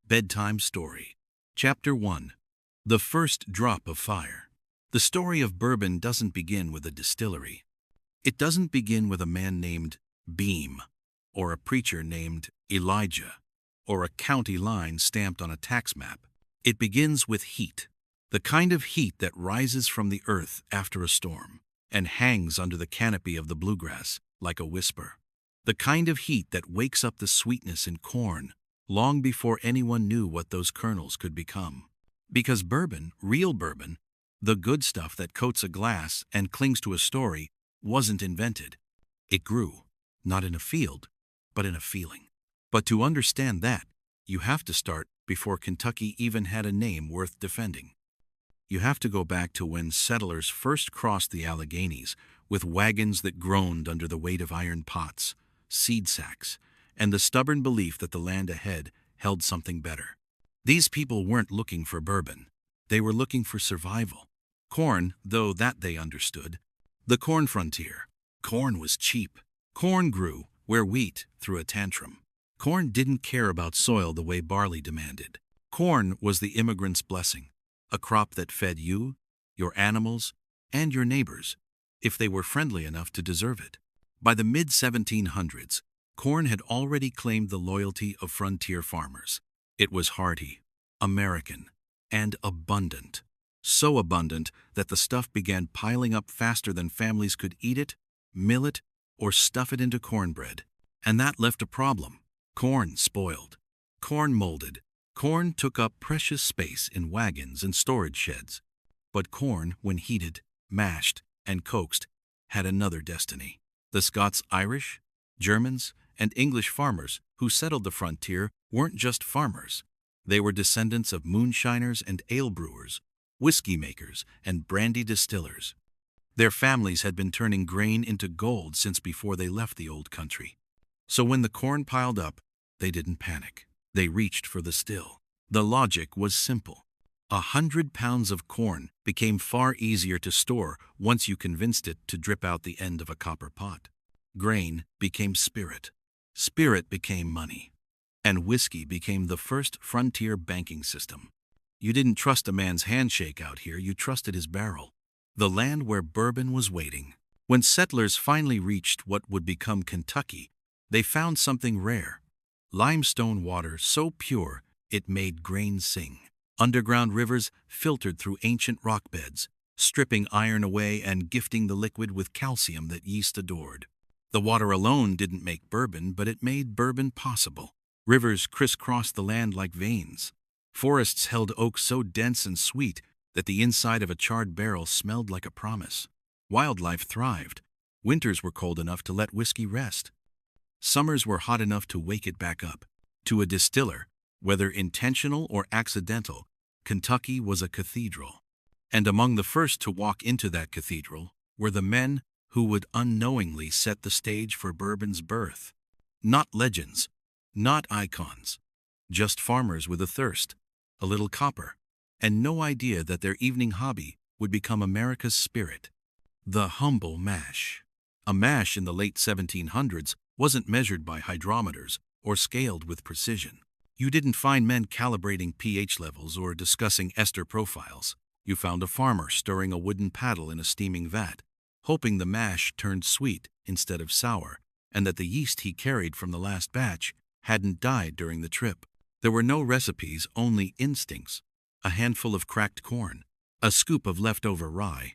Bedtime Story. Chapter 1. The First Drop of Fire. The story of bourbon doesn't begin with a distillery. It doesn't begin with a man named Beam, or a preacher named Elijah, or a county line stamped on a tax map. It begins with heat, the kind of heat that rises from the earth after a storm and hangs under the canopy of the bluegrass like a whisper. The kind of heat that wakes up the sweetness in corn long before anyone knew what those kernels could become. Because bourbon, real bourbon, the good stuff that coats a glass and clings to a story, wasn't invented. It grew, not in a field, but in a feeling. But to understand that, you have to start before Kentucky even had a name worth defending. You have to go back to when settlers first crossed the Alleghenies with wagons that groaned under the weight of iron pots, seed sacks, and the stubborn belief that the land ahead held something better. These people weren't looking for bourbon. They were looking for survival. Corn, though, that they understood. The corn frontier. Corn was cheap. Corn grew where wheat threw a tantrum. Corn didn't care about soil the way barley demanded. Corn was the immigrant's blessing, a crop that fed you, your animals, and your neighbors, if they were friendly enough to deserve it. By the mid-1700s, corn had already claimed the loyalty of frontier farmers. It was hearty, American, and abundant. So abundant that the stuff began piling up faster than families could eat it, mill it, or stuff it into cornbread. And that left a problem. Corn spoiled. Corn molded. Corn took up precious space in wagons and storage sheds. But corn, when heated, mashed, and coaxed, had another destiny. The Scots-Irish, Germans, and English farmers who settled the frontier weren't just farmers. They were descendants of moonshiners and ale brewers, whiskey makers, and brandy distillers. Their families had been turning grain into gold since before they left the old country. So when the corn piled up, they didn't panic. They reached for the still. The logic was simple. 100 pounds of corn became far easier to store once you convinced it to drip out the end of a copper pot. Grain became spirit. Spirit became money. And whiskey became the first frontier banking system. You didn't trust a man's handshake out here, you trusted his barrel. The land where bourbon was waiting. When settlers finally reached what would become Kentucky, they found something rare. Limestone water so pure it made grain sing. Underground rivers filtered through ancient rock beds, stripping iron away and gifting the liquid with calcium that yeast adored. The water alone didn't make bourbon, but it made bourbon possible. Rivers crisscrossed the land like veins. Forests held oak so dense and sweet that the inside of a charred barrel smelled like a promise. Wildlife thrived. Winters were cold enough to let whiskey rest. Summers were hot enough to wake it back up. To a distiller, whether intentional or accidental, Kentucky was a cathedral. And among the first to walk into that cathedral were the men who would unknowingly set the stage for bourbon's birth. Not legends, not icons, just farmers with a thirst, a little copper, and no idea that their evening hobby would become America's spirit. The humble mash. A mash in the late 1700s wasn't measured by hydrometers or scaled with precision. You didn't find men calibrating pH levels or discussing ester profiles. You found a farmer stirring a wooden paddle in a steaming vat, hoping the mash turned sweet instead of sour, and that the yeast he carried from the last batch hadn't died during the trip. There were no recipes, only instincts. A handful of cracked corn, a scoop of leftover rye,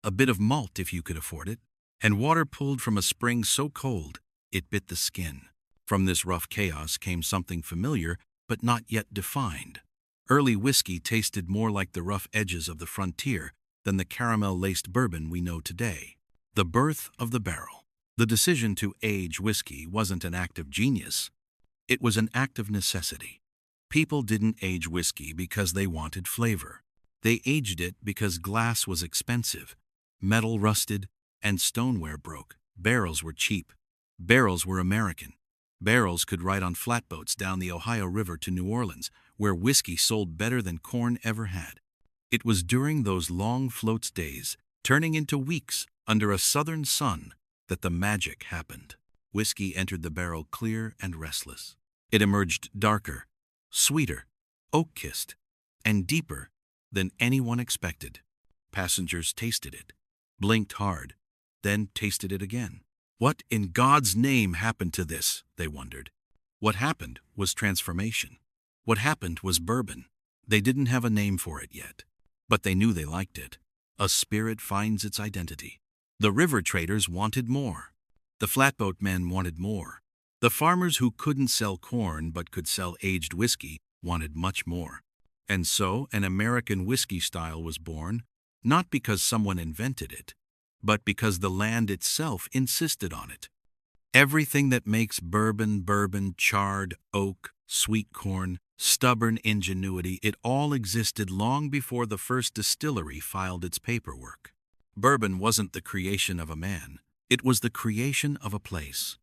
a bit of malt if you could afford it, and water pulled from a spring so cold it bit the skin. From this rough chaos came something familiar but not yet defined. Early whiskey tasted more like the rough edges of the frontier than the caramel-laced bourbon we know today. The birth of the barrel. The decision to age whiskey wasn't an act of genius. It was an act of necessity. People didn't age whiskey because they wanted flavor. They aged it because glass was expensive, metal rusted, and stoneware broke. Barrels were cheap. Barrels were American. Barrels could ride on flatboats down the Ohio River to New Orleans, where whiskey sold better than corn ever had. It was during those long floats days, turning into weeks under a southern sun, that the magic happened. Whiskey entered the barrel clear and restless. It emerged darker, sweeter, oak-kissed, and deeper than anyone expected. Passengers tasted it, blinked hard, then tasted it again. What in God's name happened to this, they wondered. What happened was transformation. What happened was bourbon. They didn't have a name for it yet, but they knew they liked it. A spirit finds its identity. The river traders wanted more. The flatboat men wanted more. The farmers who couldn't sell corn but could sell aged whiskey wanted much more. And so an American whiskey style was born, not because someone invented it, but because the land itself insisted on it. Everything that makes bourbon, charred oak, sweet corn, stubborn ingenuity, it all existed long before the first distillery filed its paperwork. Bourbon wasn't the creation of a man. It was the creation of a place.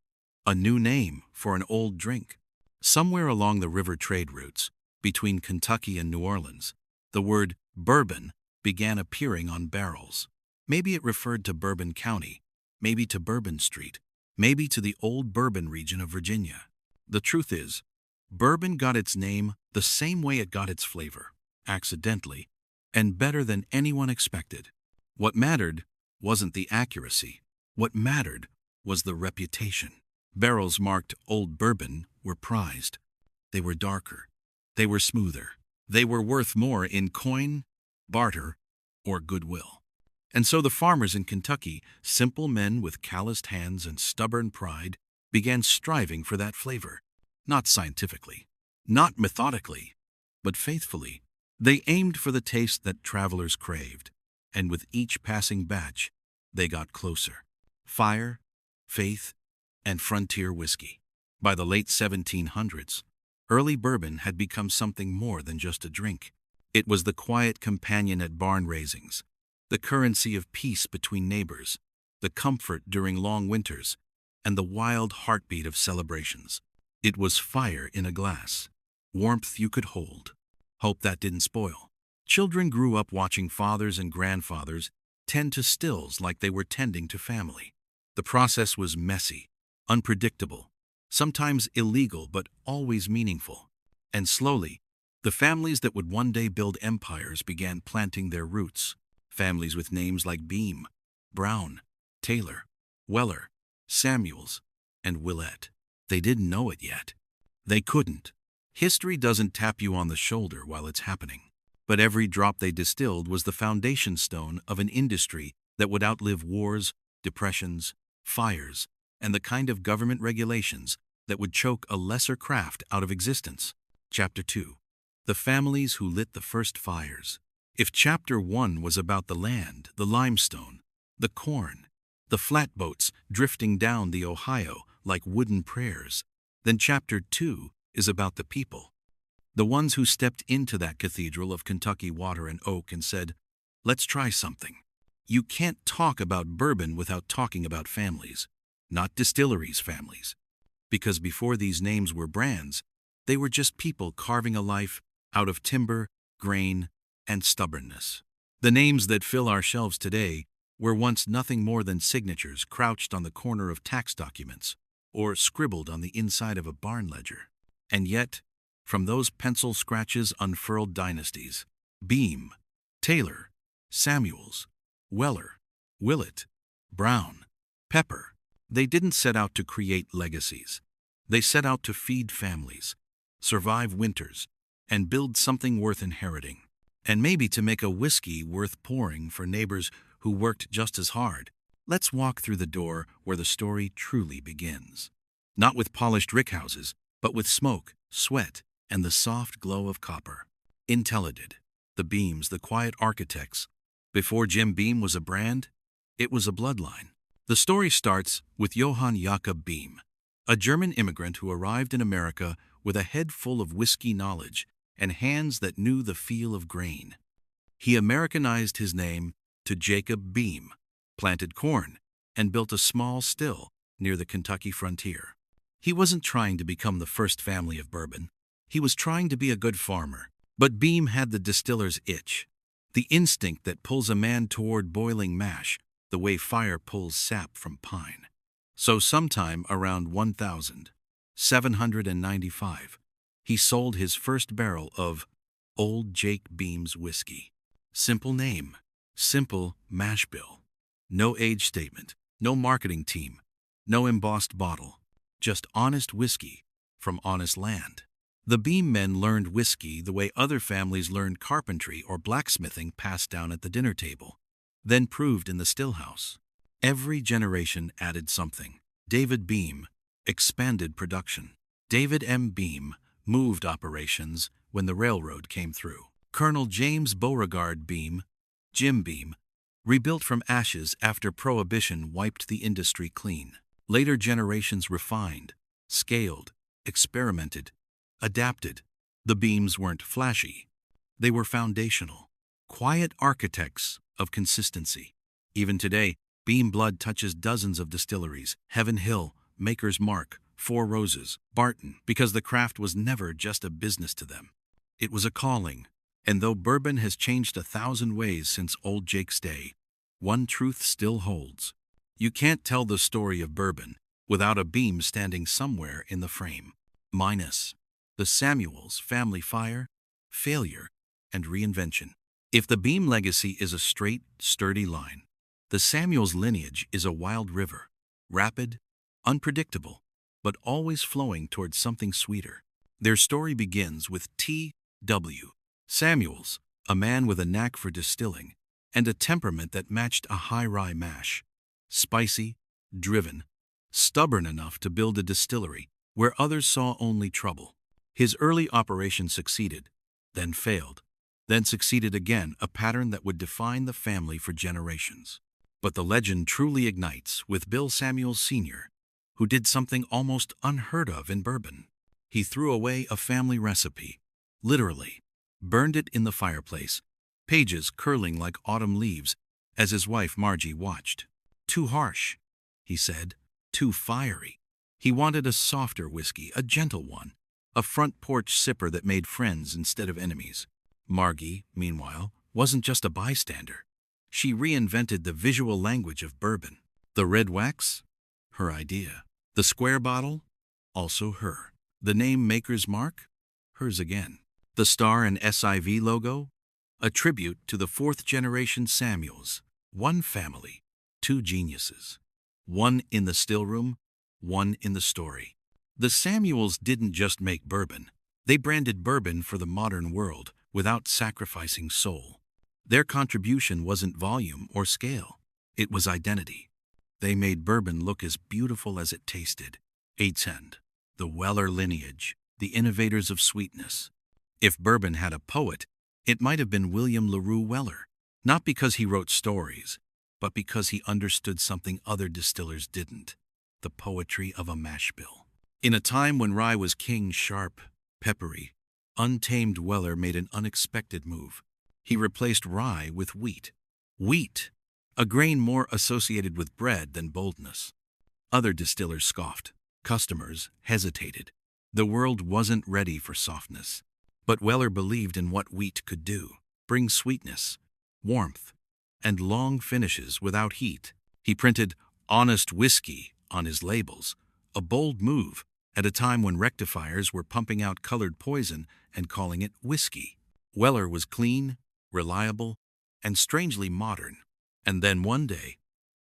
A new name for an old drink. Somewhere along the river trade routes, between Kentucky and New Orleans, the word bourbon began appearing on barrels. Maybe it referred to Bourbon County, maybe to Bourbon Street, maybe to the old Bourbon region of Virginia. The truth is, bourbon got its name the same way it got its flavor, accidentally, and better than anyone expected. What mattered wasn't the accuracy. What mattered was the reputation. Barrels marked Old Bourbon were prized. They were darker. They were smoother. They were worth more in coin, barter, or goodwill. And so the farmers in Kentucky, simple men with calloused hands and stubborn pride, began striving for that flavor. Not scientifically, not methodically, but faithfully. They aimed for the taste that travelers craved, and with each passing batch, they got closer. Fire, faith, and frontier whiskey. By the late 1700s, early bourbon had become something more than just a drink. It was the quiet companion at barn raisings, the currency of peace between neighbors, the comfort during long winters, and the wild heartbeat of celebrations. It was fire in a glass, warmth you could hold, hope that didn't spoil. Children grew up watching fathers and grandfathers tend to stills like they were tending to family. The process was messy, unpredictable, sometimes illegal but always meaningful. And slowly, the families that would one day build empires began planting their roots. Families with names like Beam, Brown, Taylor, Weller, Samuels, and Willett. They didn't know it yet. They couldn't. History doesn't tap you on the shoulder while it's happening. But every drop they distilled was the foundation stone of an industry that would outlive wars, depressions, fires, and the kind of government regulations that would choke a lesser craft out of existence. Chapter 2. The families who lit the first fires. If Chapter 1 was about the land, the limestone, the corn, the flatboats drifting down the Ohio like wooden prayers, then Chapter 2 is about the people. The ones who stepped into that cathedral of Kentucky water and oak and said, "Let's try something." You can't talk about bourbon without talking about families, not distilleries' families. Because before these names were brands, they were just people carving a life out of timber, grain, and stubbornness. The names that fill our shelves today were once nothing more than signatures crouched on the corner of tax documents or scribbled on the inside of a barn ledger. And yet, from those pencil scratches unfurled dynasties: Beam, Taylor, Samuels, Weller, Willett, Brown, Pepper. They didn't set out to create legacies. They set out to feed families, survive winters, and build something worth inheriting. And maybe to make a whiskey worth pouring for neighbors who worked just as hard. Let's walk through the door where the story truly begins. Not with polished rickhouses, but with smoke, sweat, and the soft glow of copper. Intellided, the Beams, the quiet architects. Before Jim Beam was a brand, it was a bloodline. The story starts with Johann Jakob Beam, a German immigrant who arrived in America with a head full of whiskey knowledge and hands that knew the feel of grain. He Americanized his name to Jacob Beam, planted corn, and built a small still near the Kentucky frontier. He wasn't trying to become the first family of bourbon. He was trying to be a good farmer. But Beam had the distiller's itch, the instinct that pulls a man toward boiling mash the way fire pulls sap from pine. So sometime around 1795, he sold his first barrel of Old Jake Beam's Whiskey. Simple name. Simple mash bill. No age statement. No marketing team. No embossed bottle. Just honest whiskey from honest land. The Beam men learned whiskey the way other families learned carpentry or blacksmithing passed down at the dinner table, then proved in the stillhouse. Every generation added something. David Beam expanded production. David M. Beam moved operations when the railroad came through. Colonel James Beauregard Beam, Jim Beam, rebuilt from ashes after Prohibition wiped the industry clean. Later generations refined, scaled, experimented, adapted. The Beams weren't flashy. They were foundational, quiet architects of consistency. Even today, Beam blood touches dozens of distilleries: Heaven Hill, Maker's Mark, Four Roses, Barton, because the craft was never just a business to them. It was a calling. And though bourbon has changed 1,000 ways since Old Jake's day, one truth still holds. You can't tell the story of bourbon without a Beam standing somewhere in the frame. Minus the Samuels family fire, failure, and reinvention. If the Beam legacy is a straight, sturdy line, the Samuels lineage is a wild river, rapid, unpredictable, but always flowing towards something sweeter. Their story begins with T.W. Samuels, a man with a knack for distilling and a temperament that matched a high rye mash. Spicy, driven, stubborn enough to build a distillery where others saw only trouble. His early operation succeeded, then failed, then succeeded again, a pattern that would define the family for generations. But the legend truly ignites with Bill Samuels Sr., who did something almost unheard of in bourbon. He threw away a family recipe, literally, burned it in the fireplace, pages curling like autumn leaves as his wife Margie watched. Too harsh, he said, too fiery. He wanted a softer whiskey, a gentle one, a front porch sipper that made friends instead of enemies. Margie, meanwhile, wasn't just a bystander. She reinvented the visual language of bourbon. The red wax? Her idea. The square bottle? Also her. The name Maker's Mark? Hers again. The star and SIV logo? A tribute to the fourth-generation Samuels. One family, two geniuses. One in the stillroom, one in the story. The Samuels didn't just make bourbon. They branded bourbon for the modern world without sacrificing soul. Their contribution wasn't volume or scale. It was identity. They made bourbon look as beautiful as it tasted. Eights-End, the Weller lineage, the innovators of sweetness. If bourbon had a poet, it might have been William LaRue Weller, not because he wrote stories, but because he understood something other distillers didn't: the poetry of a mash bill. In a time when rye was king, sharp, peppery, untamed, Weller made an unexpected move. He replaced rye with wheat. Wheat, a grain more associated with bread than boldness. Other distillers scoffed. Customers hesitated. The world wasn't ready for softness. But Weller believed in what wheat could do: bring sweetness, warmth, and long finishes without heat. He printed "honest whiskey" on his labels, a bold move at a time when rectifiers were pumping out colored poison and calling it whiskey. Weller was clean, reliable, and strangely modern. And then one day,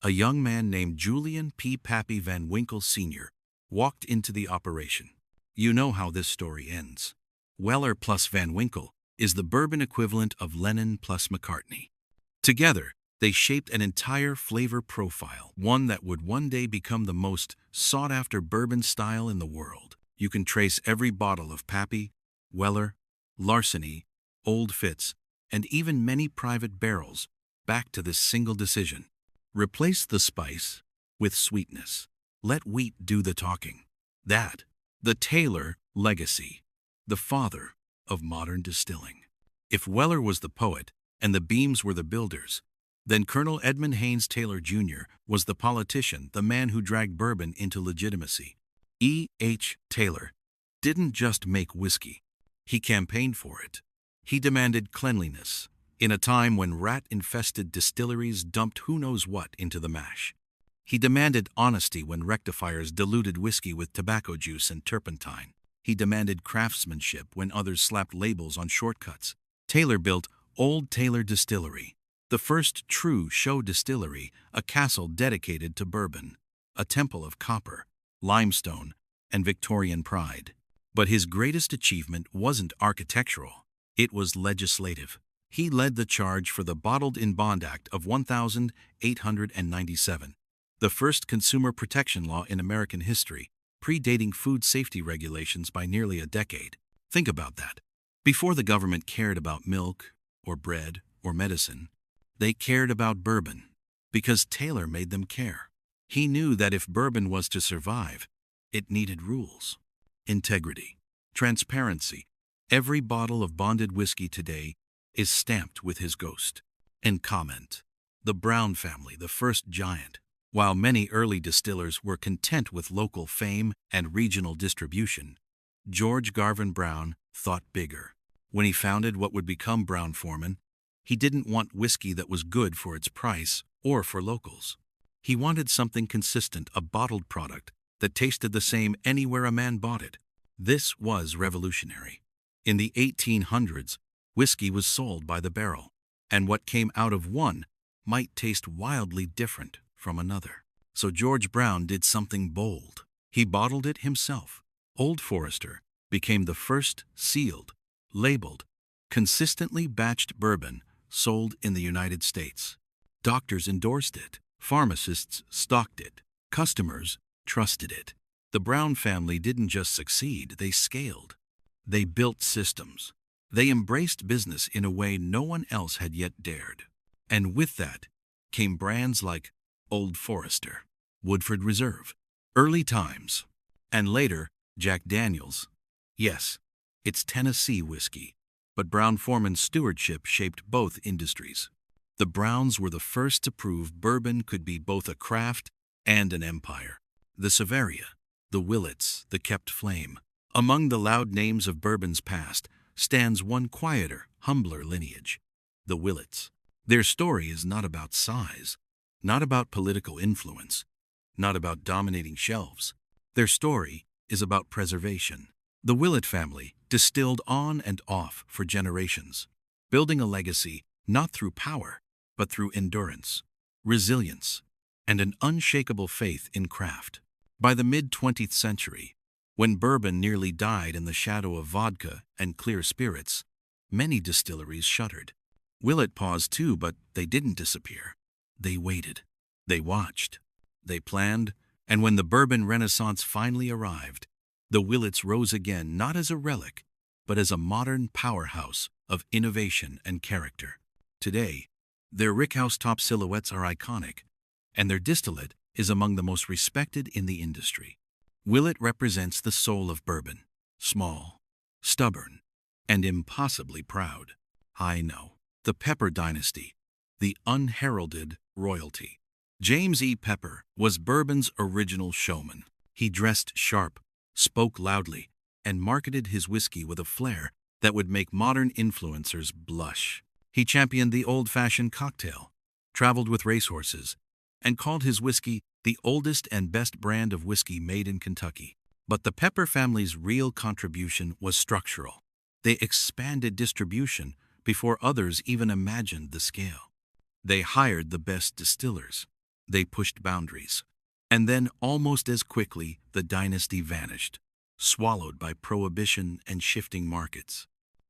a young man named Julian P. Pappy Van Winkle Sr. walked into the operation. You know how this story ends. Weller plus Van Winkle is the bourbon equivalent of Lennon plus McCartney. Together, they shaped an entire flavor profile, one that would one day become the most sought-after bourbon style in the world. You can trace every bottle of Pappy, Weller, Larceny, Old Fitz, and even many private barrels back to this single decision: replace the spice with sweetness. Let wheat do the talking. That, the Taylor legacy, the father of modern distilling. If Weller was the poet and the Beams were the builders, then Colonel Edmund Haynes Taylor Jr. was the politician, the man who dragged bourbon into legitimacy. E.H. Taylor didn't just make whiskey. He campaigned for it. He demanded cleanliness in a time when rat-infested distilleries dumped who knows what into the mash. He demanded honesty when rectifiers diluted whiskey with tobacco juice and turpentine. He demanded craftsmanship when others slapped labels on shortcuts. Taylor built Old Taylor Distillery, the first true show distillery, a castle dedicated to bourbon, a temple of copper, limestone, and Victorian pride. But his greatest achievement wasn't architectural, it was legislative. He led the charge for the Bottled-in Bond Act of 1897, the first consumer protection law in American history, predating food safety regulations by nearly a decade. Think about that. Before the government cared about milk, or bread, or medicine, they cared about bourbon, because Taylor made them care. He knew that if bourbon was to survive, it needed rules, integrity, transparency. Every bottle of bonded whiskey today is stamped with his ghost. And comment. The Brown family, the first giant. While many early distillers were content with local fame and regional distribution, George Garvin Brown thought bigger. When he founded what would become Brown-Forman, he didn't want whiskey that was good for its price or for locals. He wanted something consistent, a bottled product that tasted the same anywhere a man bought it. This was revolutionary. In the 1800s, whiskey was sold by the barrel, and what came out of one might taste wildly different from another. So George Brown did something bold. He bottled it himself. Old Forester became the first sealed, labeled, consistently batched bourbon sold in the United States. Doctors endorsed it. Pharmacists stocked it. Customers trusted it. The Brown family didn't just succeed, they scaled. They built systems. They embraced business in a way no one else had yet dared. And with that came brands like Old Forester, Woodford Reserve, Early Times, and later Jack Daniel's. Yes, it's Tennessee whiskey, but Brown-Forman's stewardship shaped both industries. The Browns were the first to prove bourbon could be both a craft and an empire. The Severia, the Willets, the Kept Flame. Among the loud names of bourbon's past stands one quieter, humbler lineage, the Willets. Their story is not about size, not about political influence, not about dominating shelves. Their story is about preservation. The Willett family distilled on and off for generations, building a legacy not through power, but through endurance, resilience, and an unshakable faith in craft. By the mid-20th century, when bourbon nearly died in the shadow of vodka and clear spirits, many distilleries shuttered. Willett paused too, but they didn't disappear. They waited. They watched. They planned. And when the bourbon renaissance finally arrived, the Willets rose again not as a relic, but as a modern powerhouse of innovation and character. Today, their rickhouse top silhouettes are iconic, and their distillate is among the most respected in the industry. Willett represents the soul of bourbon, small, stubborn, and impossibly proud. I know. The Pepper dynasty, the unheralded royalty. James E. Pepper was bourbon's original showman. He dressed sharp, spoke loudly, and marketed his whiskey with a flair that would make modern influencers blush. He championed the old-fashioned cocktail, traveled with racehorses, and called his whiskey the oldest and best brand of whiskey made in Kentucky. But the Pepper family's real contribution was structural. They expanded distribution before others even imagined the scale. They hired the best distillers. They pushed boundaries. And then, almost as quickly, the dynasty vanished, swallowed by prohibition and shifting markets.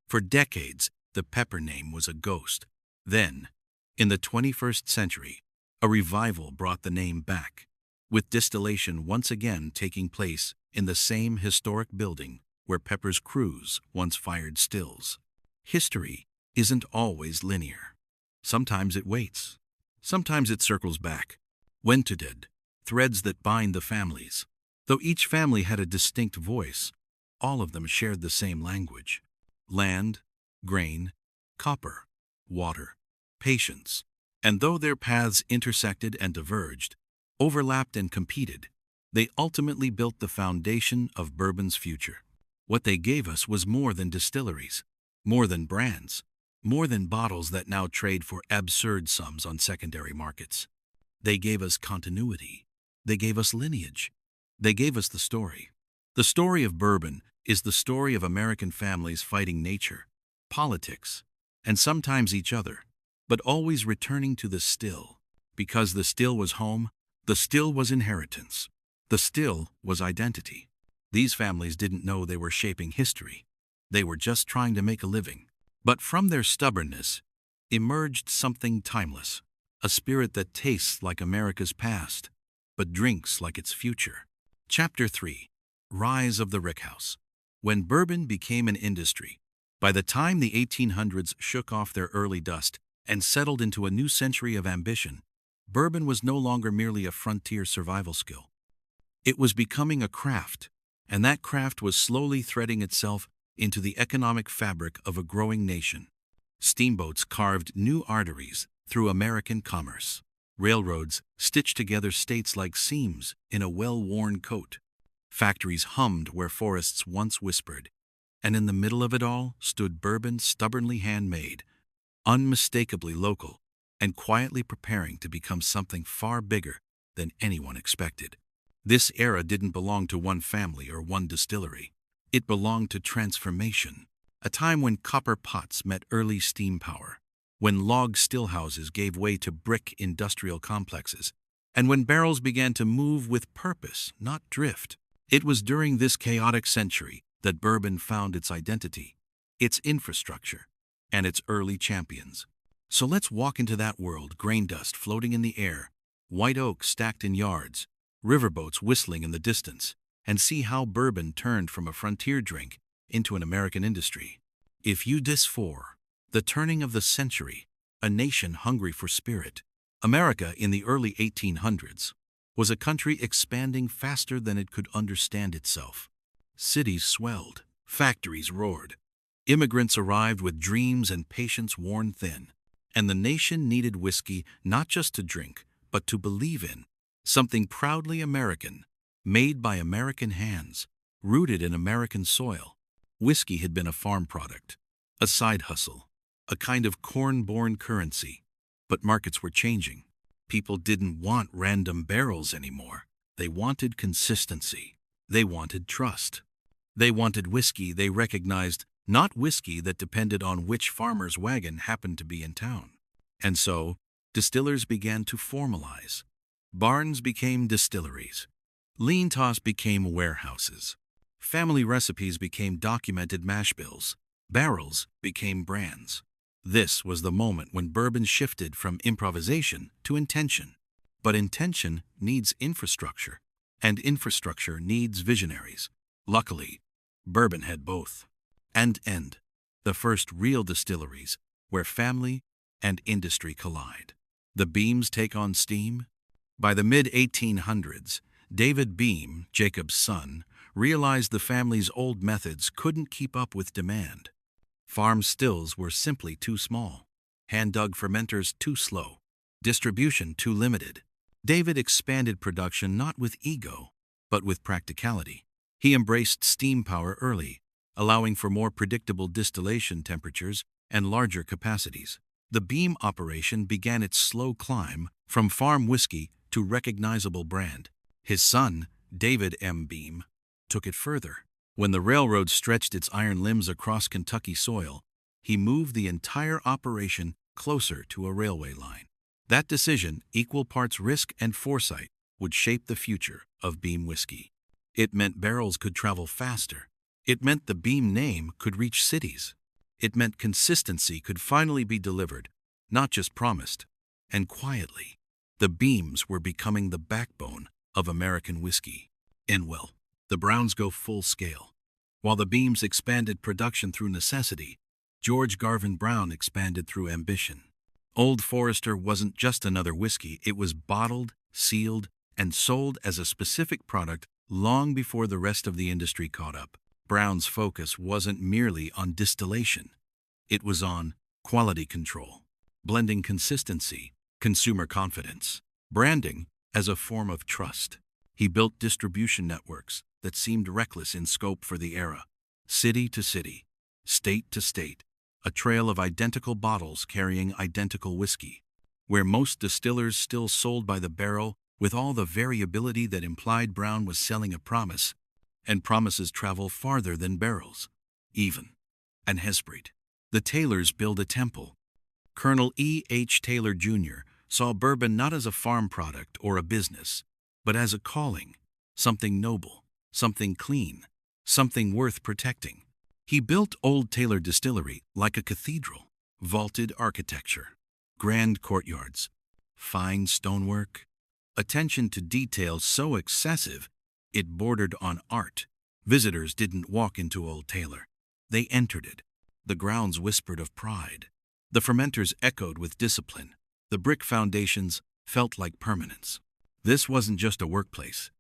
For decades, the Pepper name was a ghost. Then, in the 21st century, a revival brought the name back, with distillation once again taking place in the same historic building where Pepper's crews once fired stills. History isn't always linear. Sometimes it waits. Sometimes it circles back. Wenteded, threads that bind the families. Though each family had a distinct voice, all of them shared the same language. Land, grain, copper, water, patience. And though their paths intersected and diverged, overlapped and competed, they ultimately built the foundation of bourbon's future. What they gave us was more than distilleries, more than brands, more than bottles that now trade for absurd sums on secondary markets. They gave us continuity. They gave us lineage. They gave us the story. The story of bourbon is the story of American families fighting nature, politics, and sometimes each other, but always returning to the still. Because the still was home, the still was inheritance, the still was identity. These families didn't know they were shaping history. They were just trying to make a living. But from their stubbornness emerged something timeless, a spirit that tastes like America's past, but drinks like its future. Chapter 3. Rise of the Rickhouse. When bourbon became an industry, by the time the 1800s shook off their early dust and settled into a new century of ambition, bourbon was no longer merely a frontier survival skill. It was becoming a craft, and that craft was slowly threading itself into the economic fabric of a growing nation. Steamboats carved new arteries through American commerce. Railroads stitched together states like seams in a well-worn coat. Factories hummed where forests once whispered. And in the middle of it all stood bourbon, stubbornly handmade, unmistakably local, and quietly preparing to become something far bigger than anyone expected. This era didn't belong to one family or one distillery. It belonged to transformation, a time when copper pots met early steam power, when log stillhouses gave way to brick industrial complexes, and when barrels began to move with purpose, not drift. It was during this chaotic century that bourbon found its identity, its infrastructure, and its early champions. So let's walk into that world, grain dust floating in the air, white oak stacked in yards, riverboats whistling in the distance, and see how bourbon turned from a frontier drink into an American industry. If you dis for the turning of the century, a nation hungry for spirit, America in the early 1800s was a country expanding faster than it could understand itself. Cities swelled, factories roared, immigrants arrived with dreams and patience worn thin, and the nation needed whiskey not just to drink, but to believe in, something proudly American, made by American hands, rooted in American soil. Whiskey had been a farm product, a side hustle, a kind of corn-born currency. But markets were changing. People didn't want random barrels anymore. They wanted consistency. They wanted trust. They wanted whiskey they recognized, not whiskey that depended on which farmer's wagon happened to be in town. And so, distillers began to formalize. Barns became distilleries. Lean toss became warehouses. Family recipes became documented mash bills. Barrels became brands. This was the moment when bourbon shifted from improvisation to intention. But intention needs infrastructure, and infrastructure needs visionaries. Luckily, bourbon had both. And the first real distilleries where family and industry collide. The Beams take on steam. By the mid-1800s, David Beam, Jacob's son, realized the family's old methods couldn't keep up with demand. Farm stills were simply too small, hand-dug fermenters too slow, distribution too limited. David expanded production not with ego, but with practicality. He embraced steam power early, allowing for more predictable distillation temperatures and larger capacities. The Beam operation began its slow climb from farm whiskey to recognizable brand. His son, David M. Beam, took it further. When the railroad stretched its iron limbs across Kentucky soil, he moved the entire operation closer to a railway line. That decision, equal parts risk and foresight, would shape the future of Beam whiskey. It meant barrels could travel faster. It meant the Beam name could reach cities. It meant consistency could finally be delivered, not just promised. And quietly, the Beams were becoming the backbone of American whiskey. And well, the Browns go full scale. While the Beams expanded production through necessity, George Garvin Brown expanded through ambition. Old Forester wasn't just another whiskey, it was bottled, sealed, and sold as a specific product long before the rest of the industry caught up. Brown's focus wasn't merely on distillation. It was on quality control, blending consistency, consumer confidence, branding as a form of trust. He built distribution networks that seemed reckless in scope for the era. City to city, state to state, a trail of identical bottles carrying identical whiskey. Where most distillers still sold by the barrel with all the variability that implied Brown was selling a promise, and promises travel farther than barrels. Even and Hesprit. The Taylors build a temple. Colonel E. H. Taylor, Jr. saw bourbon not as a farm product or a business, but as a calling, something noble, something clean, something worth protecting. He built Old Taylor Distillery like a cathedral, vaulted architecture, grand courtyards, fine stonework, attention to detail so excessive it bordered on art. Visitors didn't walk into Old Taylor. They entered it. The grounds whispered of pride. The fermenters echoed with discipline. The brick foundations felt like permanence. This wasn't just a workplace.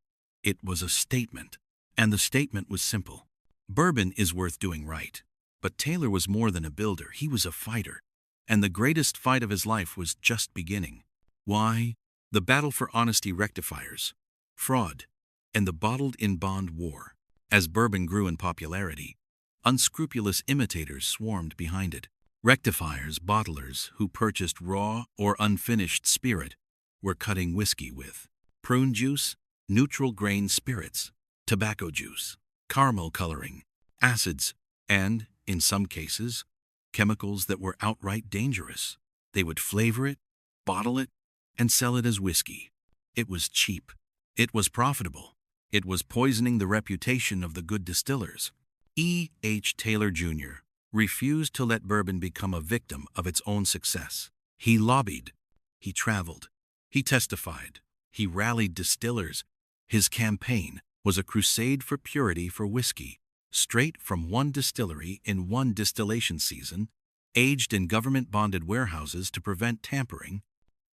It was a statement. And the statement was simple. Bourbon is worth doing right. But Taylor was more than a builder. He was a fighter. And the greatest fight of his life was just beginning. Why? The battle for honesty rectifiers, fraud, and the bottled-in-bond war. As bourbon grew in popularity, unscrupulous imitators swarmed behind it. Rectifiers, bottlers who purchased raw or unfinished spirit, were cutting whiskey with prune juice, neutral grain spirits, tobacco juice, caramel coloring, acids, and, in some cases, chemicals that were outright dangerous. They would flavor it, bottle it, and sell it as whiskey. It was cheap. It was profitable. It was poisoning the reputation of the good distillers. E. H. Taylor, Jr. refused to let bourbon become a victim of its own success. He lobbied. He traveled. He testified. He rallied distillers. His campaign was a crusade for purity for whiskey, straight from one distillery in one distillation season, aged in government-bonded warehouses to prevent tampering.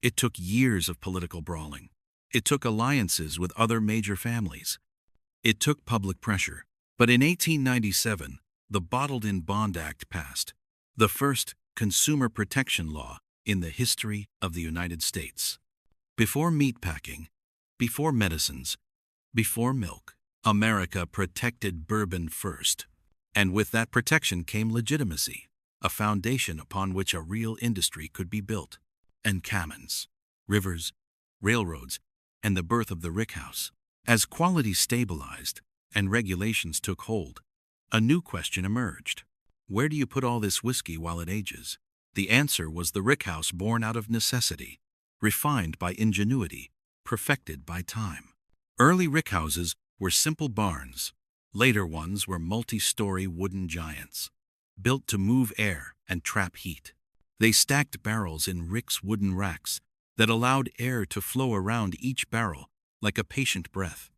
It took years of political brawling. It took alliances with other major families. It took public pressure. But in 1897, the Bottled-in-Bond Act passed, the first consumer protection law in the history of the United States. Before meatpacking, before medicines, before milk, America protected bourbon first. And with that protection came legitimacy, a foundation upon which a real industry could be built. And canons, rivers, railroads, and the birth of the rickhouse. As quality stabilized and regulations took hold, a new question emerged. Where do you put all this whiskey while it ages? The answer was the rickhouse, born out of necessity, refined by ingenuity, perfected by time. Early rickhouses were simple barns. Later ones were multi-story wooden giants, built to move air and trap heat. They stacked barrels in ricks' wooden racks that allowed air to flow around each barrel like a patient breath.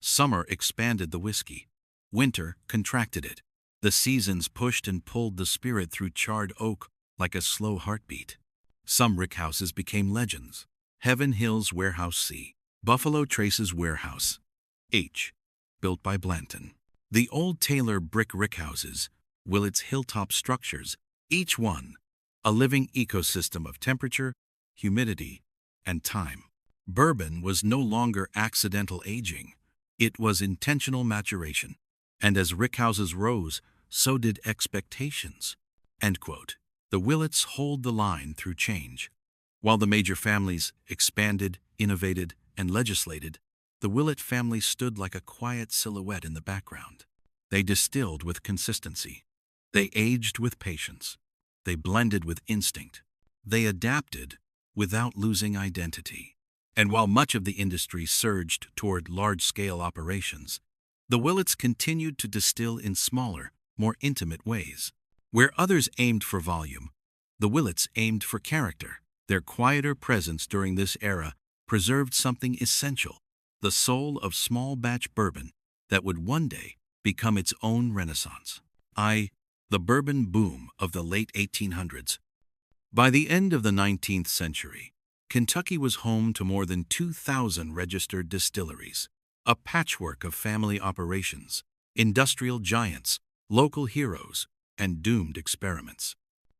Summer expanded the whiskey. Winter contracted it. The seasons pushed and pulled the spirit through charred oak like a slow heartbeat. Some rickhouses became legends. Heaven Hills Warehouse C. Buffalo Trace's Warehouse H. Built by Blanton. The Old Taylor brick rickhouses, Willett's hilltop structures, each one a living ecosystem of temperature, humidity, and time. Bourbon was no longer accidental aging. It was intentional maturation. And as rickhouses rose, so did expectations. End quote. The Willets hold the line through change. While the major families expanded, innovated, and legislated, the Willett family stood like a quiet silhouette in the background. They distilled with consistency. They aged with patience. They blended with instinct. They adapted without losing identity. And while much of the industry surged toward large-scale operations, the Willets continued to distill in smaller, more intimate ways. Where others aimed for volume, the Willets aimed for character. Their quieter presence during this era preserved something essential, the soul of small-batch bourbon that would one day become its own renaissance. The bourbon boom of the late 1800s. By the end of the 19th century, Kentucky was home to more than 2,000 registered distilleries, a patchwork of family operations, industrial giants, local heroes, and doomed experiments.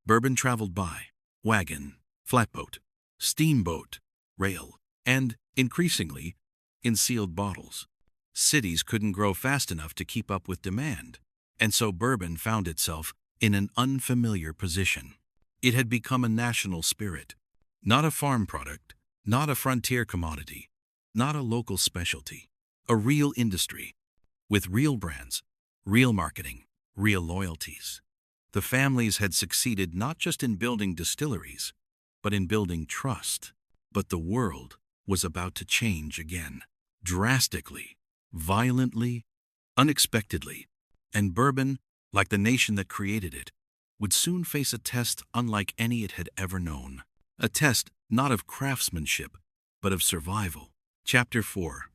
Bourbon traveled by wagon, flatboat, steamboat, rail, and, increasingly, in sealed bottles. Cities couldn't grow fast enough to keep up with demand, and so bourbon found itself in an unfamiliar position. It had become a national spirit, not a farm product, not a frontier commodity, not a local specialty, a real industry. with real brands, real marketing, real loyalties. The families had succeeded not just in building distilleries, but in building trust. But the world was about to change again. Drastically, violently, unexpectedly. And Bourbon, like the nation that created it, would soon face a test unlike any it had ever known. A test not of craftsmanship, but of survival. Chapter 4.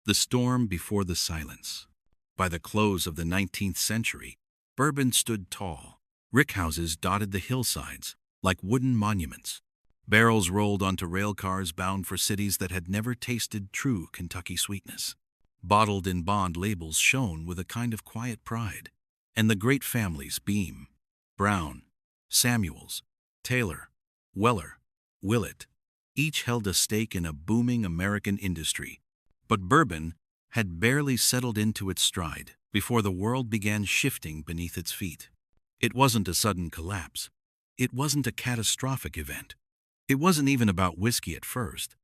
The Storm Before the Silence. By the close of the 19th century, Bourbon stood tall. Rickhouses dotted the hillsides, like wooden monuments. Barrels rolled onto rail cars bound for cities that had never tasted true Kentucky sweetness. Bottled in bond labels shone with a kind of quiet pride. And the great families Beam, Brown, Samuels, Taylor, Weller, Willett, each held a stake in a booming American industry. But Bourbon had barely settled into its stride before the world began shifting beneath its feet. It wasn't a sudden collapse. It wasn't a catastrophic event. It wasn't even about whiskey at first.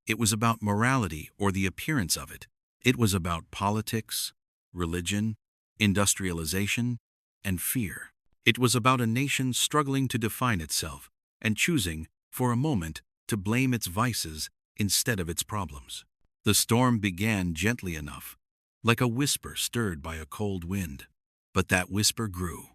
It was about morality or the appearance of it. It was about politics, religion, industrialization, and fear. It was about a nation struggling to define itself and choosing, for a moment, to blame its vices instead of its problems. The storm began gently enough, like a whisper stirred by a cold wind. But that whisper grew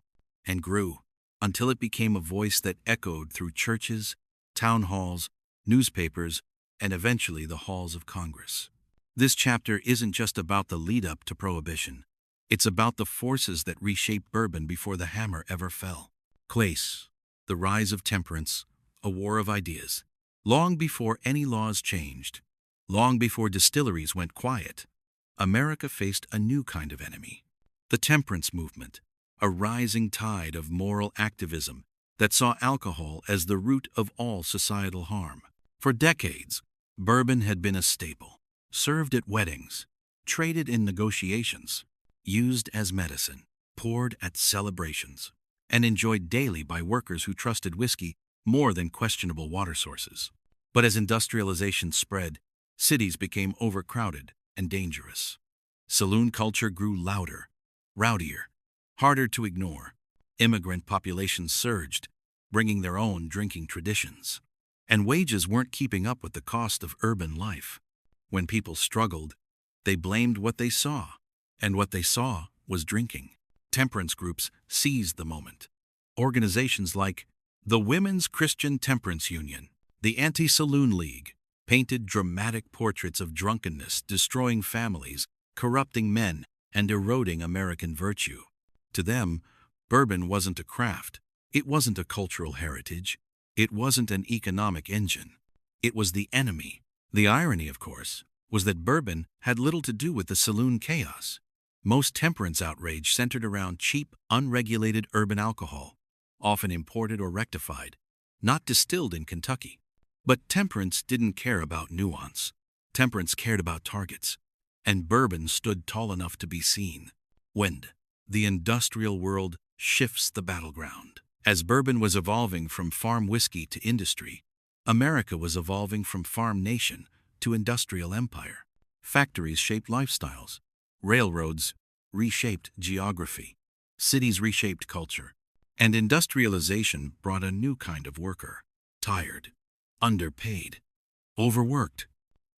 and grew until it became a voice that echoed through churches, town halls, newspapers, and eventually the halls of Congress. This chapter isn't just about the lead-up to Prohibition. It's about the forces that reshaped bourbon before the hammer ever fell. Clace, the rise of temperance, a war of ideas. Long before any laws changed, long before distilleries went quiet, America faced a new kind of enemy. The temperance movement, a rising tide of moral activism that saw alcohol as the root of all societal harm. For decades, bourbon had been a staple, served at weddings, traded in negotiations, used as medicine, poured at celebrations, and enjoyed daily by workers who trusted whiskey more than questionable water sources. But as industrialization spread, cities became overcrowded and dangerous. Saloon culture grew louder, rowdier, harder to ignore. Immigrant populations surged, bringing their own drinking traditions. And wages weren't keeping up with the cost of urban life. When people struggled, they blamed what they saw, and what they saw was drinking. Temperance groups seized the moment. Organizations like the Women's Christian Temperance Union, the Anti-Saloon League, painted dramatic portraits of drunkenness destroying families, corrupting men, and eroding American virtue. To them, bourbon wasn't a craft. It wasn't a cultural heritage. It wasn't an economic engine. It was the enemy. The irony, of course, was that bourbon had little to do with the saloon chaos. Most temperance outrage centered around cheap, unregulated urban alcohol, often imported or rectified, not distilled in Kentucky. But temperance didn't care about nuance. Temperance cared about targets. And bourbon stood tall enough to be seen. When the industrial world shifts the battleground. As bourbon was evolving from farm whiskey to industry, America was evolving from farm nation to industrial empire. Factories shaped lifestyles. Railroads reshaped geography. Cities reshaped culture. And industrialization brought a new kind of worker. Tired, underpaid, overworked,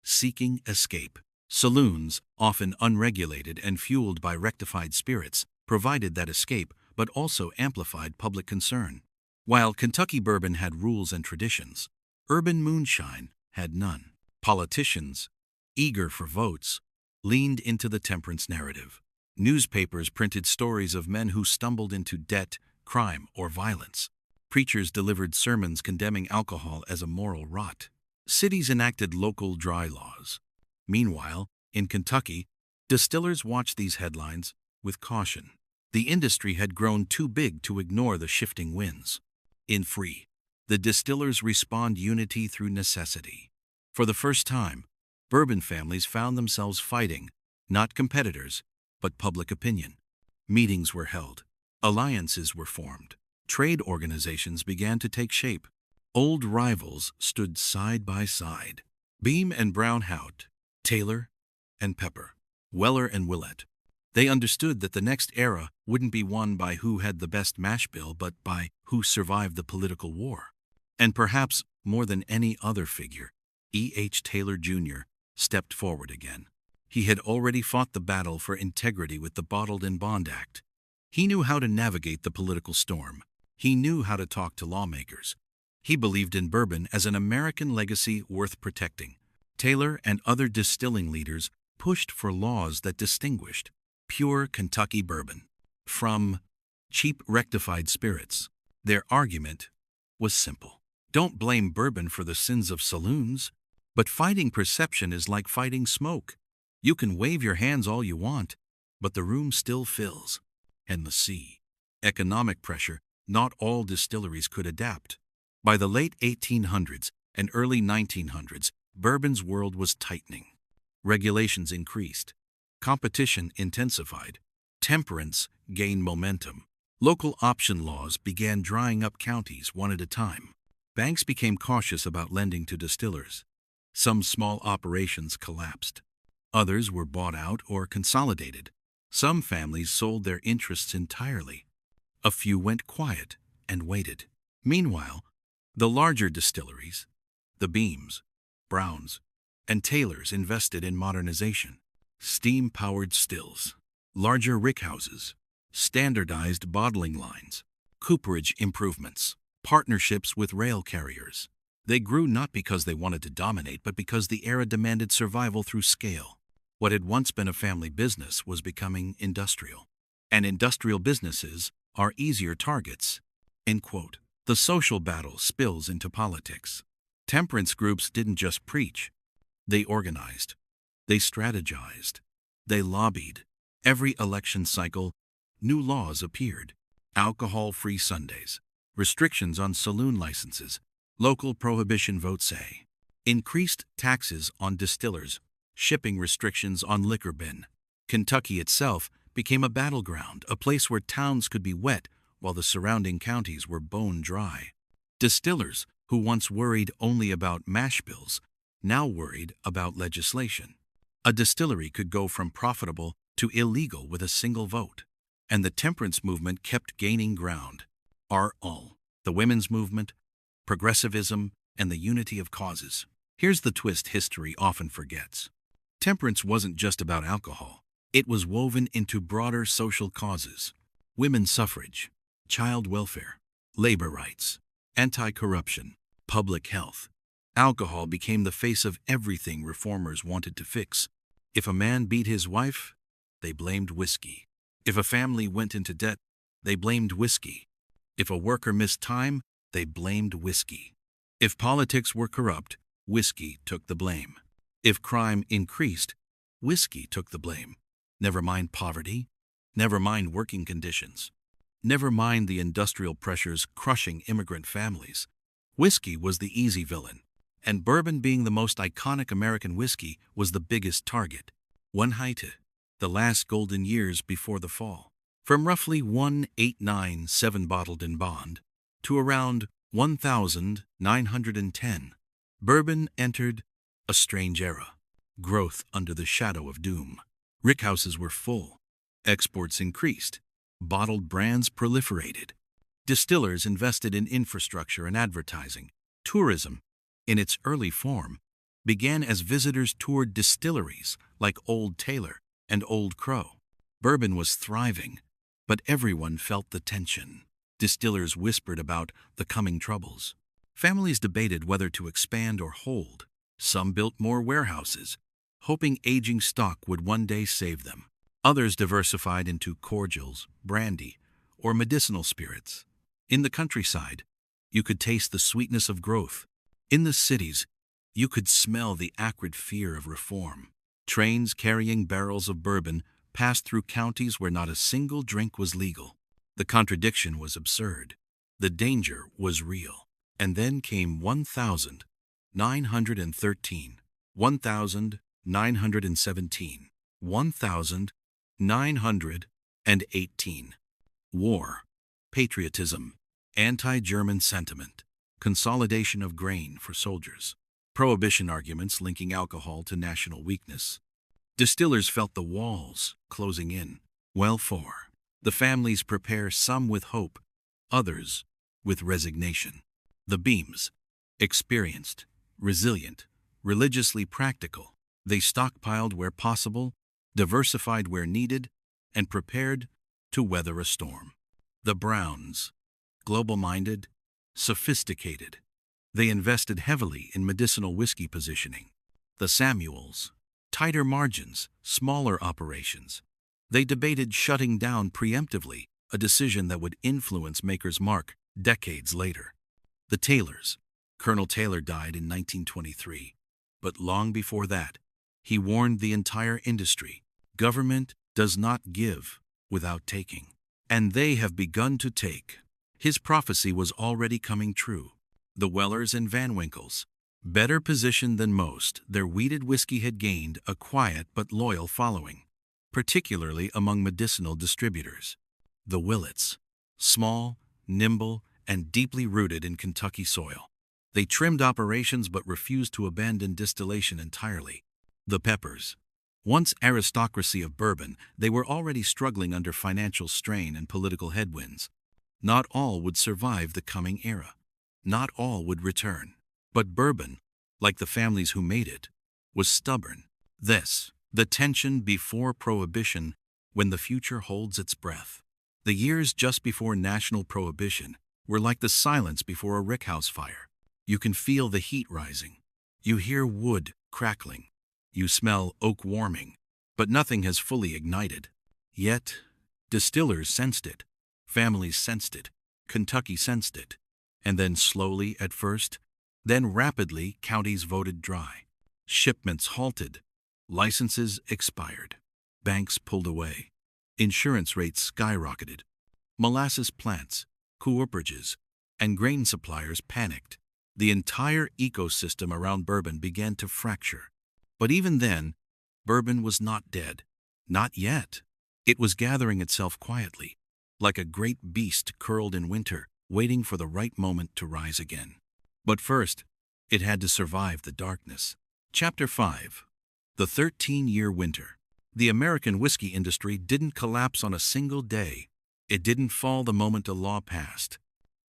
seeking escape. Saloons, often unregulated and fueled by rectified spirits, provided that escape but also amplified public concern. While Kentucky bourbon had rules and traditions, urban moonshine had none. Politicians, eager for votes, leaned into the temperance narrative. Newspapers printed stories of men who stumbled into debt, crime, or violence. Preachers delivered sermons condemning alcohol as a moral rot. Cities enacted local dry laws. Meanwhile, in Kentucky, distillers watched these headlines with caution. The industry had grown too big to ignore the shifting winds. In Free, the distillers respond unity through necessity. For the first time, bourbon families found themselves fighting, not competitors, but public opinion. Meetings were held. Alliances were formed. Trade organizations began to take shape. Old rivals stood side by side. Beam and Brown Hout, Taylor and Pepper, Weller and Willett. They understood that the next era wouldn't be won by who had the best mash bill, but by who survived the political war. And perhaps more than any other figure, E. H. Taylor Jr. stepped forward again. He had already fought the battle for integrity with the Bottled in Bond Act. He knew how to navigate the political storm. He knew how to talk to lawmakers. He believed in bourbon as an American legacy worth protecting. Taylor and other distilling leaders pushed for laws that distinguished pure Kentucky bourbon from cheap rectified spirits. Their argument was simple. Don't blame bourbon for the sins of saloons, but fighting perception is like fighting smoke. You can wave your hands all you want, but the room still fills. And the sea. Economic pressure, not all distilleries could adapt. By the late 1800s and early 1900s, bourbon's world was tightening. Regulations increased. Competition intensified. Temperance gained momentum. Local option laws began drying up counties one at a time. Banks became cautious about lending to distillers. Some small operations collapsed. Others were bought out or consolidated. Some families sold their interests entirely. A few went quiet and waited. Meanwhile, the larger distilleries, the Beams, Browns, and Taylors invested in modernization. Steam-powered stills, larger rickhouses, standardized bottling lines, cooperage improvements, partnerships with rail carriers. They grew not because they wanted to dominate, but because the era demanded survival through scale. What had once been a family business was becoming industrial. And industrial businesses are easier targets. End quote. The social battle spills into politics. Temperance groups didn't just preach. They organized. They strategized. They lobbied. Every election cycle, new laws appeared. Alcohol-free Sundays. Restrictions on saloon licenses. Local prohibition votes say. Increased taxes on distillers. Shipping restrictions on liquor bin. Kentucky itself became a battleground, a place where towns could be wet while the surrounding counties were bone dry. Distillers, who once worried only about mash bills, now worried about legislation. A distillery could go from profitable to illegal with a single vote. And the temperance movement kept gaining ground. The women's movement, progressivism, and the unity of causes. Here's the twist history often forgets. Temperance wasn't just about alcohol. It was woven into broader social causes. Women's suffrage, child welfare, labor rights, anti-corruption, public health. Alcohol became the face of everything reformers wanted to fix. If a man beat his wife, they blamed whiskey. If a family went into debt, they blamed whiskey. If a worker missed time, they blamed whiskey. If politics were corrupt, whiskey took the blame. If crime increased, whiskey took the blame. Never mind poverty, never mind working conditions, never mind the industrial pressures crushing immigrant families. Whiskey was the easy villain, and bourbon, being the most iconic American whiskey, was the biggest target. One height, the last golden years before the fall. From roughly 1,897 bottled in bond to around 1,910, bourbon entered a strange era. Growth under the shadow of doom. Rickhouses were full. Exports increased. Bottled brands proliferated. Distillers invested in infrastructure and advertising. Tourism, in its early form, began as visitors toured distilleries like Old Taylor and Old Crow. Bourbon was thriving, but everyone felt the tension. Distillers whispered about the coming troubles. Families debated whether to expand or hold. Some built more warehouses, hoping aging stock would one day save them. Others diversified into cordials, brandy, or medicinal spirits. In the countryside, you could taste the sweetness of growth. In the cities, you could smell the acrid fear of reform. Trains carrying barrels of bourbon passed through counties where not a single drink was legal. The contradiction was absurd. The danger was real. And then came 1,913, 1,917, 1,918. War, patriotism, anti-German sentiment, consolidation of grain for soldiers, prohibition arguments linking alcohol to national weakness. Distillers felt the walls closing in. Well, four. The families prepare, some with hope, others with resignation. The Beams, experienced, resilient, religiously practical. They stockpiled where possible, diversified where needed, and prepared to weather a storm. The Browns, global-minded, sophisticated. They invested heavily in medicinal whiskey positioning. The Samuels, tighter margins, smaller operations. They debated shutting down preemptively, a decision that would influence Maker's Mark decades later. The Taylors. Colonel Taylor died in 1923, but long before that, he warned the entire industry, government does not give without taking. And they have begun to take. His prophecy was already coming true. The Wellers and Van Winkles, better positioned than most, their wheated whiskey had gained a quiet but loyal following, particularly among medicinal distributors. The Willets, small, nimble, and deeply rooted in Kentucky soil. They trimmed operations but refused to abandon distillation entirely. The Peppers, once aristocracy of bourbon, they were already struggling under financial strain and political headwinds. Not all would survive the coming era. Not all would return. But bourbon, like the families who made it, was stubborn. This, the tension before Prohibition, when the future holds its breath. The years just before national prohibition were like the silence before a rickhouse fire. You can feel the heat rising. You hear wood crackling. You smell oak warming, but nothing has fully ignited. Yet, distillers sensed it, families sensed it, Kentucky sensed it, and then slowly at first, then rapidly counties voted dry. Shipments halted, licenses expired, banks pulled away, insurance rates skyrocketed, molasses plants, cooperages, and grain suppliers panicked. The entire ecosystem around bourbon began to fracture. But even then, bourbon was not dead. Not yet. It was gathering itself quietly, like a great beast curled in winter, waiting for the right moment to rise again. But first, it had to survive the darkness. Chapter 5. The 13-Year Winter. The American whiskey industry didn't collapse on a single day. It didn't fall the moment a law passed.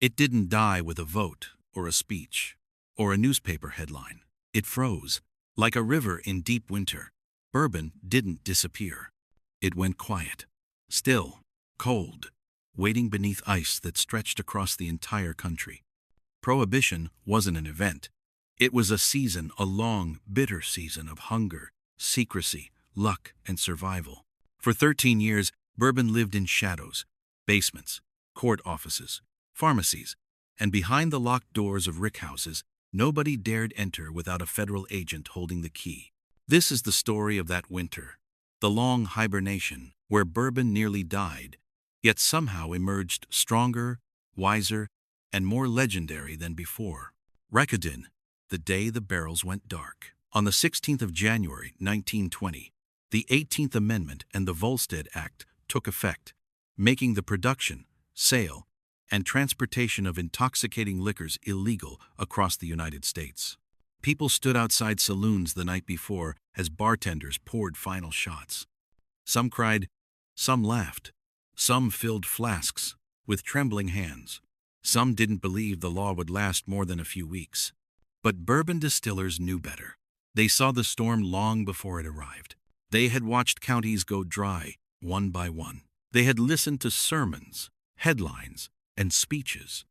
It didn't die with a vote, or a speech, or a newspaper headline. It froze. Like a river in deep winter, bourbon didn't disappear. It went quiet, still, cold, waiting beneath ice that stretched across the entire country. Prohibition wasn't an event. It was a season, a long, bitter season of hunger, secrecy, luck, and survival. For 13 years, bourbon lived in shadows, basements, court offices, pharmacies, and behind the locked doors of rickhouses. Nobody dared enter without a federal agent holding the key. This is the story of that winter, the long hibernation where bourbon nearly died, yet somehow emerged stronger, wiser, and more legendary than before. Recordin, the day the barrels went dark. On the 16th of January, 1920, the 18th Amendment and the Volstead Act took effect, making the production, sale, and transportation of intoxicating liquors illegal across the United States. People stood outside saloons the night before as bartenders poured final shots. Some cried, some laughed, some filled flasks with trembling hands. Some didn't believe the law would last more than a few weeks. But bourbon distillers knew better. They saw the storm long before it arrived. They had watched counties go dry, one by one. They had listened to sermons, headlines, and speeches.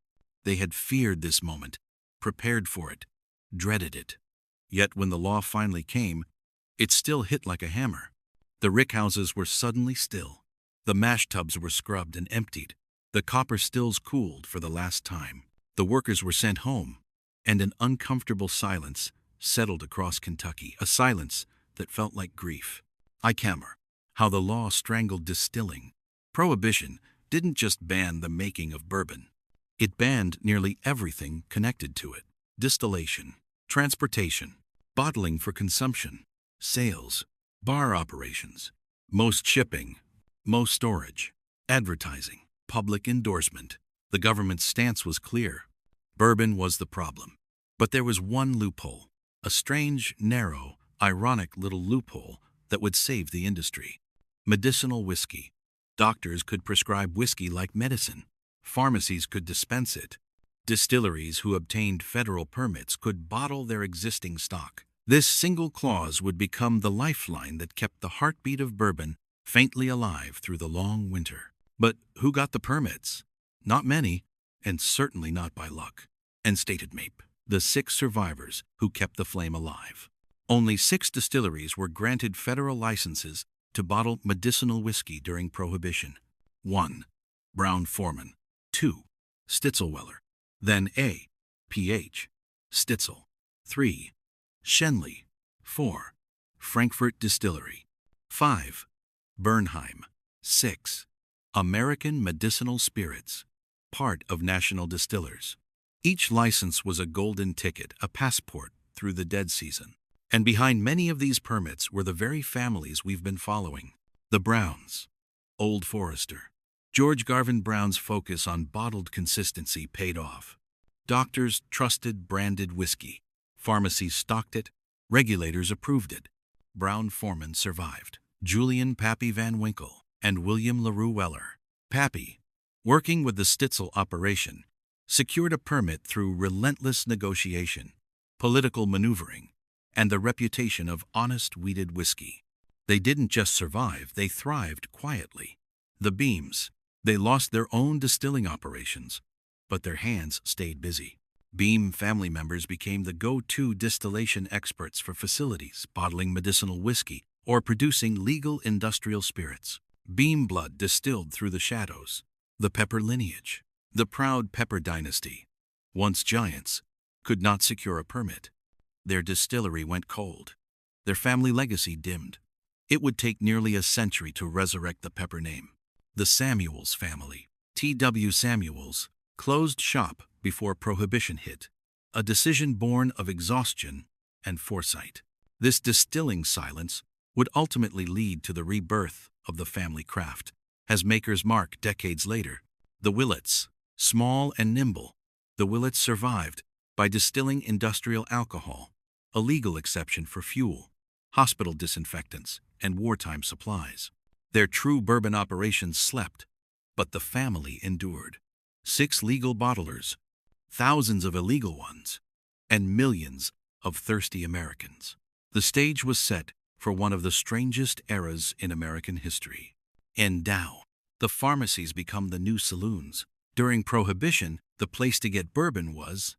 They had feared this moment, prepared for it, dreaded it. Yet when the law finally came, it still hit like a hammer. The rickhouses were suddenly still. The mash tubs were scrubbed and emptied. The copper stills cooled for the last time. The workers were sent home, and an uncomfortable silence settled across Kentucky, a silence that felt like grief. Icamer, how the law strangled distilling. Prohibition didn't just ban the making of bourbon. It banned nearly everything connected to it. Distillation, transportation, bottling for consumption, sales, bar operations, most shipping, most storage, advertising, public endorsement. The government's stance was clear. Bourbon was the problem. But there was one loophole, a strange, narrow, ironic little loophole that would save the industry. Medicinal whiskey. Doctors could prescribe whiskey like medicine. Pharmacies could dispense it. Distilleries who obtained federal permits could bottle their existing stock. This single clause would become the lifeline that kept the heartbeat of bourbon faintly alive through the long winter. But who got the permits? Not many, and certainly not by luck. And stated Mape, the 6 survivors who kept the flame alive. Only 6 distilleries were granted federal licenses to bottle medicinal whiskey during Prohibition. 1. Brown-Forman. 2. Stitzelweller. Then A. P.H. Stitzel. 3. Schenley. 4. Frankfurt Distillery. 5. Bernheim. 6. American Medicinal Spirits, part of National Distillers. Each license was a golden ticket, a passport through the dead season. And behind many of these permits were the very families we've been following. The Browns. Old Forester. George Garvin Brown's focus on bottled consistency paid off. Doctors trusted branded whiskey. Pharmacies stocked it. Regulators approved it. Brown-Forman survived. Julian Pappy Van Winkle and William LaRue Weller. Pappy, working with the Stitzel operation, secured a permit through relentless negotiation, political maneuvering, and the reputation of honest wheated whiskey. They didn't just survive, they thrived quietly. The Beams, they lost their own distilling operations, but their hands stayed busy. Beam family members became the go-to distillation experts for facilities bottling medicinal whiskey or producing legal industrial spirits. Beam blood distilled through the shadows. The Pepper lineage, the proud Pepper dynasty, once giants, could not secure a permit. Their distillery went cold. Their family legacy dimmed. It would take nearly a century to resurrect the Pepper name. The Samuels family, T.W. Samuels, closed shop before Prohibition hit, a decision born of exhaustion and foresight. This distilling silence would ultimately lead to the rebirth of the family craft. As makers mark decades later, the Willets, small and nimble, the Willets survived by distilling industrial alcohol, a legal exception for fuel, hospital disinfectants, and wartime supplies. Their true bourbon operations slept, but the family endured. 6 legal bottlers, thousands of illegal ones, and millions of thirsty Americans. The stage was set for one of the strangest eras in American history. And now, the pharmacies become the new saloons. During Prohibition, the place to get bourbon was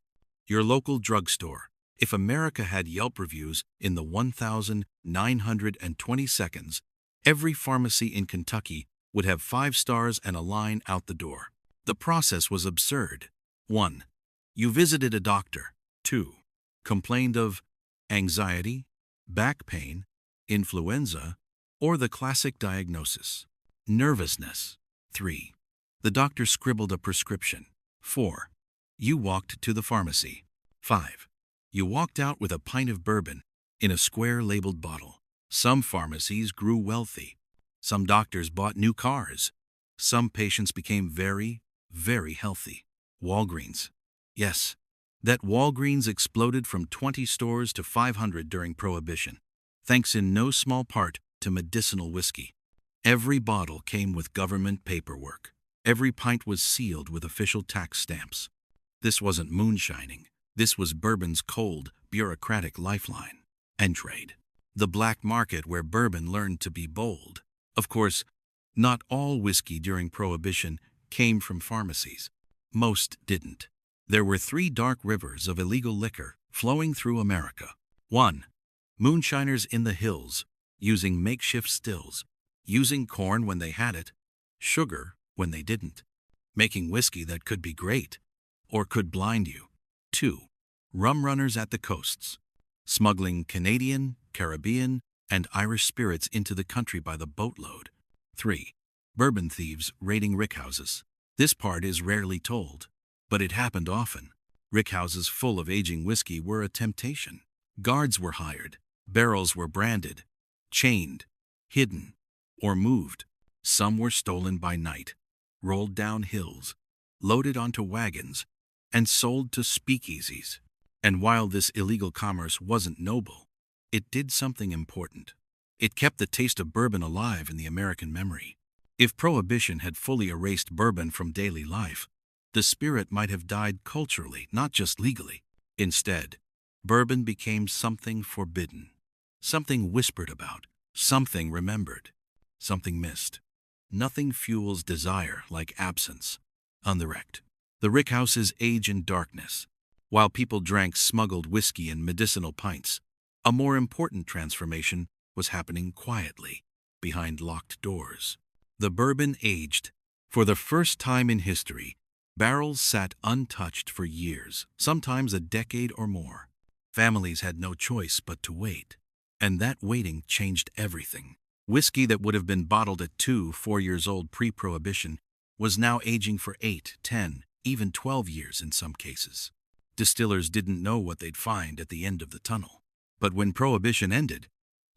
your local drugstore. If America had Yelp reviews in the 1,920 seconds, every pharmacy in Kentucky would have 5 stars and a line out the door. The process was absurd. 1. You visited a doctor. 2. Complained of anxiety, back pain, influenza, or the classic diagnosis, nervousness. 3. The doctor scribbled a prescription. 4. You walked to the pharmacy. 5. You walked out with a pint of bourbon in a square labeled bottle. Some pharmacies grew wealthy. Some doctors bought new cars. Some patients became very, very healthy. Walgreens. Yes, that Walgreens exploded from 20 stores to 500 during Prohibition, thanks in no small part to medicinal whiskey. Every bottle came with government paperwork. Every pint was sealed with official tax stamps. This wasn't moonshining. This was bourbon's cold, bureaucratic lifeline. And trade. The black market where bourbon learned to be bold. Of course, not all whiskey during Prohibition came from pharmacies. Most didn't. There were 3 dark rivers of illegal liquor flowing through America. 1. Moonshiners in the hills, using makeshift stills, using corn when they had it, sugar when they didn't, making whiskey that could be great, or could blind you. 2. Rum runners at the coasts, smuggling Canadian, Caribbean, and Irish spirits into the country by the boatload. 3. Bourbon thieves raiding rickhouses. This part is rarely told, but it happened often. Rickhouses full of aging whiskey were a temptation. Guards were hired, barrels were branded, chained, hidden, or moved. Some were stolen by night, rolled down hills, loaded onto wagons, and sold to speakeasies. And while this illegal commerce wasn't noble, it did something important. It kept the taste of bourbon alive in the American memory. If Prohibition had fully erased bourbon from daily life, the spirit might have died culturally, not just legally. Instead, bourbon became something forbidden, something whispered about, something remembered, something missed. Nothing fuels desire like absence. Undirect. The rickhouses age in darkness. While people drank smuggled whiskey in medicinal pints, a more important transformation was happening quietly, behind locked doors. The bourbon aged. For the first time in history, barrels sat untouched for years, sometimes a decade or more. Families had no choice but to wait. And that waiting changed everything. Whiskey that would have been bottled at 2-4 years old pre-Prohibition was now aging for 8, 10, even 12 years in some cases. Distillers didn't know what they'd find at the end of the tunnel. But when Prohibition ended,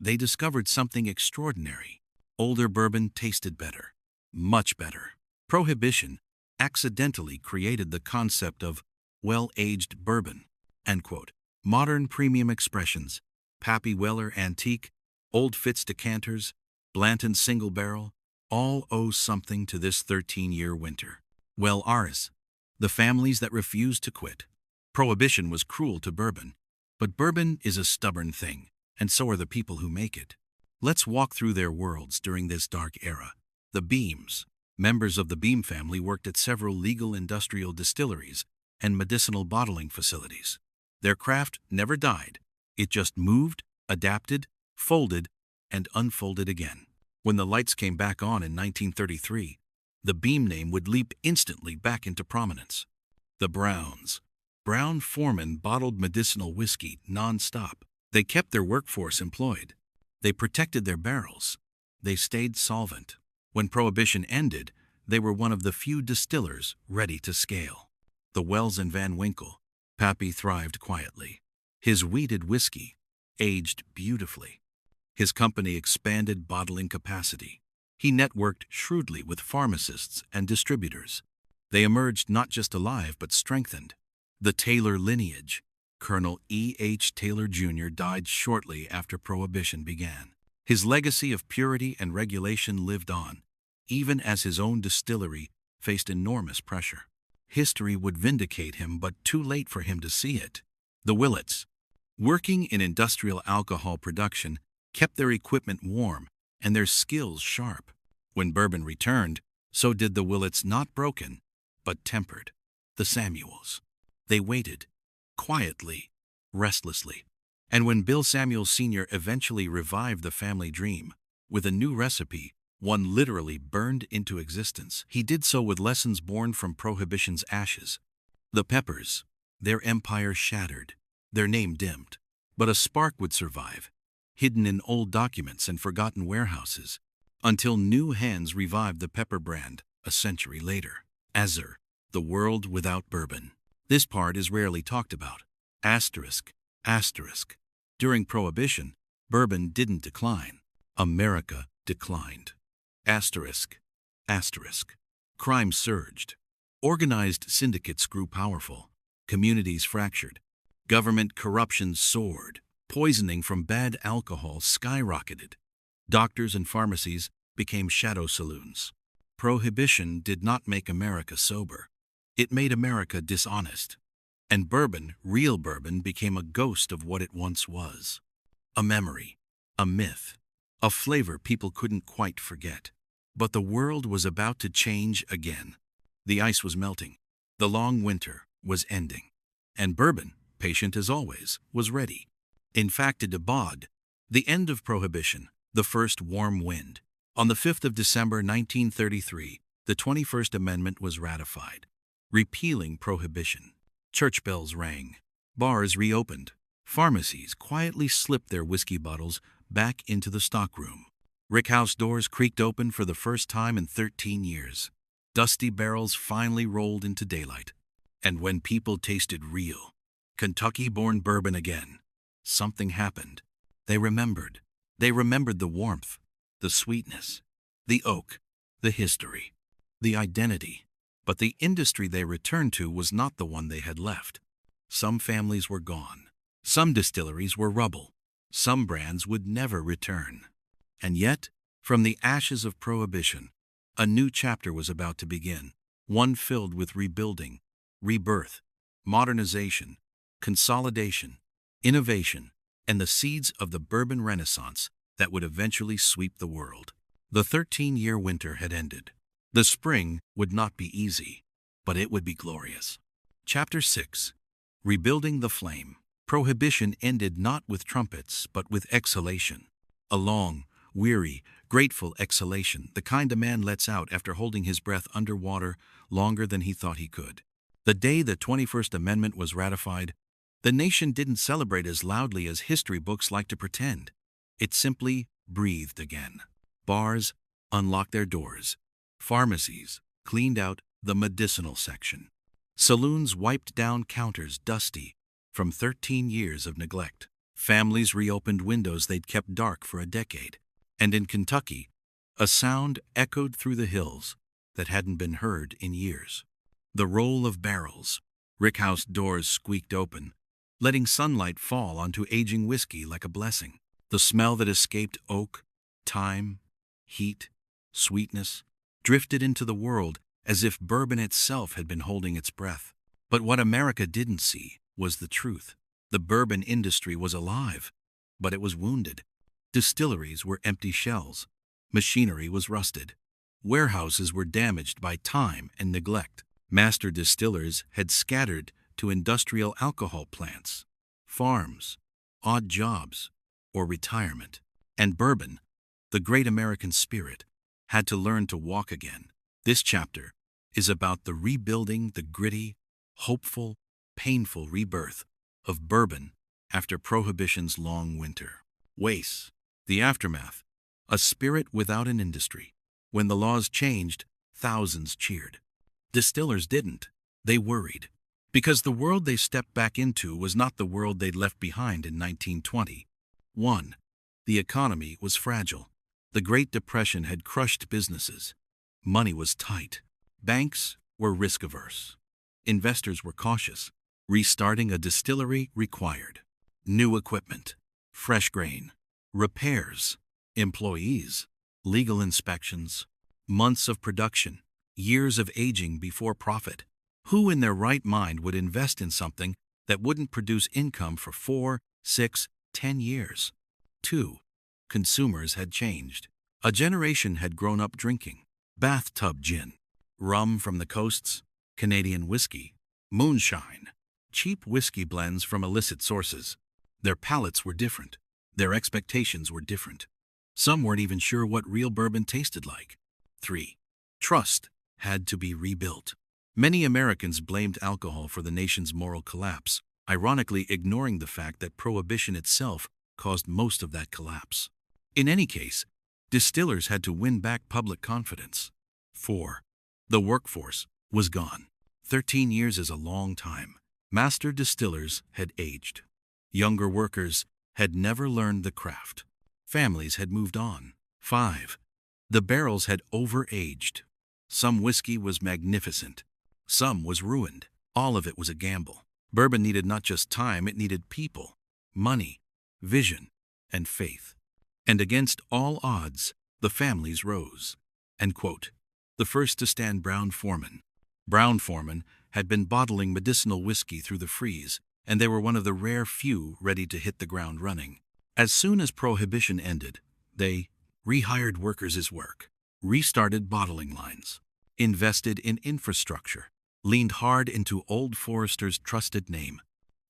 they discovered something extraordinary. Older bourbon tasted better, much better. Prohibition accidentally created the concept of well-aged bourbon. End quote. Modern premium expressions, Pappy Weller Antique, Old Fitz decanters, Blanton Single Barrel, all owe something to this 13-year winter. Well, ours, the families that refused to quit. Prohibition was cruel to bourbon, but bourbon is a stubborn thing, and so are the people who make it. Let's walk through their worlds during this dark era. The Beams. Members of the Beam family worked at several legal industrial distilleries and medicinal bottling facilities. Their craft never died. It just moved, adapted, folded, and unfolded again. When the lights came back on in 1933, the Beam name would leap instantly back into prominence. The Browns. Brown Foreman bottled medicinal whiskey non-stop. They kept their workforce employed. They protected their barrels. They stayed solvent. When Prohibition ended, they were one of the few distillers ready to scale. The Wells and Van Winkle. Pappy thrived quietly. His wheated whiskey aged beautifully. His company expanded bottling capacity. He networked shrewdly with pharmacists and distributors. They emerged not just alive but strengthened. The Taylor lineage. Colonel E. H. Taylor Jr. died shortly after Prohibition began. His legacy of purity and regulation lived on, even as his own distillery faced enormous pressure. History would vindicate him, but too late for him to see it. The Willets. Working in industrial alcohol production, kept their equipment warm and their skills sharp. When bourbon returned, so did the Willets, not broken, but tempered. The Samuels. They waited, quietly, restlessly. And when Bill Samuels Sr. eventually revived the family dream, with a new recipe, one literally burned into existence, he did so with lessons born from Prohibition's ashes. The Peppers. Their empire shattered, their name dimmed. But a spark would survive, hidden in old documents and forgotten warehouses, until new hands revived the Pepper brand a century later. Azur. The world without bourbon. This part is rarely talked about. Asterisk. During Prohibition, bourbon didn't decline. America declined. Asterisk. Crime surged. Organized syndicates grew powerful. Communities fractured. Government corruption soared. Poisoning from bad alcohol skyrocketed. Doctors and pharmacies became shadow saloons. Prohibition did not make America sober. It made America dishonest. And bourbon, real bourbon, became a ghost of what it once was. A memory, a myth, a flavor people couldn't quite forget. But the world was about to change again. The ice was melting. The long winter was ending. And bourbon, patient as always, was ready. In fact, it abode. The end of Prohibition, the first warm wind. On the 5th of December 1933, the 21st Amendment was ratified, repealing Prohibition. Church bells rang. Bars reopened. Pharmacies quietly slipped their whiskey bottles back into the stockroom. Rickhouse doors creaked open for the first time in 13 years. Dusty barrels finally rolled into daylight. And when people tasted real, Kentucky-born bourbon again, something happened. They remembered. They remembered the warmth, the sweetness, the oak, the history, the identity. But the industry they returned to was not the one they had left. Some families were gone. Some distilleries were rubble. Some brands would never return. And yet, from the ashes of Prohibition, A new chapter was about to begin, one filled with rebuilding, rebirth, modernization, consolidation, innovation, and the seeds of the bourbon renaissance that would eventually sweep the world. The 13-year winter had ended. The spring would not be easy, but it would be glorious. Chapter 6. Rebuilding the Flame. Prohibition ended not with trumpets, but with exhalation. A long, weary, grateful exhalation, the kind a man lets out after holding his breath underwater longer than he thought he could. The day the 21st Amendment was ratified, the nation didn't celebrate as loudly as history books like to pretend. It simply breathed again. Bars unlocked their doors. Pharmacies cleaned out the medicinal section. Saloons wiped down counters dusty from 13 years of neglect. Families reopened windows they'd kept dark for a decade. And in Kentucky, a sound echoed through the hills that hadn't been heard in years. The roll of barrels. Rickhouse doors squeaked open, letting sunlight fall onto aging whiskey like a blessing. The smell that escaped oak, thyme, heat, sweetness, drifted into the world as if bourbon itself had been holding its breath. But what America didn't see was the truth. The bourbon industry was alive, but it was wounded. Distilleries were empty shells. Machinery was rusted. Warehouses were damaged by time and neglect. Master distillers had scattered to industrial alcohol plants, farms, odd jobs, or retirement. And bourbon, the great American spirit, had to learn to walk again. This chapter is about the rebuilding, the gritty, hopeful, painful rebirth of bourbon after Prohibition's long winter. Wace, the aftermath, a spirit without an industry. When the laws changed, thousands cheered. Distillers didn't. They worried. Because the world they stepped back into was not the world they'd left behind in 1920. 1. The economy was fragile. The Great Depression had crushed businesses. Money was tight. Banks were risk-averse. Investors were cautious. Restarting a distillery required new equipment, fresh grain, repairs, employees, legal inspections, months of production, years of aging before profit. Who in their right mind would invest in something that wouldn't produce income for 4, 6, 10 years? 2. Consumers had changed. A generation had grown up drinking bathtub gin, rum from the coasts, Canadian whiskey, moonshine, cheap whiskey blends from illicit sources. Their palates were different. Their expectations were different. Some weren't even sure what real bourbon tasted like. 3. Trust had to be rebuilt. Many Americans blamed alcohol for the nation's moral collapse, ironically ignoring the fact that Prohibition itself caused most of that collapse. In any case, distillers had to win back public confidence. 4. The workforce was gone. 13 years is a long time. Master distillers had aged. Younger workers had never learned the craft. Families had moved on. 5. The barrels had overaged. Some whiskey was magnificent. Some was ruined. All of it was a gamble. Bourbon needed not just time, it needed people, money, vision, and faith. And against all odds, the families rose. End quote. The first to stand, Brown-Forman. Brown-Forman had been bottling medicinal whiskey through the freeze, and they were one of the rare few ready to hit the ground running. As soon as Prohibition ended, they rehired workers as work, restarted bottling lines, invested in infrastructure, leaned hard into Old Forester's trusted name.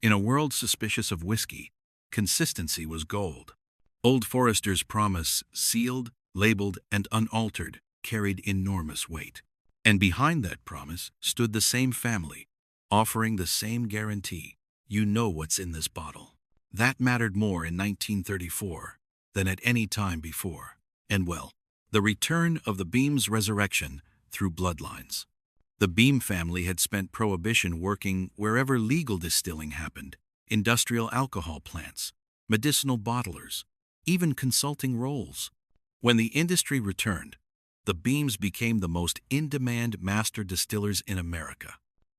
In a world suspicious of whiskey, consistency was gold. Old Forester's promise, sealed, labeled, and unaltered, carried enormous weight. And behind that promise stood the same family, offering the same guarantee. You know what's in this bottle. That mattered more in 1934 than at any time before. And well, the return of the Beam's resurrection through bloodlines. The Beam family had spent Prohibition working wherever legal distilling happened, industrial alcohol plants, medicinal bottlers, even consulting roles. When the industry returned, the Beams became the most in-demand master distillers in America.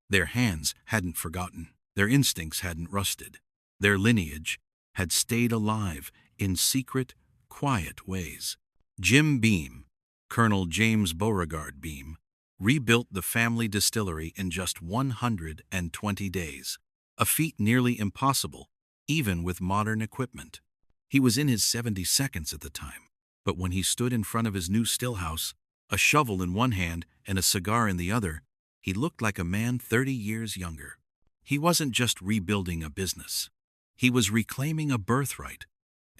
Their hands hadn't forgotten. Their instincts hadn't rusted. Their lineage had stayed alive in secret, quiet ways. Jim Beam, Colonel James Beauregard Beam, rebuilt the family distillery in just 120 days, a feat nearly impossible, even with modern equipment. He was in his 72nd at the time, but when he stood in front of his new stillhouse, a shovel in one hand and a cigar in the other, he looked like a man 30 years younger. He wasn't just rebuilding a business. He was reclaiming a birthright,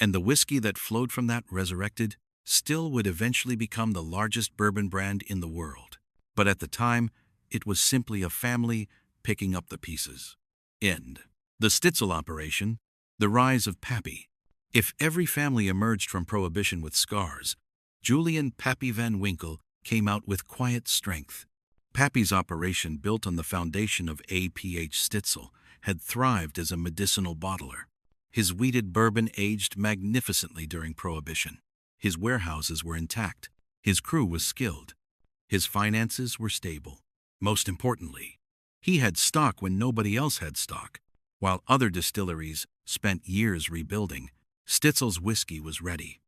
and the whiskey that flowed from that resurrected still would eventually become the largest bourbon brand in the world. But at the time, it was simply a family picking up the pieces. End. The Stitzel operation, the rise of Pappy. If every family emerged from Prohibition with scars, Julian Pappy Van Winkle came out with quiet strength. Pappy's operation, built on the foundation of A.P.H. Stitzel, had thrived as a medicinal bottler. His wheated bourbon aged magnificently during Prohibition. His warehouses were intact. His crew was skilled. His finances were stable. Most importantly, he had stock when nobody else had stock. While other distilleries spent years rebuilding, Stitzel's whiskey was ready.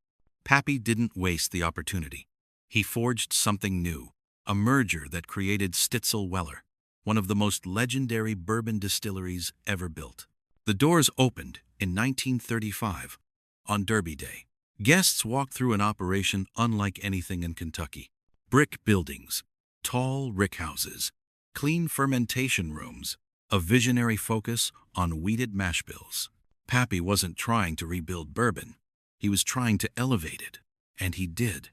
Pappy didn't waste the opportunity. He forged something new, a merger that created Stitzel Weller, one of the most legendary bourbon distilleries ever built. The doors opened in 1935 on Derby Day. Guests walked through an operation unlike anything in Kentucky. Brick buildings, tall rickhouses, clean fermentation rooms, a visionary focus on wheated mash bills. Pappy wasn't trying to rebuild bourbon. He was trying to elevate it, and he did.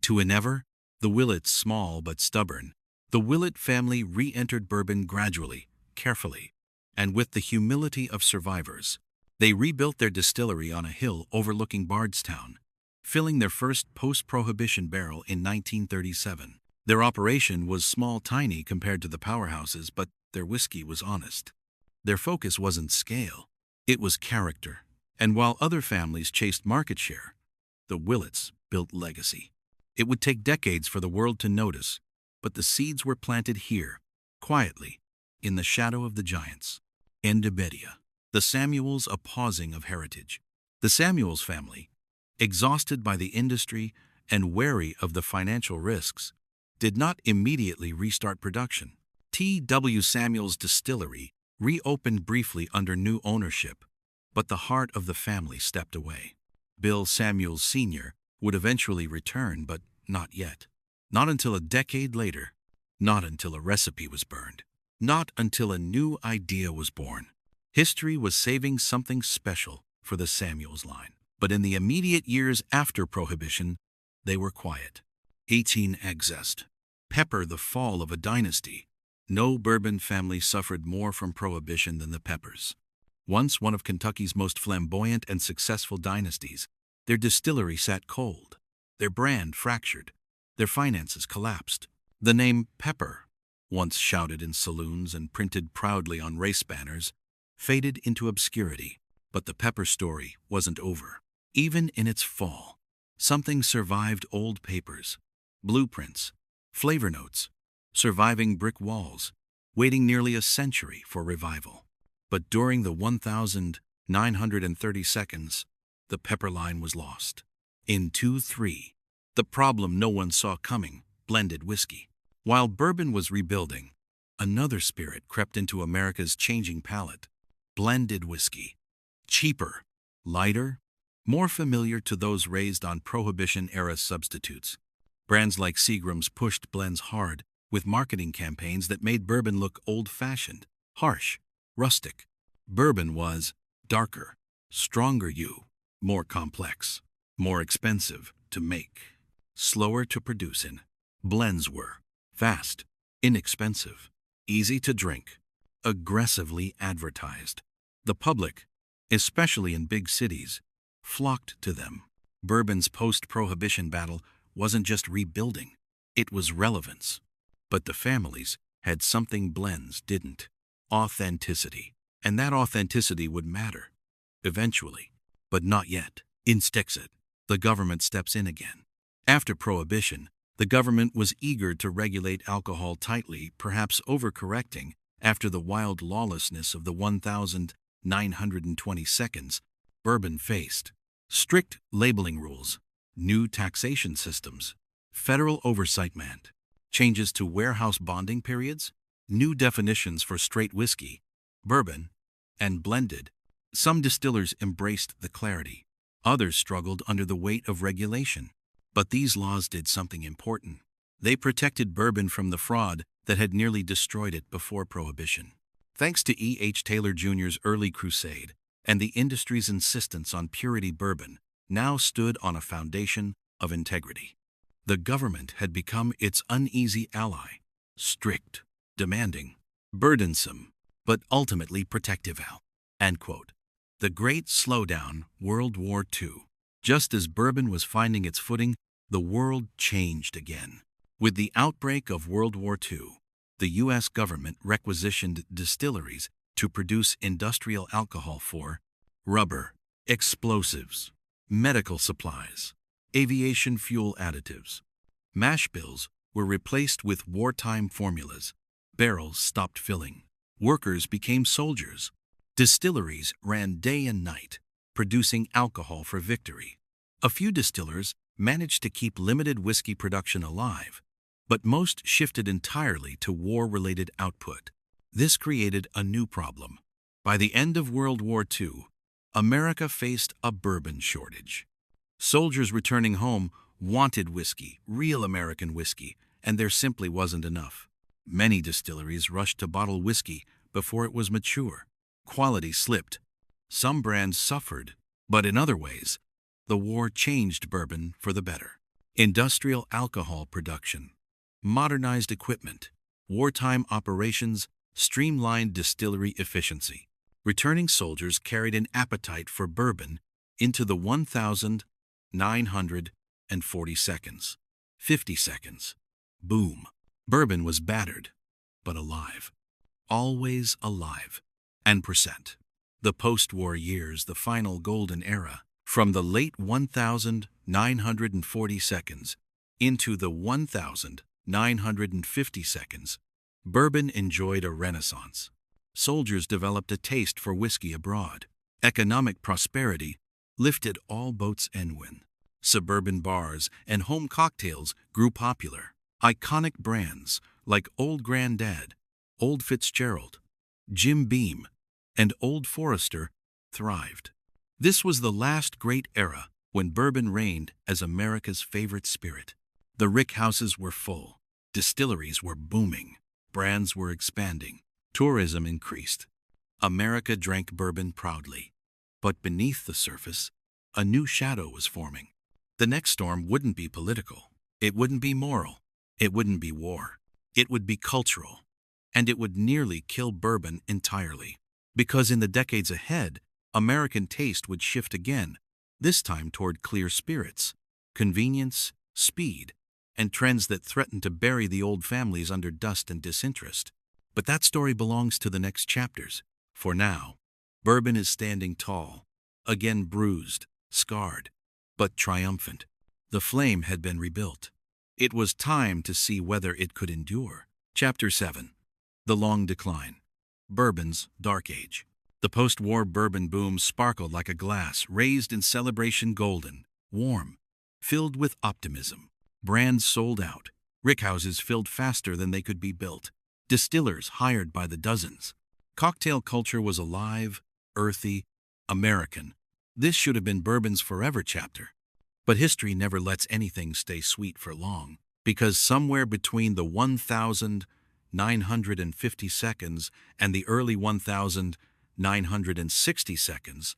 To Enever, the Willets, small but stubborn, the Willett family re-entered bourbon gradually, carefully, and with the humility of survivors. They rebuilt their distillery on a hill overlooking Bardstown, filling their first post-Prohibition barrel in 1937. Their operation was small-tiny compared to the powerhouses, but their whiskey was honest. Their focus wasn't scale, it was character. And while other families chased market share, the Willets built legacy. It would take decades for the world to notice, but the seeds were planted here, quietly, in the shadow of the giants. Endybedia. The Samuels, a pausing of heritage. The Samuels family, exhausted by the industry and wary of the financial risks, did not immediately restart production. T.W. Samuels Distillery reopened briefly under new ownership, but the heart of the family stepped away. Bill Samuels Sr. would eventually return, but not yet. Not until a decade later. Not until a recipe was burned. Not until a new idea was born. History was saving something special for the Samuels line. But in the immediate years after Prohibition, they were quiet. 18 Exist. Pepper, the fall of a dynasty. No bourbon family suffered more from Prohibition than the Peppers. Once one of Kentucky's most flamboyant and successful dynasties, their distillery sat cold. Their brand fractured. Their finances collapsed. The name Pepper, once shouted in saloons and printed proudly on race banners, faded into obscurity. But the Pepper story wasn't over. Even in its fall, something survived: old papers, blueprints, flavor notes, surviving brick walls, waiting nearly a century for revival. But during the 1,930 seconds, the Pepper line was lost. In 2-3, the problem no one saw coming: blended whiskey. While bourbon was rebuilding, another spirit crept into America's changing palate: blended whiskey. Cheaper, lighter, more familiar to those raised on Prohibition-era substitutes. Brands like Seagram's pushed blends hard, with marketing campaigns that made bourbon look old-fashioned, harsh, rustic. Bourbon was darker, stronger, more complex, more expensive to make, slower to produce in. Blends were fast, inexpensive, easy to drink, aggressively advertised. The public, especially in big cities, flocked to them. Bourbon's post-Prohibition battle wasn't just rebuilding, it was relevance. But the families had something blends didn't: authenticity. And that authenticity would matter, eventually, but not yet. In Stixit, the government steps in again. After Prohibition, the government was eager to regulate alcohol tightly, perhaps overcorrecting after the wild lawlessness of the 1,920 seconds. Bourbon faced strict labeling rules, new taxation systems, Federal oversight meant changes to warehouse bonding periods, new definitions for straight whiskey, bourbon, and blended. Some distillers embraced the clarity. Others struggled under the weight of regulation. But these laws did something important. They protected bourbon from the fraud that had nearly destroyed it before Prohibition. Thanks to E. H. Taylor Jr.'s early crusade and the industry's insistence on purity, bourbon now stood on a foundation of integrity. The government had become its uneasy ally, strict, demanding, burdensome, but ultimately protective. End quote. The Great Slowdown, World War II. Just as bourbon was finding its footing, the world changed again. With the outbreak of World War II, the U.S. government requisitioned distilleries to produce industrial alcohol for rubber, explosives, medical supplies, aviation fuel additives. Mash bills were replaced with wartime formulas. Barrels stopped filling. Workers became soldiers. Distilleries ran day and night, producing alcohol for victory. A few distillers managed to keep limited whiskey production alive, but most shifted entirely to war-related output. This created a new problem. By the end of World War II, America faced a bourbon shortage. Soldiers returning home wanted whiskey, real American whiskey, and there simply wasn't enough. Many distilleries rushed to bottle whiskey before it was mature. Quality slipped. Some brands suffered, but in other ways, the war changed bourbon for the better. Industrial alcohol production, modernized equipment, wartime operations, streamlined distillery efficiency. Returning soldiers carried an appetite for bourbon into the 1,940 seconds. 50 seconds. Boom. Bourbon was battered, but alive. Always alive. And percent. The post-war years, the final golden era, from the late 1,940 seconds into the 1,950 seconds, bourbon enjoyed a renaissance. Soldiers developed a taste for whiskey abroad. Economic prosperity lifted all boats and wind. Suburban bars and home cocktails grew popular. Iconic brands like Old Grandad, Old Fitzgerald, Jim Beam, and Old Forester thrived. This was the last great era when bourbon reigned as America's favorite spirit. The rick houses were full. Distilleries were booming. Brands were expanding. Tourism increased. America drank bourbon proudly. But beneath the surface, a new shadow was forming. The next storm wouldn't be political. It wouldn't be moral. It wouldn't be war. It would be cultural. And it would nearly kill bourbon entirely. Because in the decades ahead, American taste would shift again, this time toward clear spirits, convenience, speed, and trends that threatened to bury the old families under dust and disinterest. But that story belongs to the next chapters. For now, bourbon is standing tall, again bruised, scarred, but triumphant. The flame had been rebuilt. It was time to see whether it could endure. Chapter 7. The Long Decline. Bourbon's Dark Age. The post-war bourbon boom sparkled like a glass raised in celebration, golden, warm, filled with optimism. Brands sold out. Rickhouses filled faster than they could be built. Distillers hired by the dozens. Cocktail culture was alive, earthy, American. This should have been bourbon's forever chapter. But history never lets anything stay sweet for long, because somewhere between the 1,950 seconds and the early 1,960 seconds,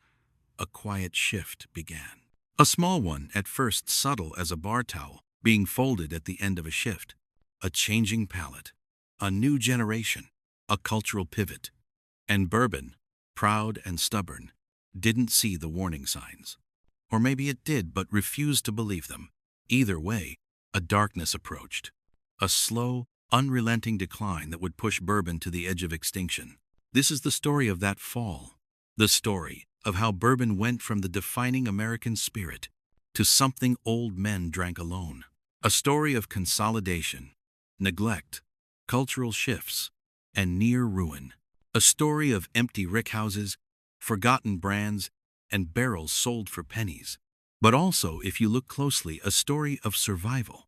a quiet shift began. A small one, at first subtle as a bar towel, being folded at the end of a shift. A changing palate. A new generation. A cultural pivot. And bourbon, proud and stubborn, didn't see the warning signs. Or maybe it did, but refused to believe them. Either way, a darkness approached. A slow, unrelenting decline that would push bourbon to the edge of extinction. This is the story of that fall. The story of how bourbon went from the defining American spirit to something old men drank alone. A story of consolidation, neglect, cultural shifts, and near ruin. A story of empty rickhouses, forgotten brands, and barrels sold for pennies. But also, if you look closely, a story of survival.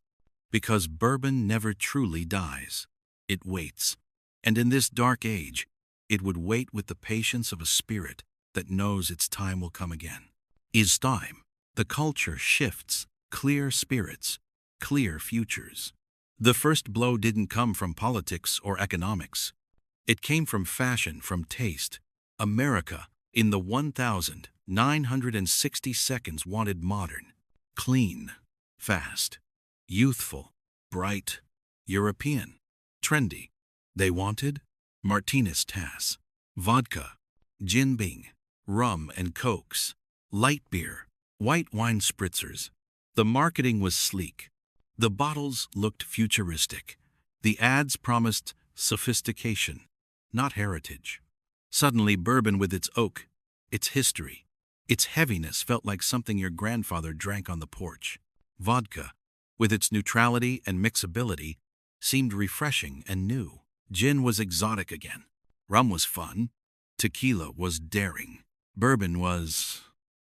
Because bourbon never truly dies. It waits. And in this dark age, it would wait with the patience of a spirit that knows its time will come again. Is time. The culture shifts. Clear spirits. Clear futures. The first blow didn't come from politics or economics. It came from fashion, from taste. America, in the 1,960 seconds, wanted modern, clean, fast, youthful, bright, European, trendy. They wanted Martinez Tass, vodka, gin bing, rum and cokes, light beer, white wine spritzers. The marketing was sleek. The bottles looked futuristic. The ads promised sophistication, not heritage. Suddenly, bourbon with its oak, its history, its heaviness felt like something your grandfather drank on the porch. Vodka, with its neutrality and mixability, seemed refreshing and new. Gin was exotic again. Rum was fun. Tequila was daring. Bourbon was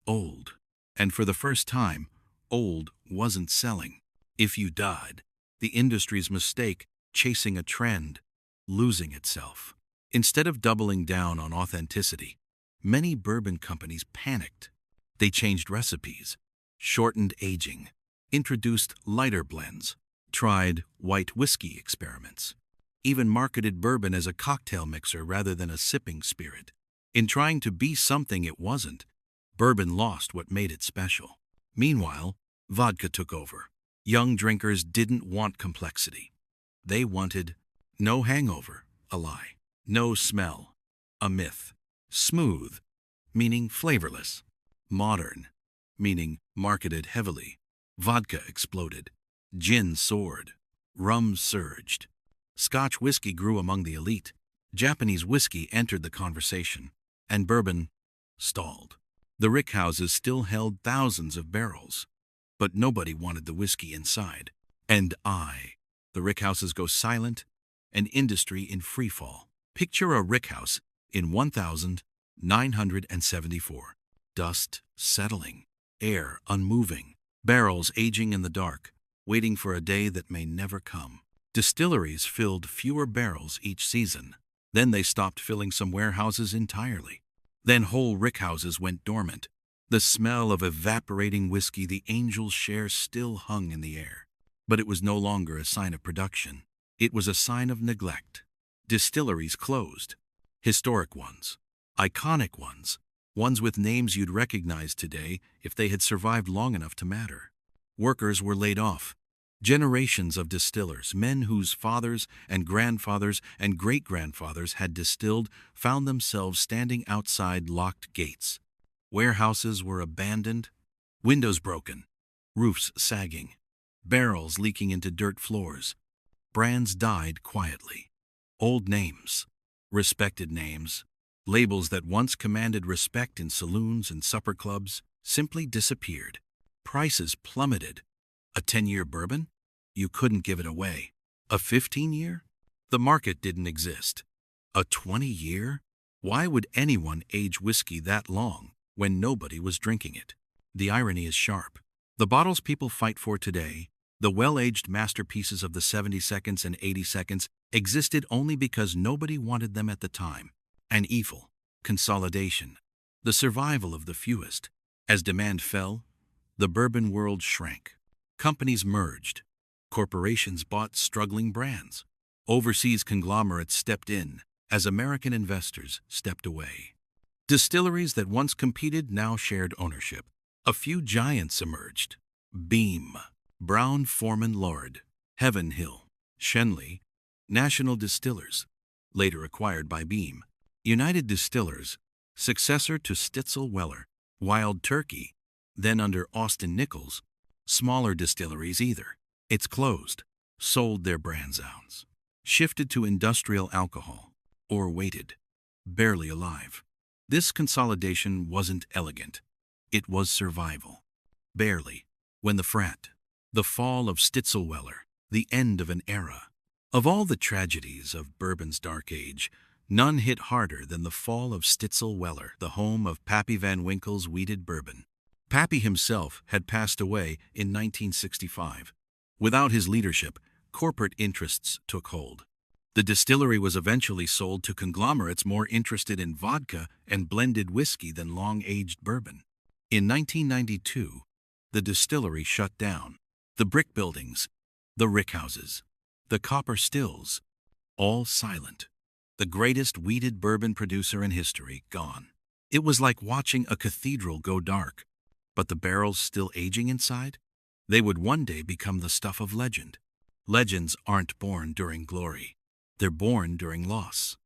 old. And for the first time, old wasn't selling. If you died, the industry's mistake, chasing a trend, losing itself. Instead of doubling down on authenticity, many bourbon companies panicked. They changed recipes, shortened aging, introduced lighter blends, tried white whiskey experiments, even marketed bourbon as a cocktail mixer rather than a sipping spirit. In trying to be something it wasn't, bourbon lost what made it special. Meanwhile, vodka took over. Young drinkers didn't want complexity. They wanted no hangover, a lie. No smell, a myth. Smooth, meaning flavorless. Modern, meaning marketed heavily. Vodka exploded. Gin soared. Rum surged. Scotch whiskey grew among the elite. Japanese whiskey entered the conversation. And bourbon stalled. The rickhouses still held thousands of barrels. But nobody wanted the whiskey inside. The rickhouses go silent, an industry in freefall. Picture a rickhouse in 1974. Dust settling, air unmoving, barrels aging in the dark, waiting for a day that may never come. Distilleries filled fewer barrels each season. Then they stopped filling some warehouses entirely. Then whole rickhouses went dormant. The smell of evaporating whiskey, the angel's share, still hung in the air. But it was no longer a sign of production. It was a sign of neglect. Distilleries closed. Historic ones. Iconic ones. Ones with names you'd recognize today if they had survived long enough to matter. Workers were laid off. Generations of distillers, men whose fathers and grandfathers and great-grandfathers had distilled, found themselves standing outside locked gates. Warehouses were abandoned, windows broken, roofs sagging, barrels leaking into dirt floors. Brands died quietly. Old names, respected names, labels that once commanded respect in saloons and supper clubs simply disappeared. Prices plummeted. A 10-year bourbon? You couldn't give it away. A 15-year? The market didn't exist. A 20-year? Why would anyone age whiskey that long when nobody was drinking it? The irony is sharp. The bottles people fight for today, the well-aged masterpieces of the 70 seconds and 80 seconds, existed only because nobody wanted them at the time. An evil, consolidation, the survival of the fewest. As demand fell, the bourbon world shrank. Companies merged. Corporations bought struggling brands. Overseas conglomerates stepped in as American investors stepped away. Distilleries that once competed now shared ownership. A few giants emerged. Beam, Brown-Forman Lord, Heaven Hill, Shenley, National Distillers, later acquired by Beam. United Distillers, successor to Stitzel Weller. Wild Turkey, then under Austin Nichols. Smaller distilleries either. It's closed, sold their brands out, shifted to industrial alcohol, or waited, barely alive. This consolidation wasn't elegant. It was survival. Barely. When the frat, the fall of Stitzelweller, the end of an era. Of all the tragedies of bourbon's dark age, none hit harder than the fall of Stitzelweller, the home of Pappy Van Winkle's wheated bourbon. Pappy himself had passed away in 1965. Without his leadership, corporate interests took hold. The distillery was eventually sold to conglomerates more interested in vodka and blended whiskey than long-aged bourbon. In 1992, the distillery shut down. The brick buildings, the rickhouses, the copper stills, all silent. The greatest wheated bourbon producer in history gone. It was like watching a cathedral go dark. But the barrels still aging inside? They would one day become the stuff of legend. Legends aren't born during glory. They're born during loss.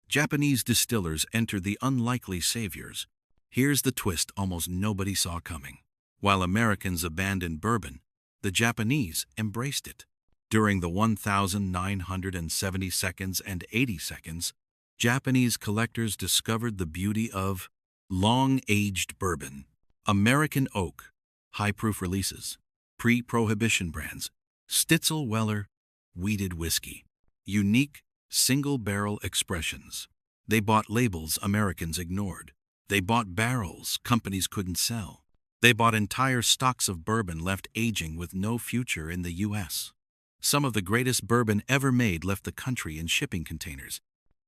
Japanese distillers enter the unlikely saviors. Here's the twist almost nobody saw coming. While Americans abandoned bourbon, the Japanese embraced it. During the 1970 seconds and 80 seconds, Japanese collectors discovered the beauty of long-aged bourbon. American oak, high-proof releases, pre-prohibition brands, Stitzel Weller, wheated whiskey. Unique, single-barrel expressions. They bought labels Americans ignored. They bought barrels companies couldn't sell. They bought entire stocks of bourbon left aging with no future in the U.S. Some of the greatest bourbon ever made left the country in shipping containers.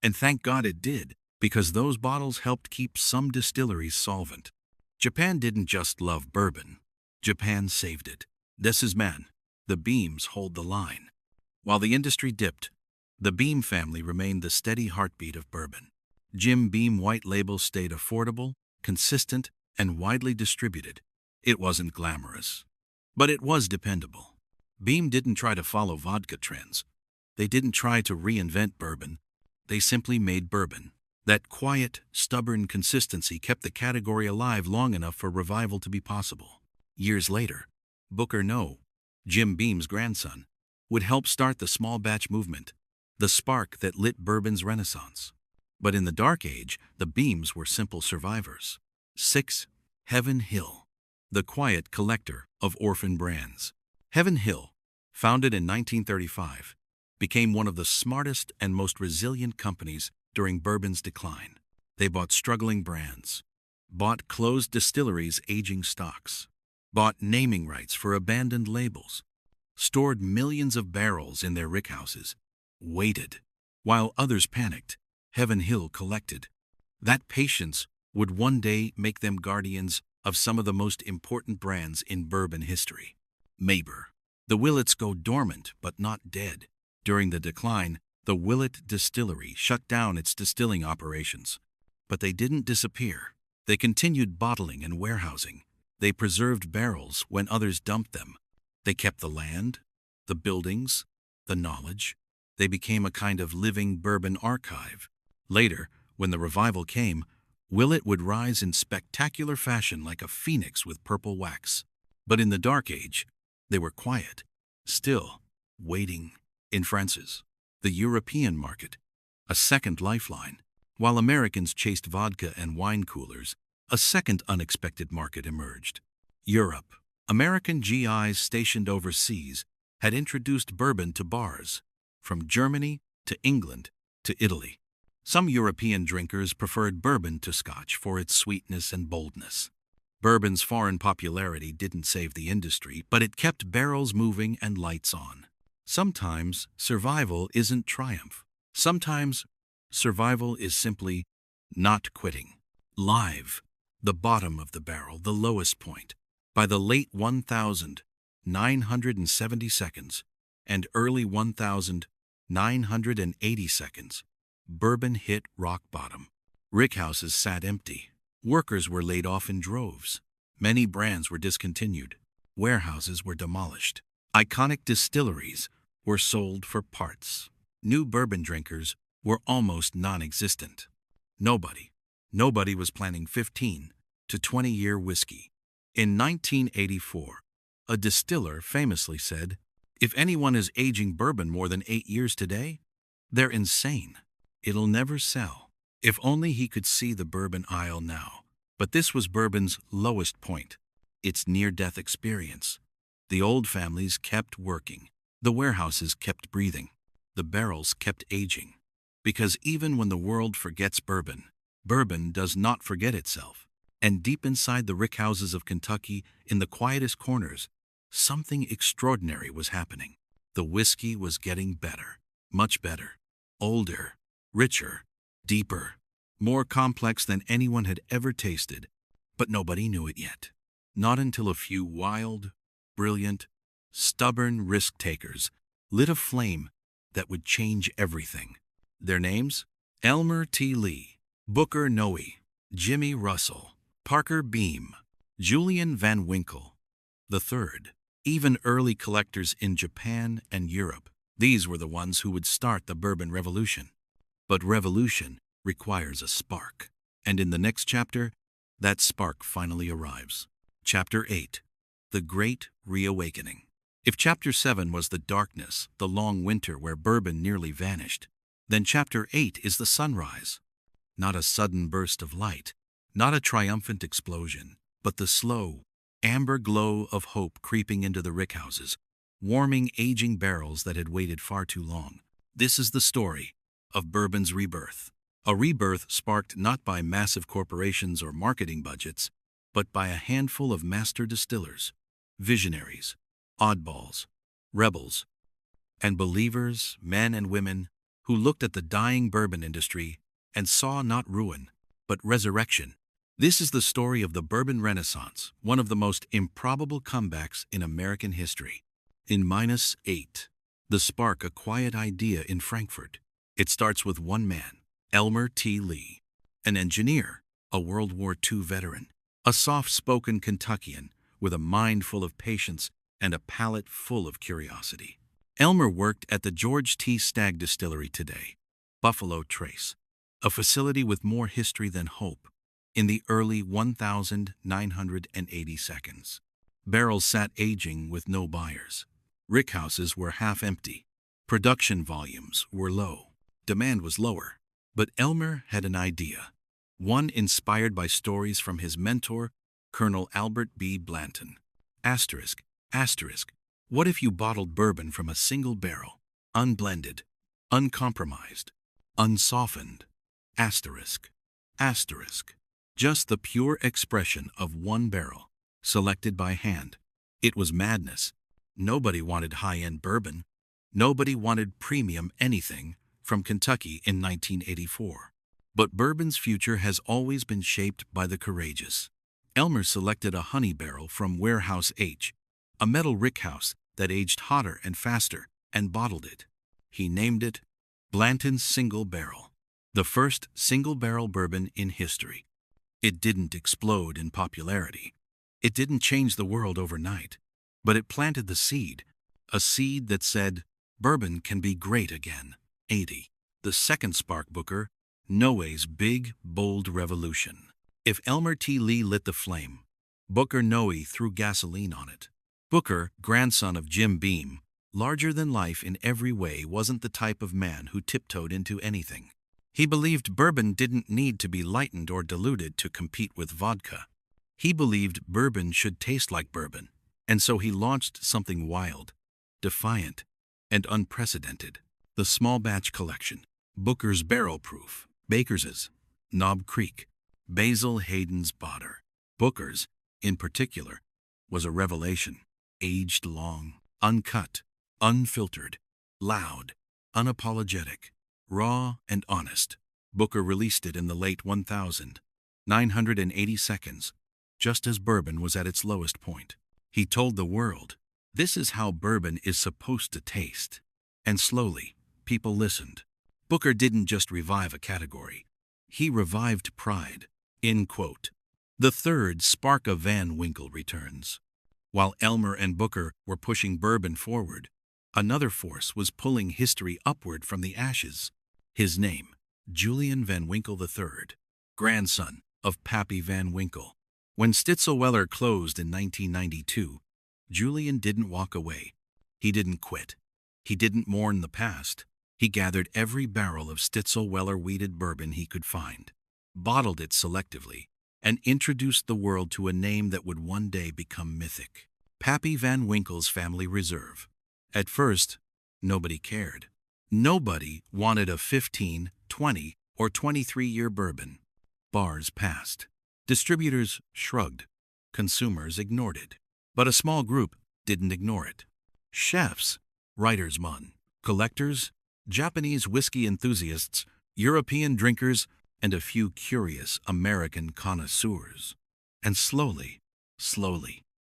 And thank God it did, because those bottles helped keep some distilleries solvent. Japan didn't just love bourbon. Japan saved it. This is man. The Beams hold the line. While the industry dipped, the Beam family remained the steady heartbeat of bourbon. Jim Beam White Label stayed affordable, consistent, and widely distributed. It wasn't glamorous, but it was dependable. Beam didn't try to follow vodka trends. They didn't try to reinvent bourbon. They simply made bourbon. That quiet, stubborn consistency kept the category alive long enough for revival to be possible. Years later, Booker No, Jim Beam's grandson, would help start the small batch movement, the spark that lit bourbon's renaissance. But in the dark age, the Beams were simple survivors. 6. Heaven Hill, the quiet collector of orphan brands. Heaven Hill, founded in 1935, became one of the smartest and most resilient companies during bourbon's decline. They bought struggling brands, bought closed distilleries' aging stocks, bought naming rights for abandoned labels, stored millions of barrels in their rickhouses, waited. While others panicked, Heaven Hill collected. That patience would one day make them guardians of some of the most important brands in bourbon history. Maber. The Willets go dormant but not dead. During the decline, the Willet Distillery shut down its distilling operations. But they didn't disappear. They continued bottling and warehousing. They preserved barrels when others dumped them. They kept the land, the buildings, the knowledge. They became a kind of living bourbon archive. Later, when the revival came, Willet would rise in spectacular fashion like a phoenix with purple wax. But in the dark age, they were quiet, still, waiting. In France's, the European market, a second lifeline. While Americans chased vodka and wine coolers, a second unexpected market emerged. Europe. American GIs stationed overseas had introduced bourbon to bars, from Germany to England to Italy. Some European drinkers preferred bourbon to Scotch for its sweetness and boldness. Bourbon's foreign popularity didn't save the industry, but it kept barrels moving and lights on. Sometimes survival isn't triumph. Sometimes survival is simply not quitting. Live, the bottom of the barrel, the lowest point. By the late 1970 seconds and early 1980 seconds, bourbon hit rock bottom. Rickhouses sat empty. Workers were laid off in droves. Many brands were discontinued. Warehouses were demolished. Iconic distilleries were sold for parts. New bourbon drinkers were almost non-existent. Nobody was planning 15 to 20-year whiskey. In 1984, a distiller famously said, "If anyone is aging bourbon more than 8 years today, they're insane. It'll never sell." If only he could see the bourbon aisle now. But this was bourbon's lowest point, its near-death experience. The old families kept working. The warehouses kept breathing. The barrels kept aging. Because even when the world forgets bourbon, bourbon does not forget itself. And deep inside the rickhouses of Kentucky, in the quietest corners, something extraordinary was happening. The whiskey was getting better, much better, older, richer, deeper, more complex than anyone had ever tasted, but nobody knew it yet. Not until a few wild, brilliant, stubborn risk-takers lit a flame that would change everything. Their names? Elmer T. Lee, Booker Noe, Jimmy Russell, Parker Beam, Julian Van Winkle III. Even early collectors in Japan and Europe, these were the ones who would start the bourbon revolution. But revolution requires a spark. And in the next chapter, that spark finally arrives. Chapter 8. The Great Reawakening. If Chapter 7 was the darkness, the long winter where bourbon nearly vanished, then Chapter 8 is the sunrise. Not a sudden burst of light, not a triumphant explosion, but the slow, amber glow of hope creeping into the rickhouses, warming aging barrels that had waited far too long. This is the story of bourbon's rebirth. A rebirth sparked not by massive corporations or marketing budgets, but by a handful of master distillers, visionaries, oddballs, rebels, and believers, men and women, who looked at the dying bourbon industry and saw not ruin, but resurrection. This is the story of the Bourbon Renaissance, one of the most improbable comebacks in American history. In -8, the spark, a quiet idea in Frankfurt. It starts with one man, Elmer T. Lee, an engineer, a World War II veteran, a soft-spoken Kentuckian with a mind full of patience and a palate full of curiosity. Elmer worked at the George T. Stagg Distillery today, Buffalo Trace, a facility with more history than hope. In the early 1982, barrels sat aging with no buyers. Rickhouses were half empty. Production volumes were low. Demand was lower. But Elmer had an idea, one inspired by stories from his mentor, Colonel Albert B. Blanton. Asterisk, asterisk, what if you bottled bourbon from a single barrel, unblended, uncompromised, unsoftened? Asterisk, asterisk. Just the pure expression of one barrel, selected by hand. It was madness. Nobody wanted high-end bourbon. Nobody wanted premium anything from Kentucky in 1984. But bourbon's future has always been shaped by the courageous. Elmer selected a honey barrel from Warehouse H, a metal rickhouse that aged hotter and faster, and bottled it. He named it Blanton's Single Barrel, the first single-barrel bourbon in history. It didn't explode in popularity. It didn't change the world overnight. But it planted the seed, a seed that said, bourbon can be great again. 80. The second spark, Booker Noe's big, bold revolution. If Elmer T. Lee lit the flame, Booker Noe threw gasoline on it. Booker, grandson of Jim Beam, larger than life in every way, wasn't the type of man who tiptoed into anything. He believed bourbon didn't need to be lightened or diluted to compete with vodka. He believed bourbon should taste like bourbon, and so he launched something wild, defiant, and unprecedented. The Small Batch Collection, Booker's Barrel Proof, Bakers's, Knob Creek, Basil Hayden's Botter. Booker's, in particular, was a revelation. Aged long, uncut, unfiltered, loud, unapologetic, raw and honest. Booker released it in the late 1982, just as bourbon was at its lowest point. He told the world, this is how bourbon is supposed to taste. And slowly, people listened. Booker didn't just revive a category. He revived pride. End quote. The third spark of Van Winkle returns. While Elmer and Booker were pushing bourbon forward, another force was pulling history upward from the ashes. His name, Julian Van Winkle III, grandson of Pappy Van Winkle. When Stitzelweller closed in 1992, Julian didn't walk away. He didn't quit. He didn't mourn the past. He gathered every barrel of Stitzelweller wheated bourbon he could find, bottled it selectively, and introduced the world to a name that would one day become mythic. Pappy Van Winkle's Family Reserve. At first, nobody cared. Nobody wanted a 15, 20, or 23-year bourbon. Bars passed. Distributors shrugged. Consumers ignored it. But a small group, didn't ignore it. Chefs, writers, collectors, Japanese whiskey enthusiasts, European drinkers, and a few curious American connoisseurs. And slowly,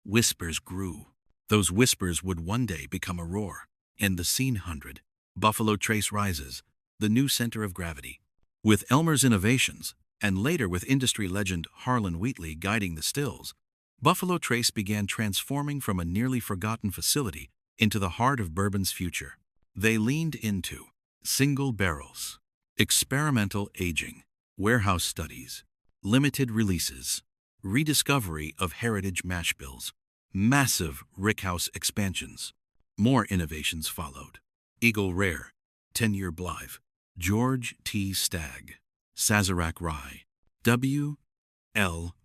whispers grew. Those whispers would one day become a roar. And the scene 100, Buffalo Trace rises, the new center of gravity. With Elmer's innovations, and later with industry legend Harlan Wheatley guiding the stills, Buffalo Trace began transforming from a nearly forgotten facility into the heart of bourbon's future. They leaned into single barrels, experimental aging, warehouse studies, limited releases, rediscovery of heritage mash bills, massive rickhouse expansions. More innovations followed. Eagle Rare, 10-year Blythe, George T. Stagg, Sazerac Rye, W. L.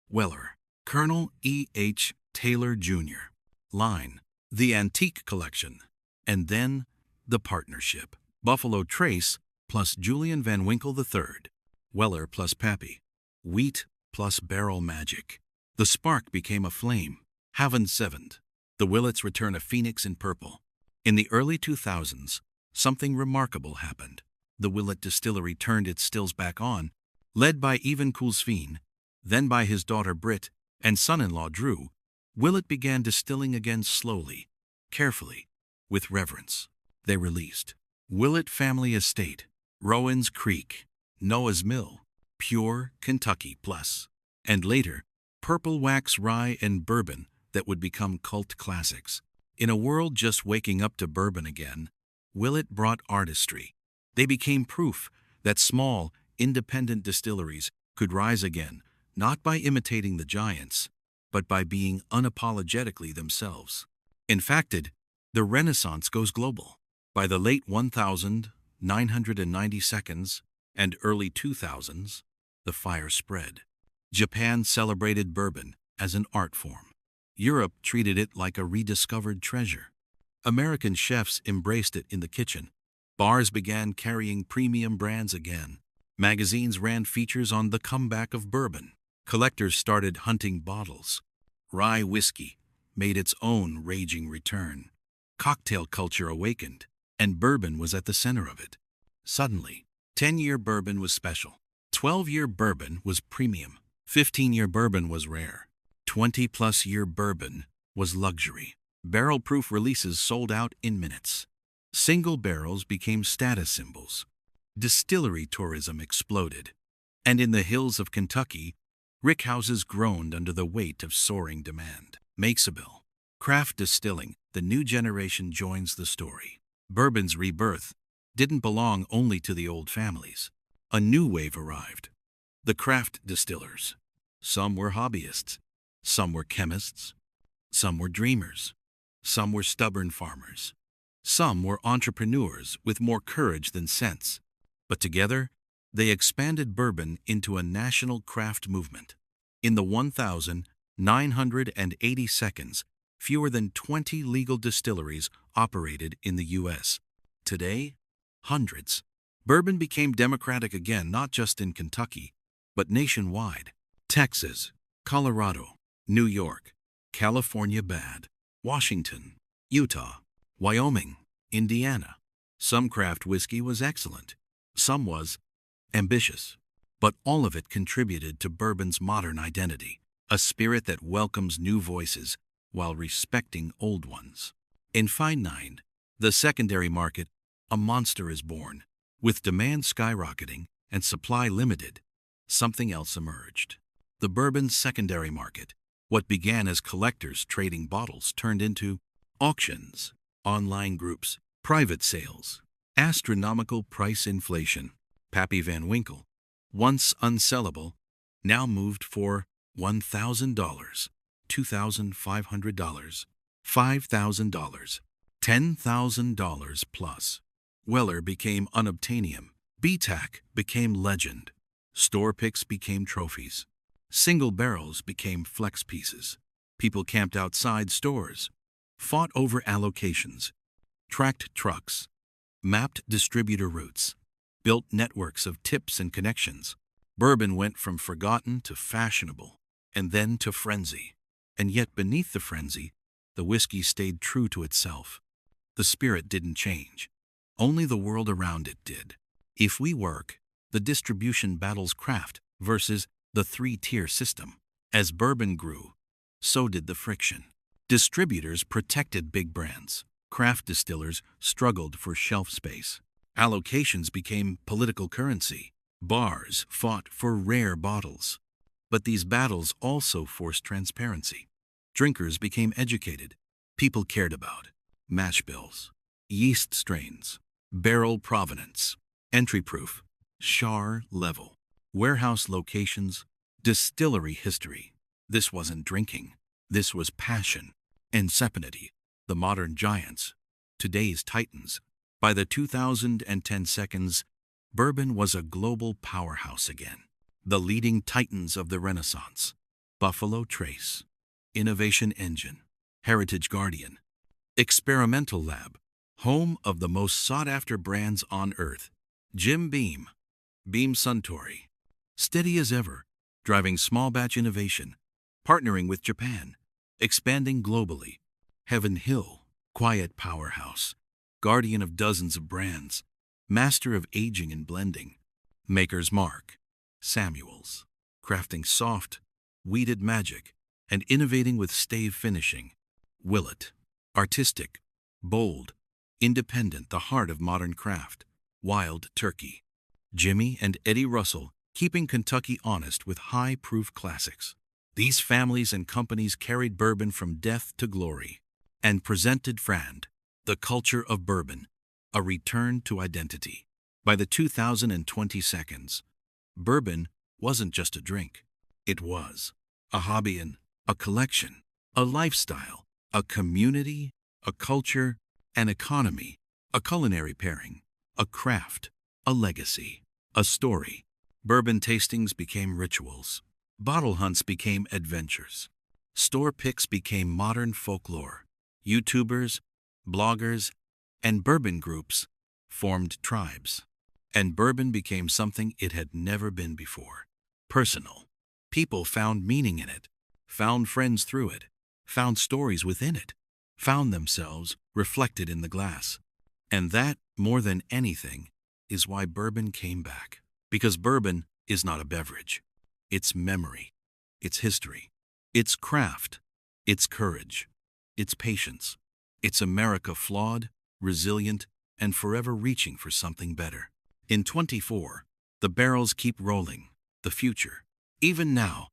Weller, Colonel E. H. Taylor Jr. Line, the Antique Collection, and then the partnership. Buffalo Trace plus Julian Van Winkle III, Weller plus Pappy, Wheat plus Barrel Magic. The spark became a flame. Haven 7th. The Willets return a phoenix in purple. In the early 2000s, something remarkable happened. The Willet distillery turned its stills back on, led by Evan Coulsveen, then by his daughter Britt and son-in-law Drew. Willet began distilling again slowly, carefully, with reverence. They released Willet Family Estate, Rowan's Creek, Noah's Mill, Pure Kentucky Plus, and later, Purple Wax Rye and Bourbon that would become cult classics. In a world just waking up to bourbon again, Willet brought artistry. They became proof that small, independent distilleries could rise again, not by imitating the giants, but by being unapologetically themselves. In fact, the Renaissance goes global. By the late 1992s and early 2000s, the fire spread. Japan celebrated bourbon as an art form. Europe treated it like a rediscovered treasure. American chefs embraced it in the kitchen. Bars began carrying premium brands again. Magazines ran features on the comeback of bourbon. Collectors started hunting bottles. Rye whiskey made its own raging return. Cocktail culture awakened, and bourbon was at the center of it. Suddenly, 10-year bourbon was special. 12-year bourbon was premium. 15-year bourbon was rare. 20-plus-year bourbon was luxury. Barrel-proof releases sold out in minutes. Single barrels became status symbols. Distillery tourism exploded. And in the hills of Kentucky, rickhouses groaned under the weight of soaring demand. Makesable. Craft distilling, the new generation joins the story. Bourbon's rebirth didn't belong only to the old families. A new wave arrived. The craft distillers. Some were hobbyists. Some were chemists. Some were dreamers. Some were stubborn farmers. Some were entrepreneurs with more courage than sense. But together, they expanded bourbon into a national craft movement. In the 1,980 seconds, fewer than 20 legal distilleries operated in the U.S. Today, hundreds. Bourbon became democratic again, not just in Kentucky, but nationwide. Texas, Colorado, New York, California bad, Washington, Utah, Wyoming, Indiana. Some craft whiskey was excellent. Some was ambitious. But all of it contributed to bourbon's modern identity, a spirit that welcomes new voices while respecting old ones. In Fine Nine, the secondary market, a monster is born. With demand skyrocketing and supply limited, something else emerged. The bourbon's secondary market. What began as collectors trading bottles turned into auctions, online groups, private sales, astronomical price inflation. Pappy Van Winkle, once unsellable, now moved for $1,000, $2,500, $5,000, $10,000 plus. Weller became unobtainium. BTAC became legend. Store picks became trophies. Single barrels became flex pieces. People camped outside stores, fought over allocations, tracked trucks, mapped distributor routes, built networks of tips and connections. Bourbon went from forgotten to fashionable, and then to frenzy. And yet beneath the frenzy, The whiskey stayed true to itself. The spirit didn't change. Only the world around it did. If we work, the distribution battles craft versus the three-tier system. As bourbon grew, so did the friction. Distributors protected big brands. Craft distillers struggled for shelf space. Allocations became political currency. Bars fought for rare bottles. But these battles also forced transparency. Drinkers became educated. People cared about mash bills, yeast strains, barrel provenance, entry proof, char level, warehouse locations, distillery history. This wasn't drinking. This was passion. Insanity, the modern giants, today's titans. By the 2010 seconds, bourbon was a global powerhouse again. The leading titans of the Renaissance: Buffalo Trace, Innovation Engine, Heritage Guardian, Experimental Lab, home of the most sought-after brands on earth, Jim Beam, Beam Suntory, steady as ever, driving small-batch innovation, partnering with Japan, expanding globally, Heaven Hill, quiet powerhouse, guardian of dozens of brands, master of aging and blending, Maker's Mark, Samuel's, crafting soft, weeded magic, and innovating with stave finishing, Willet, artistic, bold, independent, the heart of modern craft, Wild Turkey, Jimmy and Eddie Russell, keeping Kentucky honest with high-proof classics. These families and companies carried bourbon from death to glory and presented Frand, the culture of bourbon, a return to identity. By the 2020 seconds, bourbon wasn't just a drink. It was a hobby and a collection, a lifestyle, a community, a culture, an economy, a culinary pairing, a craft, a legacy, a story. Bourbon tastings became rituals. Bottle hunts became adventures. Store picks became modern folklore. YouTubers, bloggers, and bourbon groups formed tribes. And bourbon became something it had never been before. Personal. People found meaning in it, found friends through it, found stories within it, found themselves reflected in the glass. And that, more than anything, is why bourbon came back. Because bourbon is not a beverage. It's memory, it's history, it's craft, it's courage, it's patience. It's America flawed, resilient, and forever reaching for something better. In 24, the barrels keep rolling, the future. Even now,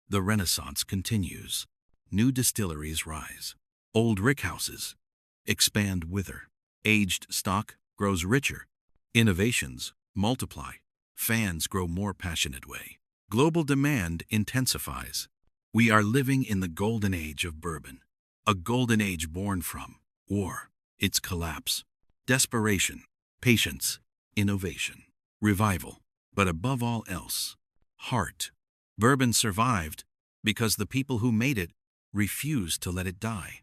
the Renaissance continues. New distilleries rise. Old rickhouses expand, wither. Aged stock grows richer. Innovations multiply. Fans grow more passionate way. Global demand intensifies. We are living in the golden age of bourbon. A golden age born from war, its collapse, desperation, patience, innovation, revival, but above all else, heart. Bourbon survived because the people who made it refused to let it die.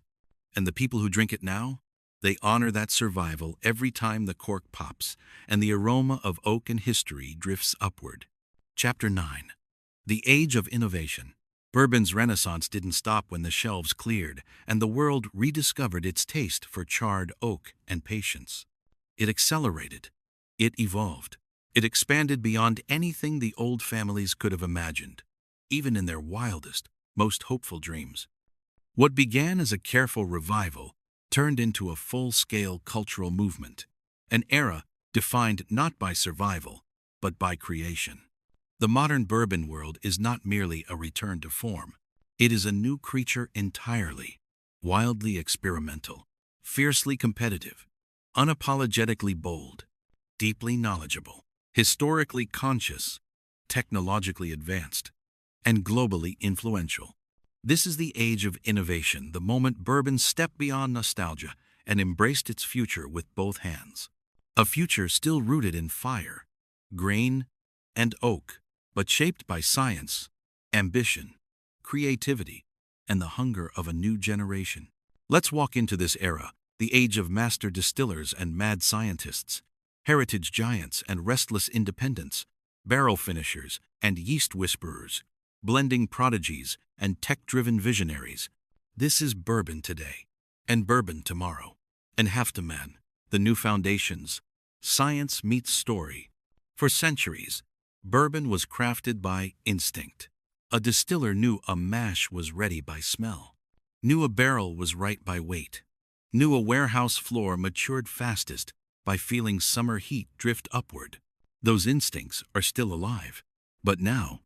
And the people who drink it now, they honor that survival every time the cork pops and the aroma of oak and history drifts upward. Chapter 9. The Age of Innovation. Bourbon's renaissance didn't stop when the shelves cleared and the world rediscovered its taste for charred oak and patience. It accelerated. It evolved. It expanded beyond anything the old families could have imagined, even in their wildest, most hopeful dreams. What began as a careful revival turned into a full-scale cultural movement, an era defined not by survival, but by creation. The modern bourbon world is not merely a return to form. It is a new creature entirely, wildly experimental, fiercely competitive, unapologetically bold, deeply knowledgeable, historically conscious, technologically advanced, and globally influential. This is the age of innovation, the moment bourbon stepped beyond nostalgia and embraced its future with both hands. A future still rooted in fire, grain, and oak, but shaped by science, ambition, creativity, and the hunger of a new generation. Let's walk into this era, the age of master distillers and mad scientists, heritage giants and restless independents, barrel finishers and yeast whisperers, blending prodigies and tech-driven visionaries. This is bourbon today. and bourbon tomorrow. And Hefteman, the new foundations. Science meets story. For centuries, bourbon was crafted by instinct. A distiller knew a mash was ready by smell, knew a barrel was right by weight, knew a warehouse floor matured fastest by feeling summer heat drift upward. Those instincts are still alive, but now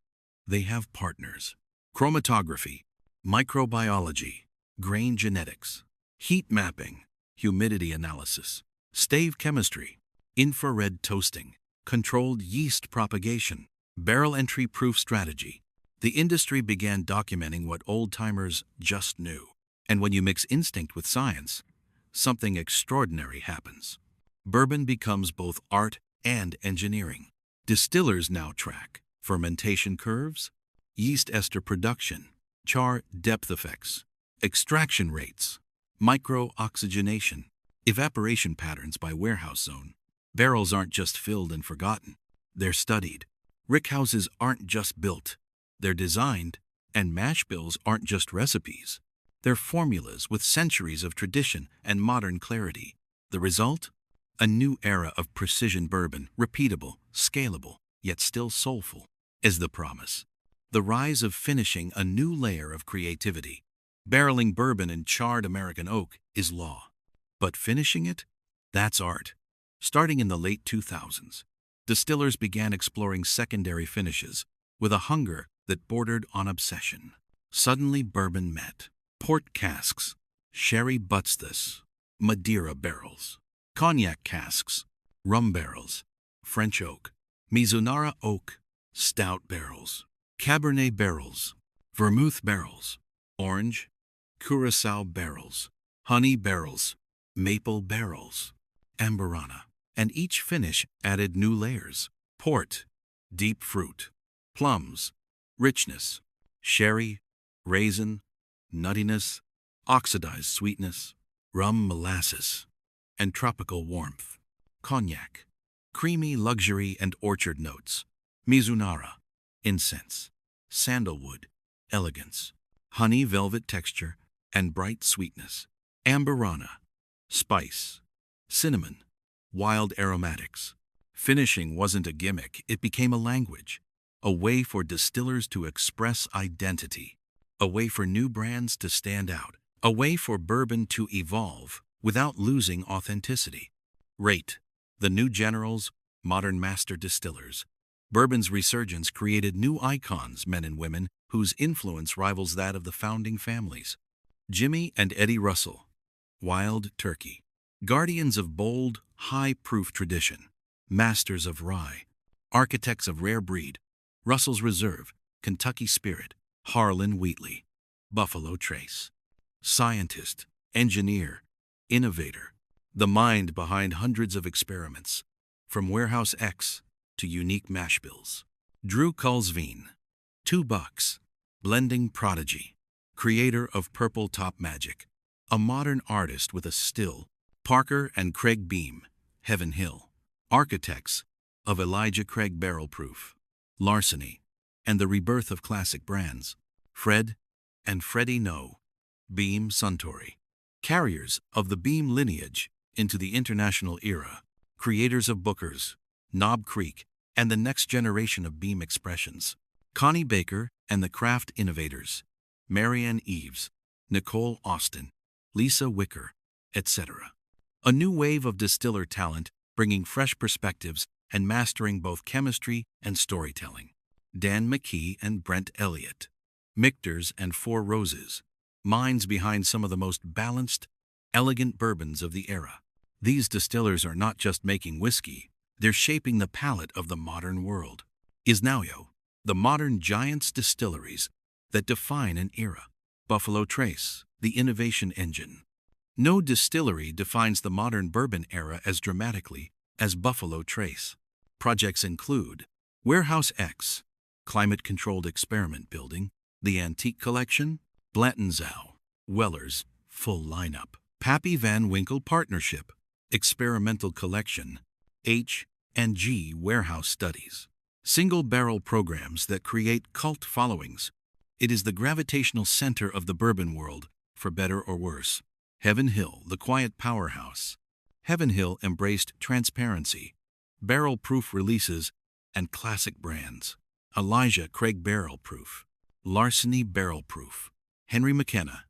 they have partners. Chromatography, microbiology, grain genetics, heat mapping, humidity analysis, stave chemistry, infrared toasting, controlled yeast propagation, barrel entry proof strategy. The industry began documenting what old-timers just knew. And when you mix instinct with science, something extraordinary happens. Bourbon becomes both art and engineering. Distillers now track fermentation curves, yeast ester production, char depth effects, extraction rates, micro-oxygenation, evaporation patterns by warehouse zone. Barrels aren't just filled and forgotten. They're studied. Rickhouses aren't just built. They're designed, and mash bills aren't just recipes. They're formulas with centuries of tradition and modern clarity. The result? A new era of precision bourbon, repeatable, scalable, yet still soulful, is the promise. The rise of finishing a new layer of creativity. Barreling bourbon in charred American oak is law. But finishing it? That's art. Starting in the late 2000s, distillers began exploring secondary finishes with a hunger that bordered on obsession. Suddenly bourbon met port casks, sherry butts, Madeira barrels, cognac casks, rum barrels, French oak, Mizunara oak, stout barrels, Cabernet barrels, vermouth barrels, orange, Curacao barrels, honey barrels, maple barrels, Amburana, and each finish added new layers: port, deep fruit, plums, richness, sherry, raisin, nuttiness, oxidized sweetness, rum molasses, and tropical warmth, cognac, creamy luxury and orchard notes, Mizunara, incense, sandalwood, elegance, honey velvet texture, and bright sweetness, Amburana, spice, cinnamon, wild aromatics. Finishing wasn't a gimmick, it became a language, a way for distillers to express identity, a way for new brands to stand out, a way for bourbon to evolve without losing authenticity. Rate, the new generals, modern master distillers. Bourbon's resurgence created new icons, men and women, whose influence rivals that of the founding families. Jimmy and Eddie Russell, Wild Turkey, guardians of bold, high-proof tradition, masters of rye, architects of rare breed. Russell's Reserve, Kentucky Spirit, Harlan Wheatley, Buffalo Trace, scientist, engineer, innovator, the mind behind hundreds of experiments, from Warehouse X to unique mash bills. Drew Kulsveen, $2, blending prodigy, creator of Purple Top Magic, a modern artist with a still. Parker and Craig Beam, Heaven Hill, architects of Elijah Craig Barrel Proof, Larceny, and the rebirth of classic brands. Fred and Freddie No, Beam Suntory, carriers of the Beam lineage into the international era, creators of Booker's, Knob Creek, and the next generation of Beam expressions. Connie Baker and the Craft Innovators, Marianne Eves, Nicole Austin, Lisa Wicker, etc. A new wave of distiller talent bringing fresh perspectives and mastering both chemistry and storytelling. Dan McKee and Brent Elliott, Michter's and Four Roses, minds behind some of the most balanced, elegant bourbons of the era. These distillers are not just making whiskey, they're shaping the palate of the modern world. Isnauyo, the modern giants distilleries that define an era. Buffalo Trace, the innovation engine. No distillery defines the modern bourbon era as dramatically as Buffalo Trace. Projects include Warehouse X, climate-controlled experiment building, the Antique Collection, Blantonzow, Weller's, full lineup, Pappy Van Winkle Partnership, Experimental Collection, H&G Warehouse Studies. Single-barrel programs that create cult followings. It is the gravitational center of the bourbon world, for better or worse. Heaven Hill, the quiet powerhouse. Heaven Hill embraced transparency, barrel-proof releases, and classic brands. Elijah Craig Barrel Proof, Larceny Barrel Proof, Henry McKenna,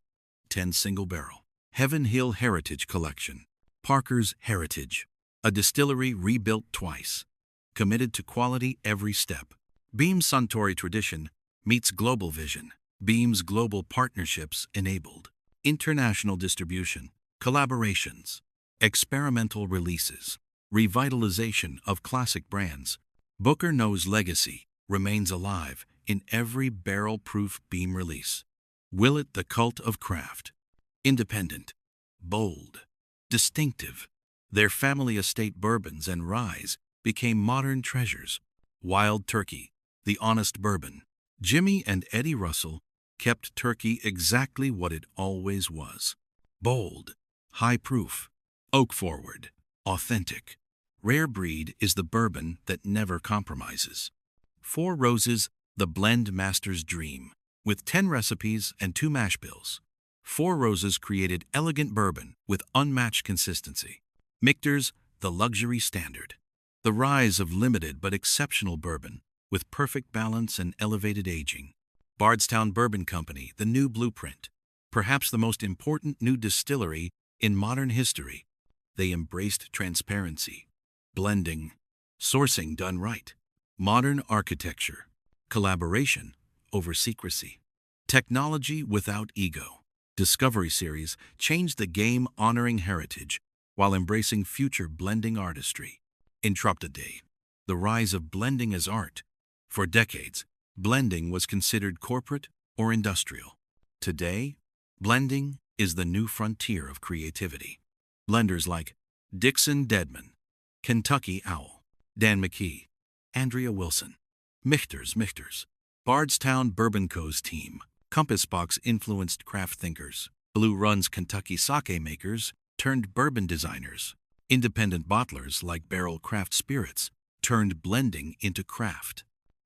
10 Single Barrel. Heaven Hill Heritage Collection. Parker's Heritage, a distillery rebuilt twice, committed to quality every step. Beam's Suntory Tradition meets global vision. Beam's global partnerships enabled international distribution, collaborations, experimental releases, revitalization of classic brands. Booker No's legacy remains alive in every barrel-proof Beam release. Willett, the cult of craft. Independent, bold, distinctive. Their family estate bourbons and ryes became modern treasures. Wild Turkey, the honest bourbon. Jimmy and Eddie Russell kept Turkey exactly what it always was. Bold, high proof, oak forward, authentic. Rare Breed is the bourbon that never compromises. Four Roses, the blend master's dream. With 10 recipes and 2 mash bills, Four Roses created elegant bourbon with unmatched consistency. Michter's, the luxury standard. The rise of limited but exceptional bourbon with perfect balance and elevated aging. Bardstown Bourbon Company, the new blueprint. Perhaps the most important new distillery in modern history. They embraced transparency, blending, sourcing done right, modern architecture, collaboration over secrecy, technology without ego. Discovery Series changed the game, honoring heritage while embracing future blending artistry. Intrepid Day, the rise of blending as art. For decades, blending was considered corporate or industrial. Today, blending is the new frontier of creativity. Blenders like Dixon Dedman, Kentucky Owl, Dan McKee, Andrea Wilson, Michter's, Bardstown Bourbon Co.'s team, Compass Box influenced craft thinkers, Blue Run's Kentucky sake makers turned bourbon designers, independent bottlers like Barrel Craft Spirits turned blending into craft.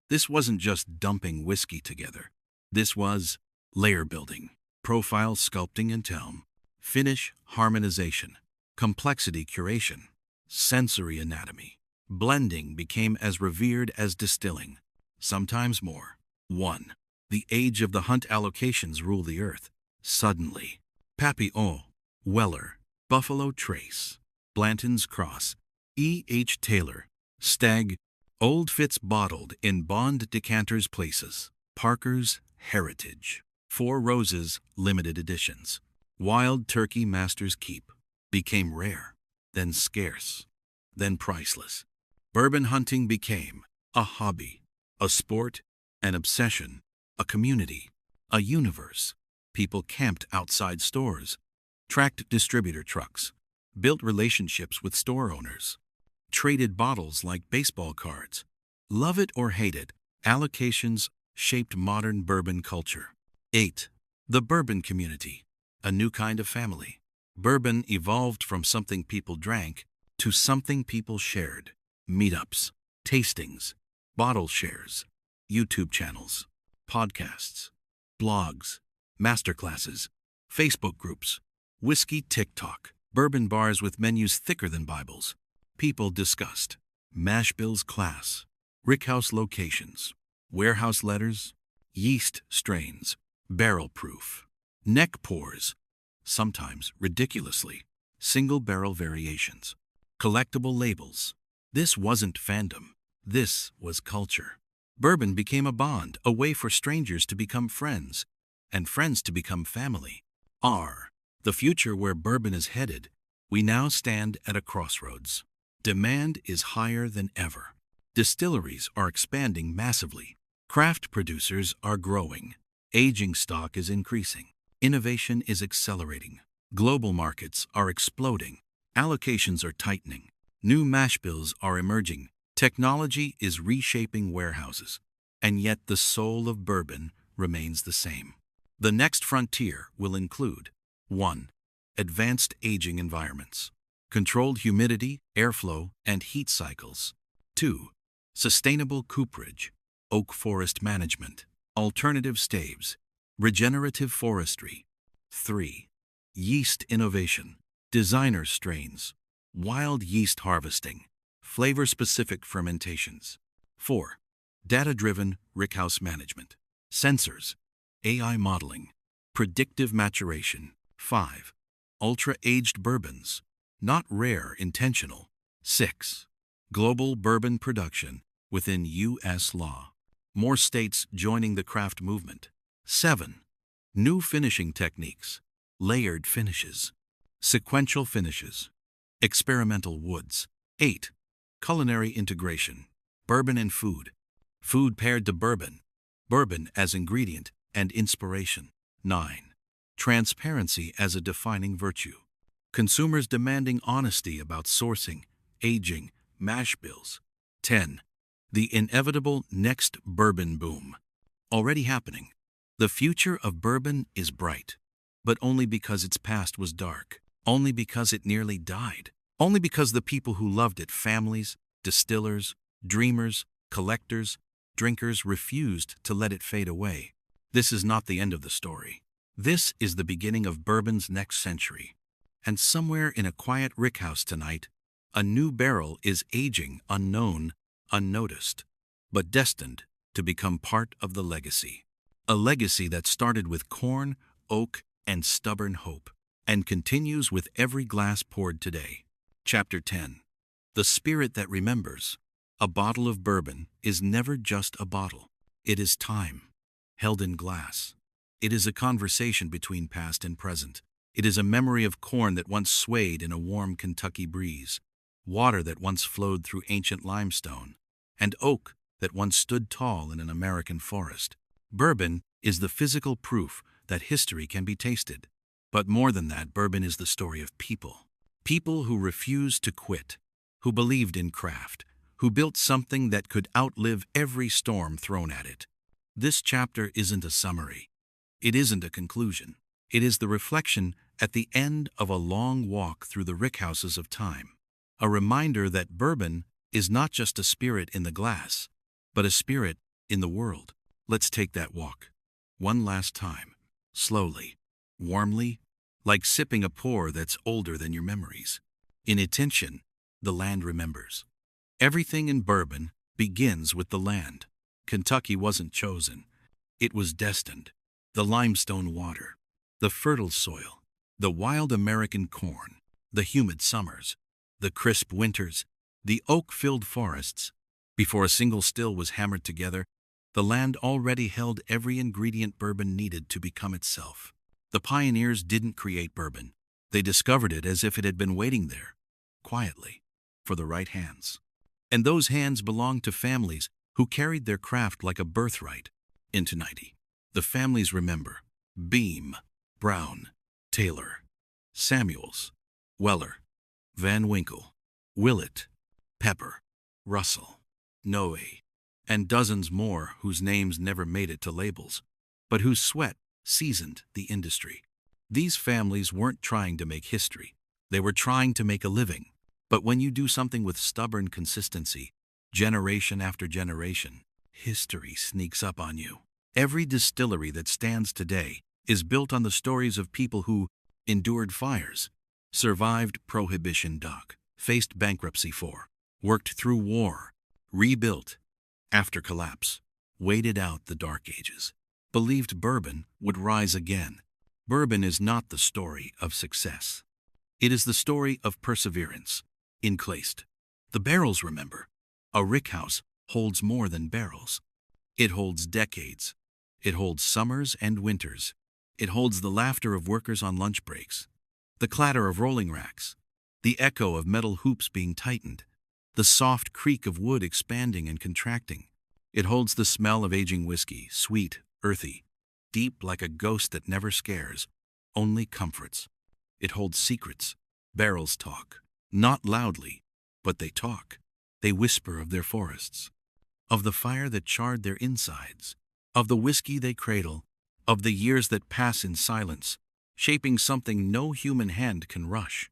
This wasn't just dumping whiskey together. This was layer building, profile sculpting and tone, finish harmonization, complexity curation, sensory anatomy. Blending became as revered as distilling, sometimes more. 1. The age of the hunt allocations rule the earth. Suddenly, Papillon, Weller, Buffalo Trace, Blanton's Cross, E. H. Taylor, Stag, Old Fitz bottled in Bond decanters places. Parker's Heritage. Four Roses limited editions. Wild Turkey Master's Keep became rare, then scarce, then priceless. Bourbon hunting became a hobby, a sport, an obsession, a community, a universe. People camped outside stores, tracked distributor trucks, built relationships with store owners, traded bottles like baseball cards. Love it or hate it, allocations shaped modern bourbon culture. 8. The bourbon community, a new kind of family. Bourbon evolved from something people drank to something people shared. Meetups, tastings, bottle shares, YouTube channels, podcasts, blogs, masterclasses, Facebook groups, whiskey TikTok, bourbon bars with menus thicker than Bibles. People discussed mash bills class, rickhouse locations, warehouse letters, yeast strains, barrel proof, neck pours, sometimes ridiculously, single barrel variations, collectible labels. This wasn't fandom. This was culture. Bourbon became a bond, a way for strangers to become friends, and friends to become family. The future where bourbon is headed. We now stand at a crossroads. Demand is higher than ever. Distilleries are expanding massively. Craft producers are growing. Aging stock is increasing. Innovation is accelerating. Global markets are exploding. Allocations are tightening. New mash bills are emerging. Technology is reshaping warehouses. And yet the soul of bourbon remains the same. The next frontier will include 1. Advanced aging environments. Controlled humidity, airflow, and heat cycles. 2. Sustainable cooperage, oak forest management, alternative staves, regenerative forestry. 3. Yeast innovation, designer strains, wild yeast harvesting, flavor-specific fermentations. 4. Data-driven rickhouse management, sensors, AI modeling, predictive maturation. 5. Ultra-aged bourbons, not rare, intentional. 6. Global bourbon production within U.S. law, more states joining the craft movement. 7. New finishing techniques, layered finishes, sequential finishes, experimental woods. 8. Culinary integration, bourbon and food, food paired to bourbon, bourbon as ingredient and inspiration. 9. Transparency as a defining virtue, consumers demanding honesty about sourcing, aging, mash bills. 10. The inevitable next bourbon boom, already happening. The future of bourbon is bright, but only because its past was dark, only because it nearly died, only because the people who loved it, families, distillers, dreamers, collectors, drinkers, refused to let it fade away. This is not the end of the story. This is the beginning of bourbon's next century. And somewhere in a quiet rickhouse tonight, a new barrel is aging, unknown, unnoticed, but destined to become part of the legacy. A legacy that started with corn, oak, and stubborn hope, and continues with every glass poured today. Chapter 10. The Spirit That Remembers. A bottle of bourbon is never just a bottle. It is time, held in glass. It is a conversation between past and present. It is a memory of corn that once swayed in a warm Kentucky breeze, water that once flowed through ancient limestone, and oak that once stood tall in an American forest. Bourbon is the physical proof that history can be tasted. But more than that, bourbon is the story of people. People who refused to quit, who believed in craft, who built something that could outlive every storm thrown at it. This chapter isn't a summary. It isn't a conclusion. It is the reflection at the end of a long walk through the rickhouses of time. A reminder that bourbon is not just a spirit in the glass, but a spirit in the world. Let's take that walk. One last time. Slowly, warmly, like sipping a pour that's older than your memories. In attention, the land remembers. Everything in bourbon begins with the land. Kentucky wasn't chosen. It was destined. The limestone water, the fertile soil, the wild American corn, the humid summers, the crisp winters, the oak-filled forests. Before a single still was hammered together, the land already held every ingredient bourbon needed to become itself. The pioneers didn't create bourbon. They discovered it as if it had been waiting there, quietly, for the right hands. And those hands belonged to families who carried their craft like a birthright into 90. The families remember: Beam, Brown, Taylor, Samuels, Weller, Van Winkle, Willett, Pepper, Russell, Noe, and dozens more whose names never made it to labels, but whose sweat seasoned the industry. These families weren't trying to make history. They were trying to make a living. But when you do something with stubborn consistency, generation after generation, history sneaks up on you. Every distillery that stands today is built on the stories of people who endured fires, survived Prohibition Dock, faced bankruptcy worked through war, rebuilt after collapse, waited out the dark ages, believed bourbon would rise again. Bourbon is not the story of success. It is the story of perseverance, enclosed. The barrels remember. A rickhouse holds more than barrels. It holds decades. It holds summers and winters. It holds the laughter of workers on lunch breaks, the clatter of rolling racks, the echo of metal hoops being tightened, the soft creak of wood expanding and contracting. It holds the smell of aging whiskey, sweet, earthy, deep like a ghost that never scares, only comforts. It holds secrets. Barrels talk, not loudly, but they talk. They whisper of their forests, of the fire that charred their insides, of the whiskey they cradle, of the years that pass in silence, shaping something no human hand can rush.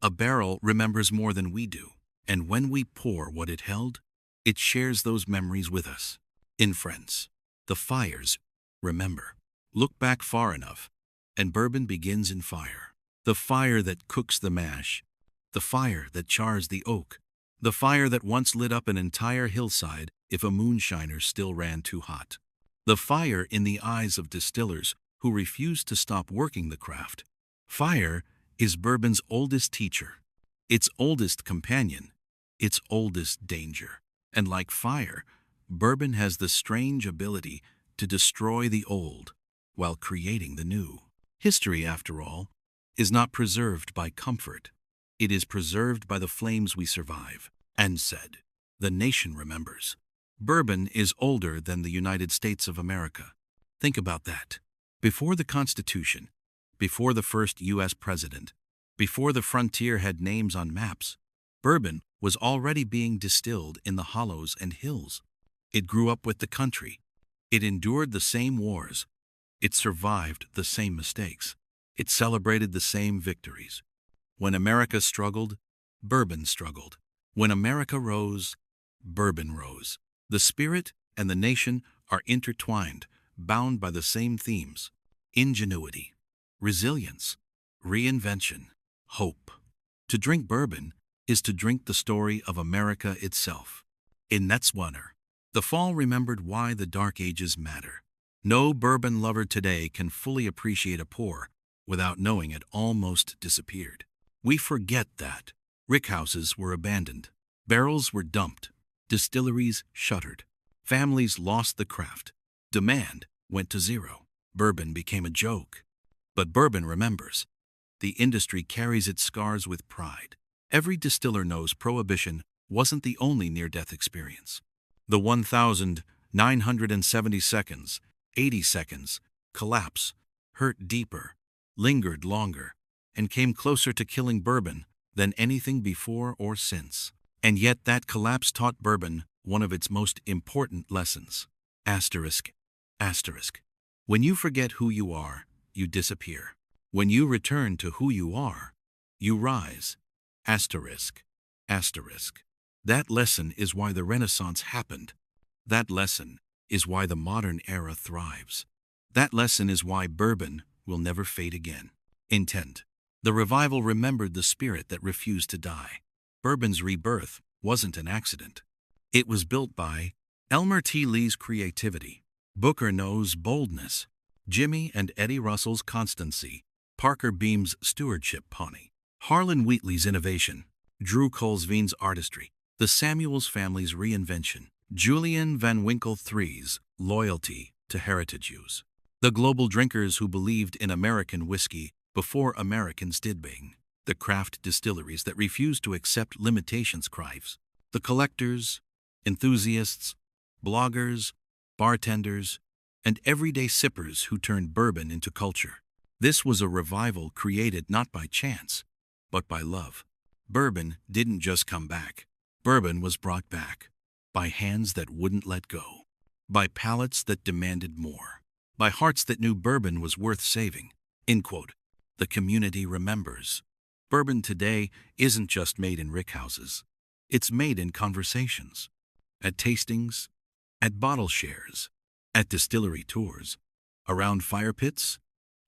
A barrel remembers more than we do, and when we pour what it held, it shares those memories with us. In Friends, the fires remember. Look back far enough, and bourbon begins in fire. The fire that cooks the mash. The fire that chars the oak. The fire that once lit up an entire hillside if a moonshiner still ran too hot. The fire in the eyes of distillers who refuse to stop working the craft. Fire is bourbon's oldest teacher, its oldest companion, its oldest danger. And like fire, bourbon has the strange ability to destroy the old while creating the new. History, after all, is not preserved by comfort. It is preserved by the flames we survive. And said, the nation remembers. Bourbon is older than the United States of America. Think about that. Before the Constitution, before the first U.S. president, before the frontier had names on maps, bourbon was already being distilled in the hollows and hills. It grew up with the country. It endured the same wars. It survived the same mistakes. It celebrated the same victories. When America struggled, bourbon struggled. When America rose, bourbon rose. The spirit and the nation are intertwined, bound by the same themes: ingenuity, resilience, reinvention, hope. To drink bourbon is to drink the story of America itself. In Netzwanner, the fall remembered why the Dark Ages matter. No bourbon lover today can fully appreciate a pour without knowing it almost disappeared. We forget that. Rickhouses were abandoned. Barrels were dumped. Distilleries shuttered. Families lost the craft. Demand went to zero. Bourbon became a joke. But bourbon remembers. The industry carries its scars with pride. Every distiller knows Prohibition wasn't the only near-death experience. The 1,970 seconds, 80 seconds, collapse, hurt deeper, lingered longer, and came closer to killing bourbon than anything before or since. And yet that collapse taught bourbon one of its most important lessons. Asterisk, asterisk. When you forget who you are, you disappear. When you return to who you are, you rise. Asterisk, asterisk. That lesson is why the Renaissance happened. That lesson is why the modern era thrives. That lesson is why bourbon will never fade again. Intent. The revival remembered the spirit that refused to die. Bourbon's rebirth wasn't an accident. It was built by Elmer T. Lee's creativity, Booker Noe's boldness, Jimmy and Eddie Russell's constancy, Parker Beam's stewardship pawnee, Harlan Wheatley's innovation, Drew Colesvine's artistry, the Samuels family's reinvention, Julian Van Winkle III's loyalty to heritage use, the global drinkers who believed in American whiskey before Americans did bing, the craft distilleries that refused to accept limitations crimes, the collectors, enthusiasts, bloggers, bartenders, and everyday sippers who turned bourbon into culture. This was a revival created not by chance, but by love. Bourbon didn't just come back. Bourbon was brought back by hands that wouldn't let go, by palates that demanded more, by hearts that knew bourbon was worth saving. End quote. The community remembers. Bourbon today isn't just made in rickhouses. It's made in conversations, at tastings, at bottle shares, at distillery tours, around fire pits,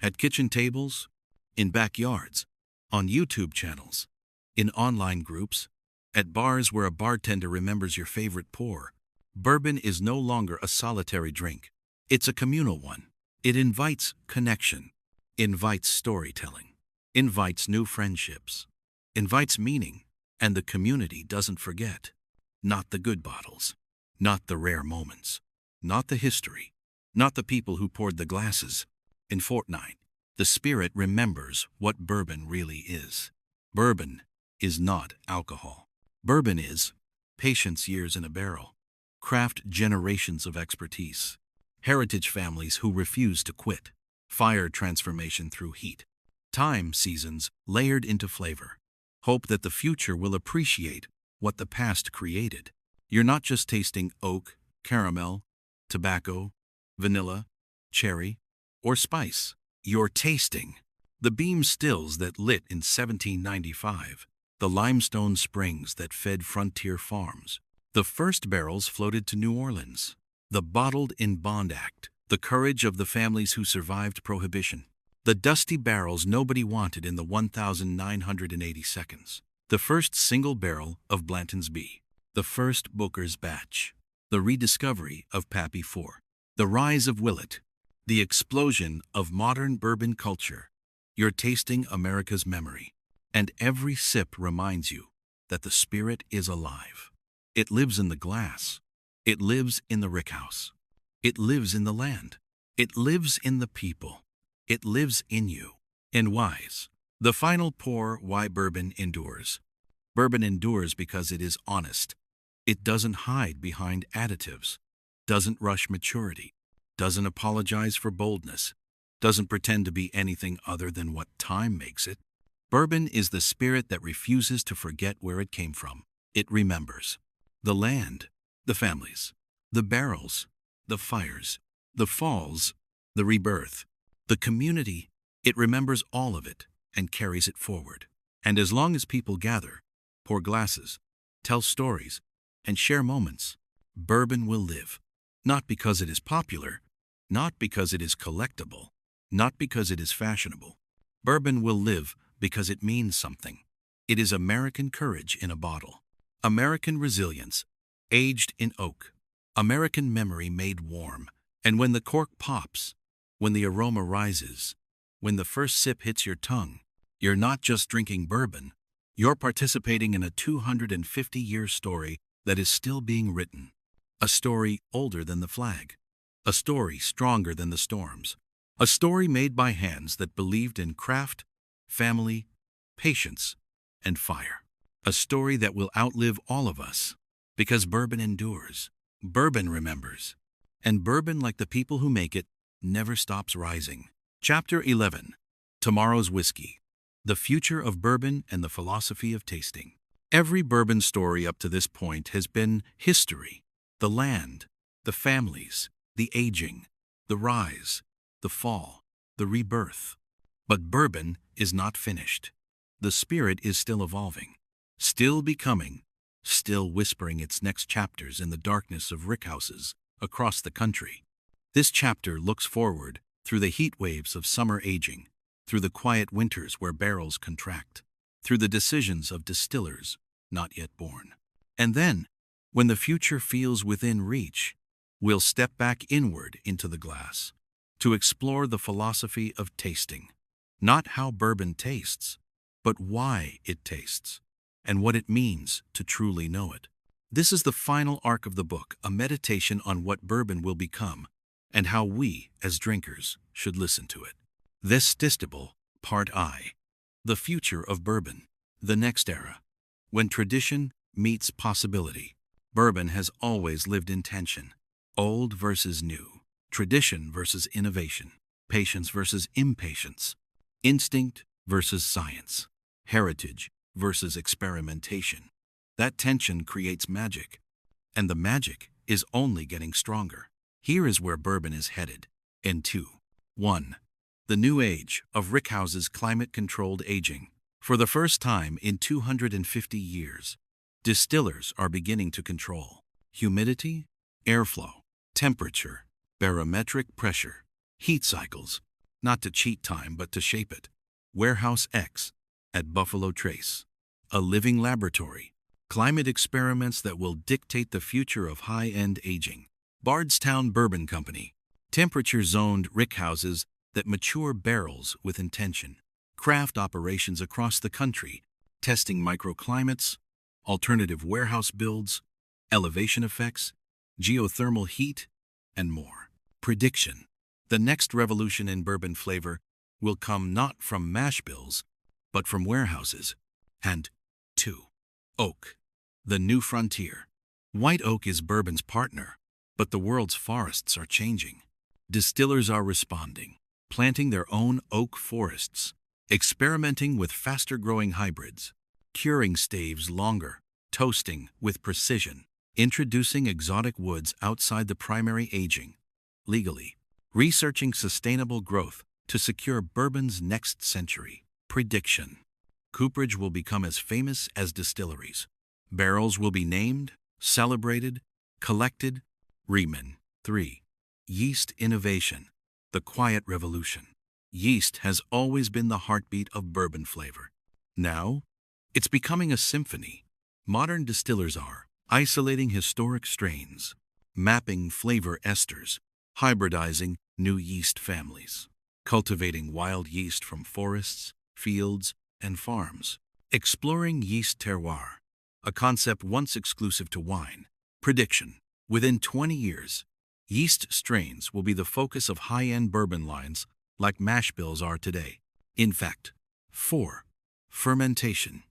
at kitchen tables, in backyards, on YouTube channels, in online groups, at bars where a bartender remembers your favorite pour. Bourbon is no longer a solitary drink. It's a communal one. It invites connection, invites storytelling, invites new friendships, invites meaning, and the community doesn't forget. Not the good bottles, not the rare moments, not the history, not the people who poured the glasses. In Fortnite, the spirit remembers what bourbon really is. Bourbon is not alcohol. Bourbon is patience years in a barrel, craft generations of expertise, heritage families who refuse to quit, fire transformation through heat, time seasons layered into flavor, hope that the future will appreciate what the past created. You're not just tasting oak, caramel, tobacco, vanilla, cherry, or spice. You're tasting the beam stills that lit in 1795, the limestone springs that fed frontier farms, the first barrels floated to New Orleans, the bottled in bond act, the courage of the families who survived Prohibition. The dusty barrels nobody wanted in the 1,980 seconds. The first single barrel of Blanton's B. The first Booker's batch. The rediscovery of Pappy 4. The rise of Willet. The explosion of modern bourbon culture. You're tasting America's memory. And every sip reminds you that the spirit is alive. It lives in the glass. It lives in the rickhouse. It lives in the land. It lives in the people. It lives in you. And whys. The final pour why bourbon endures. Bourbon endures because it is honest. It doesn't hide behind additives, doesn't rush maturity, doesn't apologize for boldness, doesn't pretend to be anything other than what time makes it. Bourbon is the spirit that refuses to forget where it came from. It remembers. The land, the families, the barrels, the fires, the falls, the rebirth, the community. It remembers all of it and carries it forward. And as long as people gather, pour glasses, tell stories, and share moments, bourbon will live. Not because it is popular, not because it is collectible, not because it is fashionable. Bourbon will live because it means something. It is American courage in a bottle. American resilience, aged in oak. American memory made warm. And when the cork pops, when the aroma rises, when the first sip hits your tongue, you're not just drinking bourbon. You're participating in a 250-year story that is still being written. A story older than the flag. A story stronger than the storms. A story made by hands that believed in craft, family, patience, and fire. A story that will outlive all of us. Because bourbon endures. Bourbon remembers. And bourbon, like the people who make it, never stops rising. Chapter 11. Tomorrow's Whiskey. The future of bourbon and the philosophy of tasting. Every bourbon story up to this point has been history. The land, the families, the aging, the rise, the fall, the rebirth. But bourbon is not finished. The spirit is still evolving, still becoming, still whispering its next chapters in the darkness of rickhouses across the country. This chapter looks forward through the heat waves of summer aging, through the quiet winters where barrels contract, through the decisions of distillers not yet born. And then, when the future feels within reach, we'll step back inward into the glass to explore the philosophy of tasting. Not how bourbon tastes, but why it tastes, and what it means to truly know it. This is the final arc of the book, a meditation on what bourbon will become and how we, as drinkers, should listen to it. This Distillable, Part I. The future of bourbon. The next era. When tradition meets possibility. Bourbon has always lived in tension. Old versus new. Tradition versus innovation. Patience versus impatience. Instinct versus science. Heritage versus experimentation. That tension creates magic. And the magic is only getting stronger. Here is where bourbon is headed. In 2. 1. The new age of rickhouses' climate-controlled aging. For the first time in 250 years, distillers are beginning to control humidity, airflow, temperature, barometric pressure, heat cycles, not to cheat time but to shape it. Warehouse X at Buffalo Trace, a living laboratory. Climate experiments that will dictate the future of high-end aging. Bardstown Bourbon Company, temperature-zoned rickhouses that mature barrels with intention. Craft operations across the country, testing microclimates, alternative warehouse builds, elevation effects, geothermal heat, and more. Prediction. The next revolution in bourbon flavor will come not from mash bills, but from warehouses. And 2. Oak. The new frontier. White oak is bourbon's partner, but the world's forests are changing. Distillers are responding, planting their own oak forests, experimenting with faster-growing hybrids, curing staves longer, toasting with precision, introducing exotic woods outside the primary aging, legally, researching sustainable growth to secure bourbon's next century. Prediction. Cooperage will become as famous as distilleries. Barrels will be named, celebrated, collected. Riemann. 3. Yeast innovation. The quiet revolution. Yeast has always been the heartbeat of bourbon flavor. Now, it's becoming a symphony. Modern distillers are isolating historic strains, mapping flavor esters, hybridizing new yeast families, cultivating wild yeast from forests, fields, and farms, exploring yeast terroir, a concept once exclusive to wine. Prediction: within 20 years, yeast strains will be the focus of high-end bourbon lines like mash bills are today. In fact, 4. Fermentation.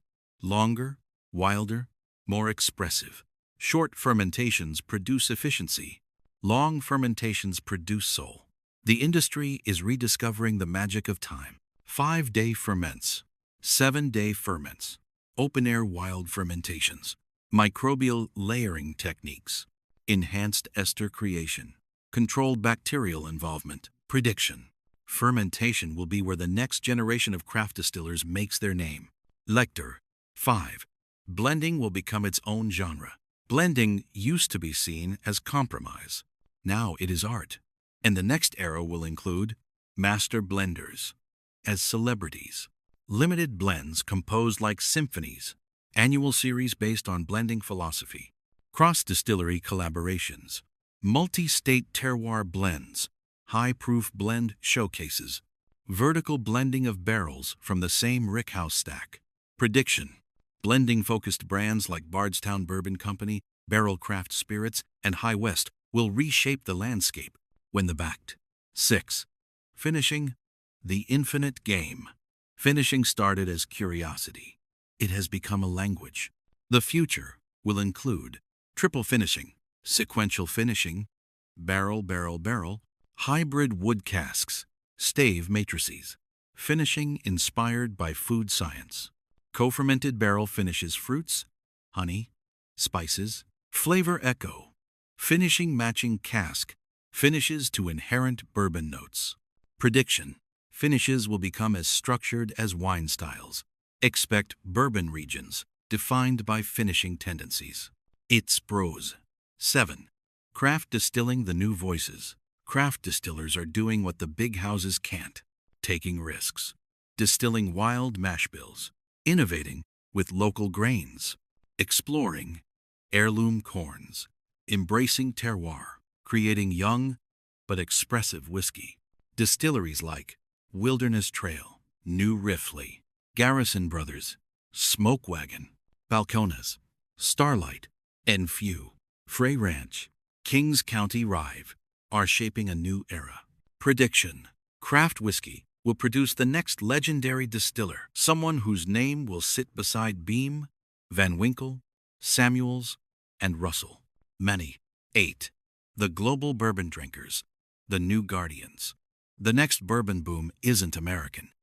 Longer, wilder, more expressive. Short fermentations produce efficiency. Long fermentations produce soul. The industry is rediscovering the magic of time. 5-day ferments. 7-day ferments. Open-air wild fermentations. Microbial layering techniques. Enhanced ester creation. Controlled bacterial involvement. Prediction: fermentation will be where the next generation of craft distillers makes their name. Lecture 5. Blending will become its own genre. Blending used to be seen as compromise. Now it is art. And the next era will include master blenders as celebrities. Limited blends composed like symphonies. Annual series based on blending philosophy. Cross-distillery collaborations. Multi-state terroir blends. High-proof blend showcases. Vertical blending of barrels from the same rickhouse stack. Prediction: blending-focused brands like Bardstown Bourbon Company, Barrel Craft Spirits, and High West will reshape the landscape when the backed. 6. Finishing. The infinite game. Finishing started as curiosity. It has become a language. The future will include triple finishing, sequential finishing, barrel, hybrid wood casks, stave matrices, finishing inspired by food science, co-fermented barrel finishes fruits, honey, spices, flavor echo, finishing matching cask, finishes to inherent bourbon notes. Prediction: finishes will become as structured as wine styles. Expect bourbon regions defined by finishing tendencies. Its pros. 7. Craft distilling the new voices. Craft distillers are doing what the big houses can't, taking risks, distilling wild mash bills, innovating with local grains, exploring heirloom corns, embracing terroir, creating young but expressive whiskey. Distilleries like Wilderness Trail, New Riffley, Garrison Brothers, Smoke Wagon, Balcones, Starlight, and Few, Frey Ranch, Kings County Rive are shaping a new era. Prediction: craft whiskey will produce the next legendary distiller, someone whose name will sit beside Beam, Van Winkle, Samuels, and Russell. Many. 8. The global bourbon drinkers, the new guardians. The next bourbon boom isn't American.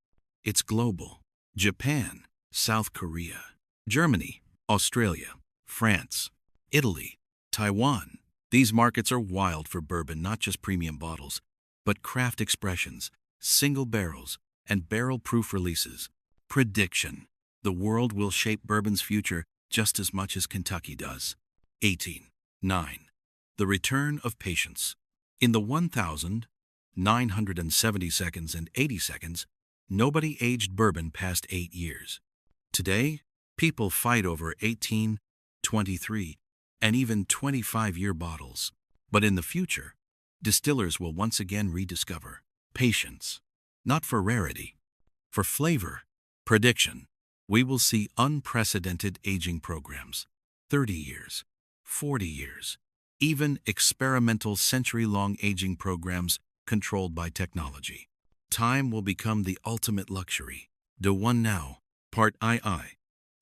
It's global. Japan, South Korea, Germany, Australia, France, Italy, Taiwan. These markets are wild for bourbon, not just premium bottles, but craft expressions, single barrels, and barrel-proof releases. Prediction: the world will shape bourbon's future just as much as Kentucky does. 18. 9. The return of patience. In the 1,970 seconds and 80 seconds, nobody aged bourbon past 8 years. Today, people fight over 18, 23, and even 25-year bottles. But in the future, distillers will once again rediscover patience, not for rarity, for flavor. Prediction: we will see unprecedented aging programs, 30 years, 40 years, even experimental century-long aging programs controlled by technology. Time will become the ultimate luxury. The One Now, Part II,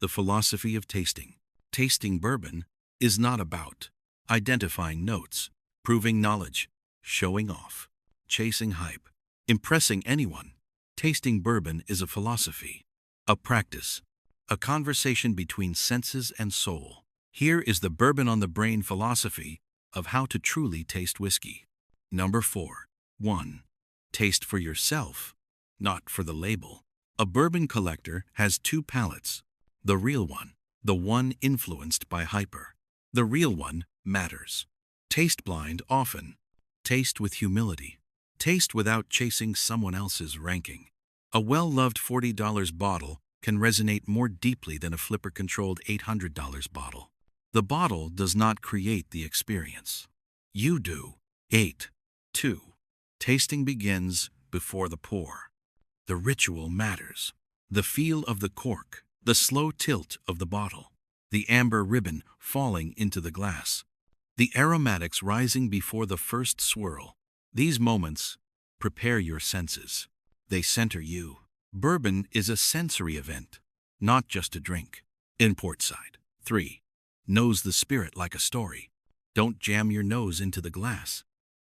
the philosophy of tasting. Tasting bourbon is not about identifying notes, proving knowledge, showing off, chasing hype, impressing anyone. Tasting bourbon is a philosophy, a practice, a conversation between senses and soul. Here is the Bourbon on the Brain philosophy of how to truly taste whiskey. Number 4. 1. Taste for yourself, not for the label. A bourbon collector has two palates. The real one, the one influenced by hyper. The real one matters. Taste blind often. Taste with humility. Taste without chasing someone else's ranking. A well-loved $40 bottle can resonate more deeply than a flipper-controlled $800 bottle. The bottle does not create the experience. You do. 8. 2. Tasting begins before the pour. The ritual matters. The feel of the cork, the slow tilt of the bottle, the amber ribbon falling into the glass, the aromatics rising before the first swirl. These moments prepare your senses. They center you. Bourbon is a sensory event, not just a drink. In Portside. 3. Nose the spirit like a story. Don't jam your nose into the glass.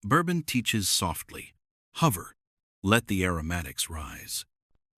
Bourbon teaches softly. Hover. Let the aromatics rise.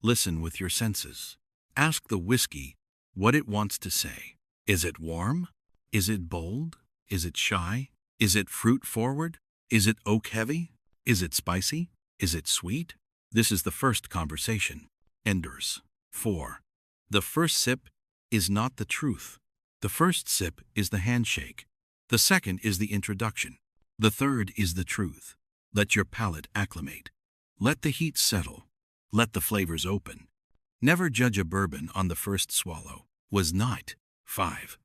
Listen with your senses. Ask the whiskey what it wants to say. Is it warm? Is it bold? Is it shy? Is it fruit-forward? Is it oak-heavy? Is it spicy? Is it sweet? This is the first conversation. Enders. 4. The first sip is not the truth. The first sip is the handshake. The second is the introduction. The third is the truth. Let your palate acclimate. Let the heat settle. Let the flavors open. Never judge a bourbon on the first swallow. Was not. 5.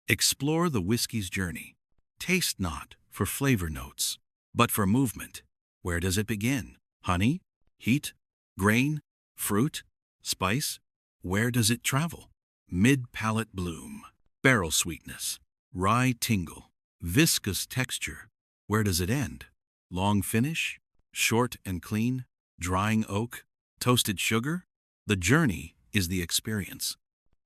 Explore the whiskey's journey. Taste not for flavor notes, but for movement. Where does it begin? Honey? Heat? Grain? Fruit? Spice? Where does it travel? Mid-palate bloom. Barrel sweetness. Rye tingle. Viscous texture. Where does it end? Long finish? Short and clean? Drying oak? Toasted sugar? The journey is the experience.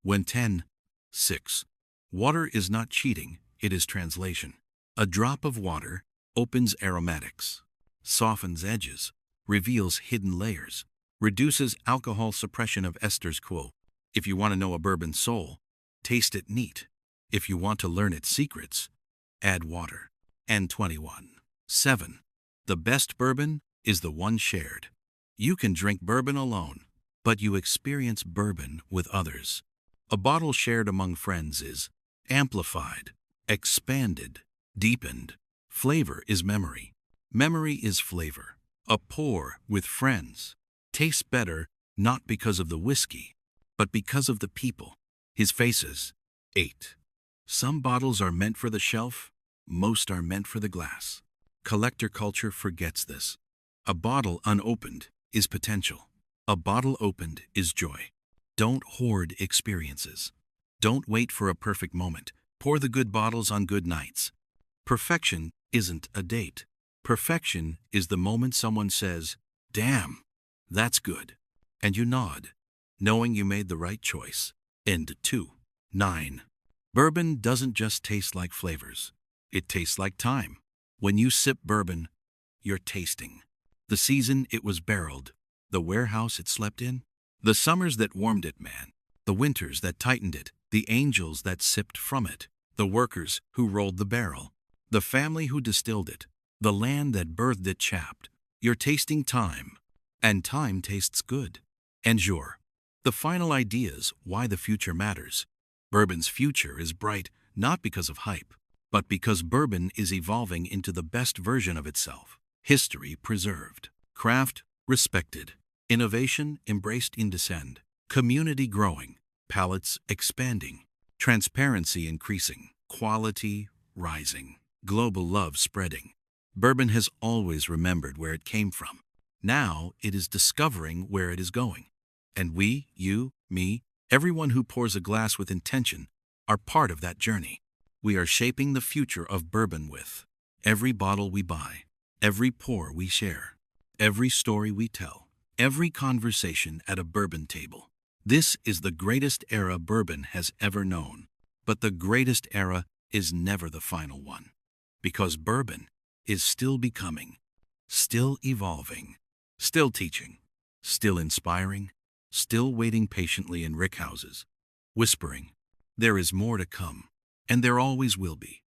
When 10. 6. Water is not cheating, it is translation. A drop of water opens aromatics, softens edges, reveals hidden layers, reduces alcohol suppression of esters quo. If you want to know a bourbon's soul, taste it neat. If you want to learn its secrets, add water. And 21. 7. The best bourbon is the one shared. You can drink bourbon alone, but you experience bourbon with others. A bottle shared among friends is amplified, expanded, deepened. Flavor is memory. Memory is flavor. A pour with friends tastes better not because of the whiskey, but because of the people, his faces. 8. Some bottles are meant for the shelf, most are meant for the glass. Collector culture forgets this. A bottle unopened is potential. A bottle opened is joy. Don't hoard experiences. Don't wait for a perfect moment. Pour the good bottles on good nights. Perfection isn't a date. Perfection is the moment someone says, "Damn, that's good," and you nod, knowing you made the right choice. End 2. 9. Bourbon doesn't just taste like flavors. It tastes like time. When you sip bourbon, you're tasting. The season it was barreled, the warehouse it slept in, the summers that warmed it, man, the winters that tightened it, the angels that sipped from it, the workers who rolled the barrel, the family who distilled it, the land that birthed it chapped. You're tasting time, and time tastes good. Endure. The final ideas why the future matters. Bourbon's future is bright not because of hype, but because bourbon is evolving into the best version of itself. History preserved. Craft respected. Innovation embraced in descend. Community growing. Palates expanding. Transparency increasing. Quality rising. Global love spreading. Bourbon has always remembered where it came from. Now it is discovering where it is going. And we, you, me, everyone who pours a glass with intention are part of that journey. We are shaping the future of bourbon with every bottle we buy, every pour we share, every story we tell, every conversation at a bourbon table. This is the greatest era bourbon has ever known. But the greatest era is never the final one. Because bourbon is still becoming, still evolving, still teaching, still inspiring, still waiting patiently in rickhouses, whispering, there is more to come, and there always will be.